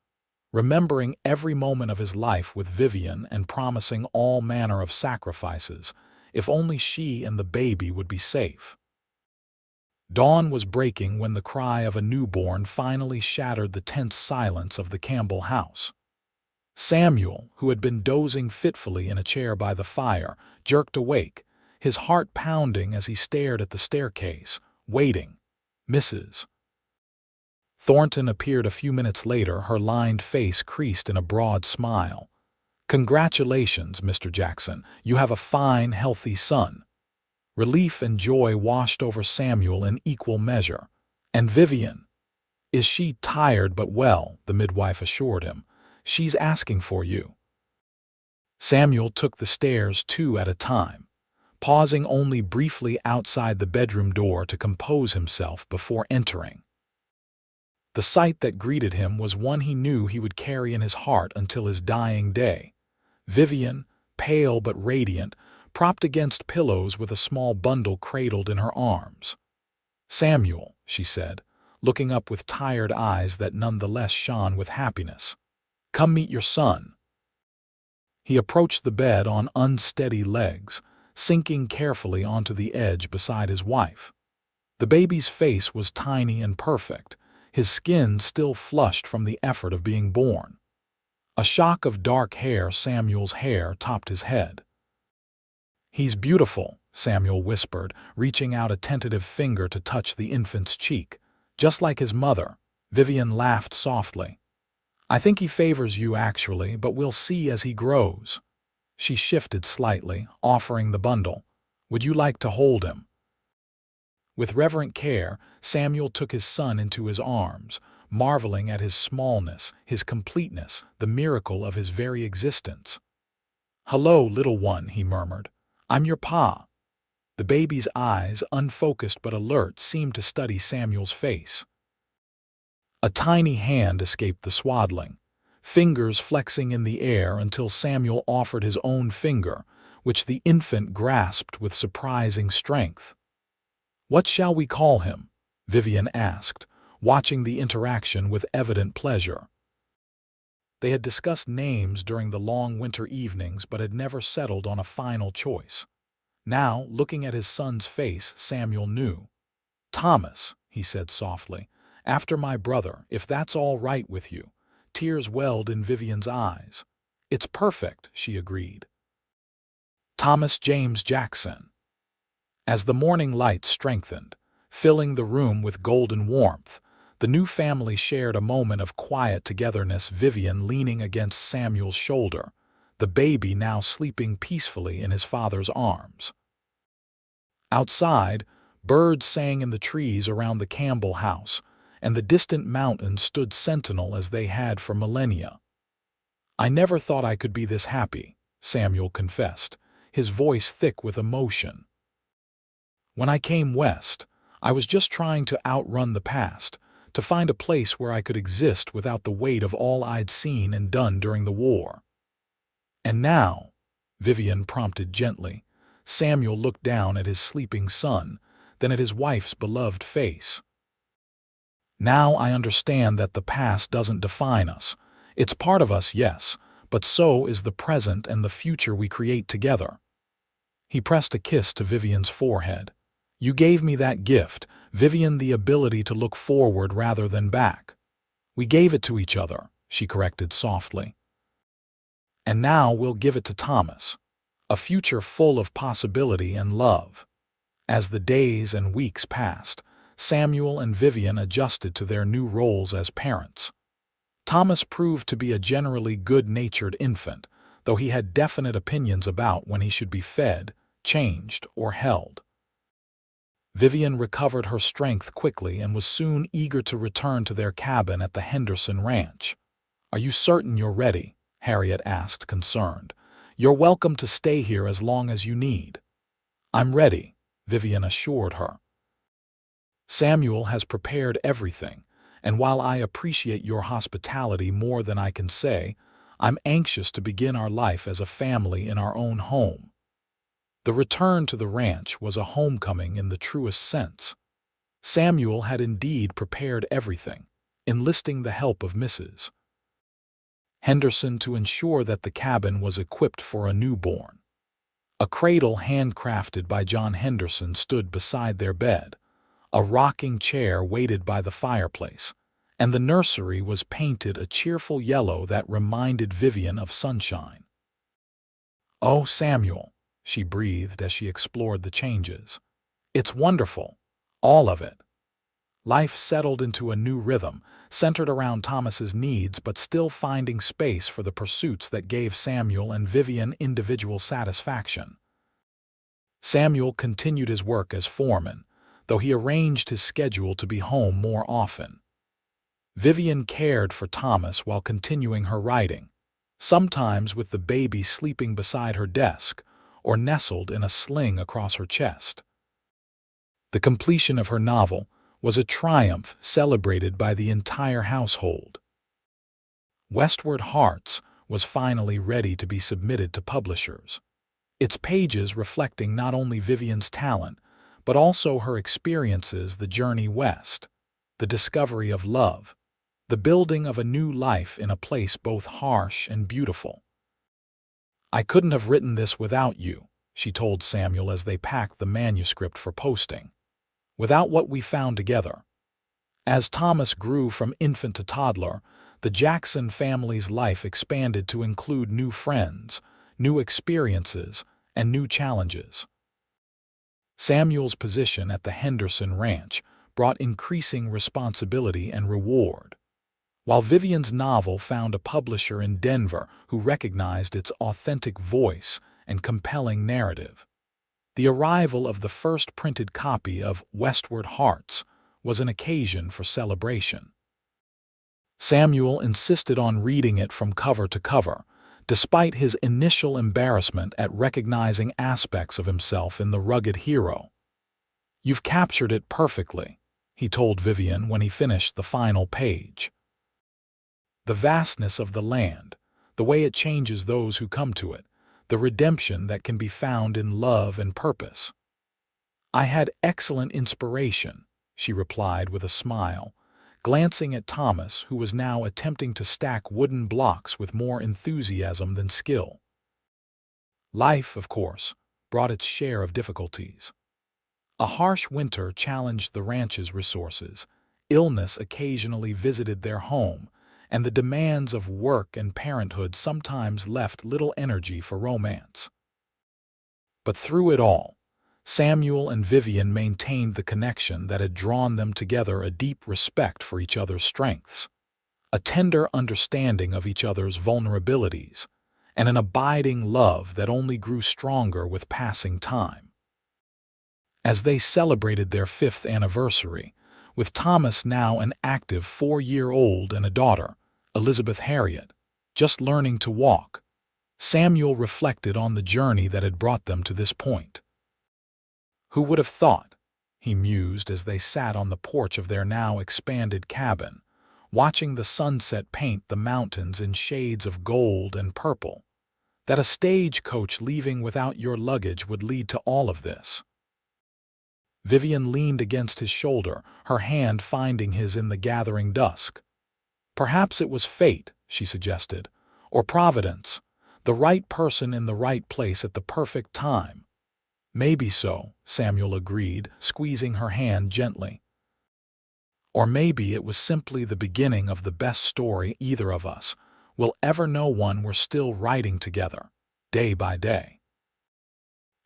remembering every moment of his life with Vivien and promising all manner of sacrifices, if only she and the baby would be safe. Dawn was breaking when the cry of a newborn finally shattered the tense silence of the Campbell house. Samuel, who had been dozing fitfully in a chair by the fire, jerked awake, his heart pounding as he stared at the staircase, waiting. Mrs. Thornton appeared a few minutes later, her lined face creased in a broad smile. "Congratulations, Mr. Jackson. You have a fine, healthy son." Relief and joy washed over Samuel in equal measure. "And Vivien?" "Is she tired but well?" the midwife assured him. "She's asking for you." Samuel took the stairs 2 at a time, pausing only briefly outside the bedroom door to compose himself before entering. The sight that greeted him was one he knew he would carry in his heart until his dying day. Vivien, pale but radiant, propped against pillows with a small bundle cradled in her arms. "Samuel," she said, looking up with tired eyes that nonetheless shone with happiness, "come meet your son." He approached the bed on unsteady legs, sinking carefully onto the edge beside his wife. The baby's face was tiny and perfect, his skin still flushed from the effort of being born. A shock of dark hair, Samuel's hair, topped his head. "He's beautiful," Samuel whispered, reaching out a tentative finger to touch the infant's cheek. "Just like his mother." Vivien laughed softly. "I think he favors you, actually, but we'll see as he grows." She shifted slightly, offering the bundle. "Would you like to hold him?" With reverent care, Samuel took his son into his arms, marveling at his smallness, his completeness, the miracle of his very existence. "Hello, little one," he murmured. "I'm your pa." The baby's eyes, unfocused but alert, seemed to study Samuel's face. A tiny hand escaped the swaddling, fingers flexing in the air until Samuel offered his own finger, which the infant grasped with surprising strength. "What shall we call him?" Vivien asked, watching the interaction with evident pleasure. They had discussed names during the long winter evenings but had never settled on a final choice. Now, looking at his son's face, Samuel knew. "Thomas," he said softly, "after my brother, if that's all right with you." Tears welled in Vivien's eyes. "It's perfect," she agreed. Thomas James Jackson. As the morning light strengthened, filling the room with golden warmth, the new family shared a moment of quiet togetherness, Vivien leaning against Samuel's shoulder, the baby now sleeping peacefully in his father's arms. Outside, birds sang in the trees around the Campbell house, and the distant mountains stood sentinel as they had for millennia. "I never thought I could be this happy," Samuel confessed, his voice thick with emotion. "When I came west, I was just trying to outrun the past, to find a place where I could exist without the weight of all I'd seen and done during the war. And now," Vivien prompted gently. Samuel looked down at his sleeping son, then at his wife's beloved face. "Now I understand that the past doesn't define us. It's part of us, yes, but so is the present and the future we create together." He pressed a kiss to Vivien's forehead. "You gave me that gift, Vivien, the ability to look forward rather than back." "We gave it to each other," she corrected softly. "And now we'll give it to Thomas. A future full of possibility and love." As the days and weeks passed, Samuel and Vivien adjusted to their new roles as parents. Thomas proved to be a generally good-natured infant, though he had definite opinions about when he should be fed, changed, or held. Vivien recovered her strength quickly and was soon eager to return to their cabin at the Henderson Ranch. "Are you certain you're ready?" Harriet asked, concerned. "You're welcome to stay here as long as you need." "I'm ready," Vivien assured her. "Samuel has prepared everything, and while I appreciate your hospitality more than I can say, I'm anxious to begin our life as a family in our own home." The return to the ranch was a homecoming in the truest sense. Samuel had indeed prepared everything, enlisting the help of Mrs. Henderson to ensure that the cabin was equipped for a newborn. A cradle handcrafted by John Henderson stood beside their bed, a rocking chair waited by the fireplace, and the nursery was painted a cheerful yellow that reminded Vivien of sunshine. "Oh, Samuel," she breathed as she explored the changes. "It's wonderful, all of it." Life settled into a new rhythm, centered around Thomas's needs but still finding space for the pursuits that gave Samuel and Vivien individual satisfaction. Samuel continued his work as foreman, though he arranged his schedule to be home more often. Vivien cared for Thomas while continuing her writing, sometimes with the baby sleeping beside her desk or nestled in a sling across her chest. The completion of her novel was a triumph celebrated by the entire household. Westward Hearts was finally ready to be submitted to publishers, its pages reflecting not only Vivien's talent, but also her experiences, the journey west, the discovery of love, the building of a new life in a place both harsh and beautiful. "I couldn't have written this without you," she told Samuel as they packed the manuscript for posting. "Without what we found together." As Thomas grew from infant to toddler, the Jackson family's life expanded to include new friends, new experiences, and new challenges. Samuel's position at the Henderson Ranch brought increasing responsibility and reward, while Vivien's novel found a publisher in Denver who recognized its authentic voice and compelling narrative. The arrival of the first printed copy of Westward Hearts was an occasion for celebration. Samuel insisted on reading it from cover to cover, despite his initial embarrassment at recognizing aspects of himself in the rugged hero. "You've captured it perfectly," he told Vivien when he finished the final page. "The vastness of the land, the way it changes those who come to it, the redemption that can be found in love and purpose." "I had excellent inspiration," she replied with a smile, glancing at Thomas, who was now attempting to stack wooden blocks with more enthusiasm than skill. Life, of course, brought its share of difficulties. A harsh winter challenged the ranch's resources, illness occasionally visited their home, and the demands of work and parenthood sometimes left little energy for romance. But through it all, Samuel and Vivien maintained the connection that had drawn them together: a deep respect for each other's strengths, a tender understanding of each other's vulnerabilities, and an abiding love that only grew stronger with passing time. As they celebrated their 5th anniversary, with Thomas now an active 4-year-old and a daughter, Elizabeth Harriet, just learning to walk, Samuel reflected on the journey that had brought them to this point. "Who would have thought," he mused as they sat on the porch of their now expanded cabin, watching the sunset paint the mountains in shades of gold and purple, "that a stagecoach leaving without your luggage would lead to all of this?" Vivien leaned against his shoulder, her hand finding his in the gathering dusk. "Perhaps it was fate," she suggested, "or providence, the right person in the right place at the perfect time." "Maybe so," Samuel agreed, squeezing her hand gently. "Or maybe it was simply the beginning of the best story either of us will ever know, one we're still writing together, day by day."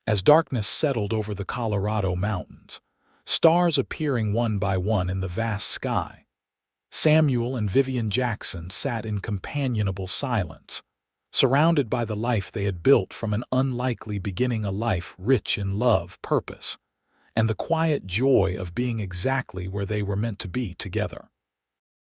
As darkness settled over the Colorado mountains, stars appearing one by one in the vast sky, Samuel and Vivien Jackson sat in companionable silence, surrounded by the life they had built from an unlikely beginning, a life rich in love, purpose, and the quiet joy of being exactly where they were meant to be together.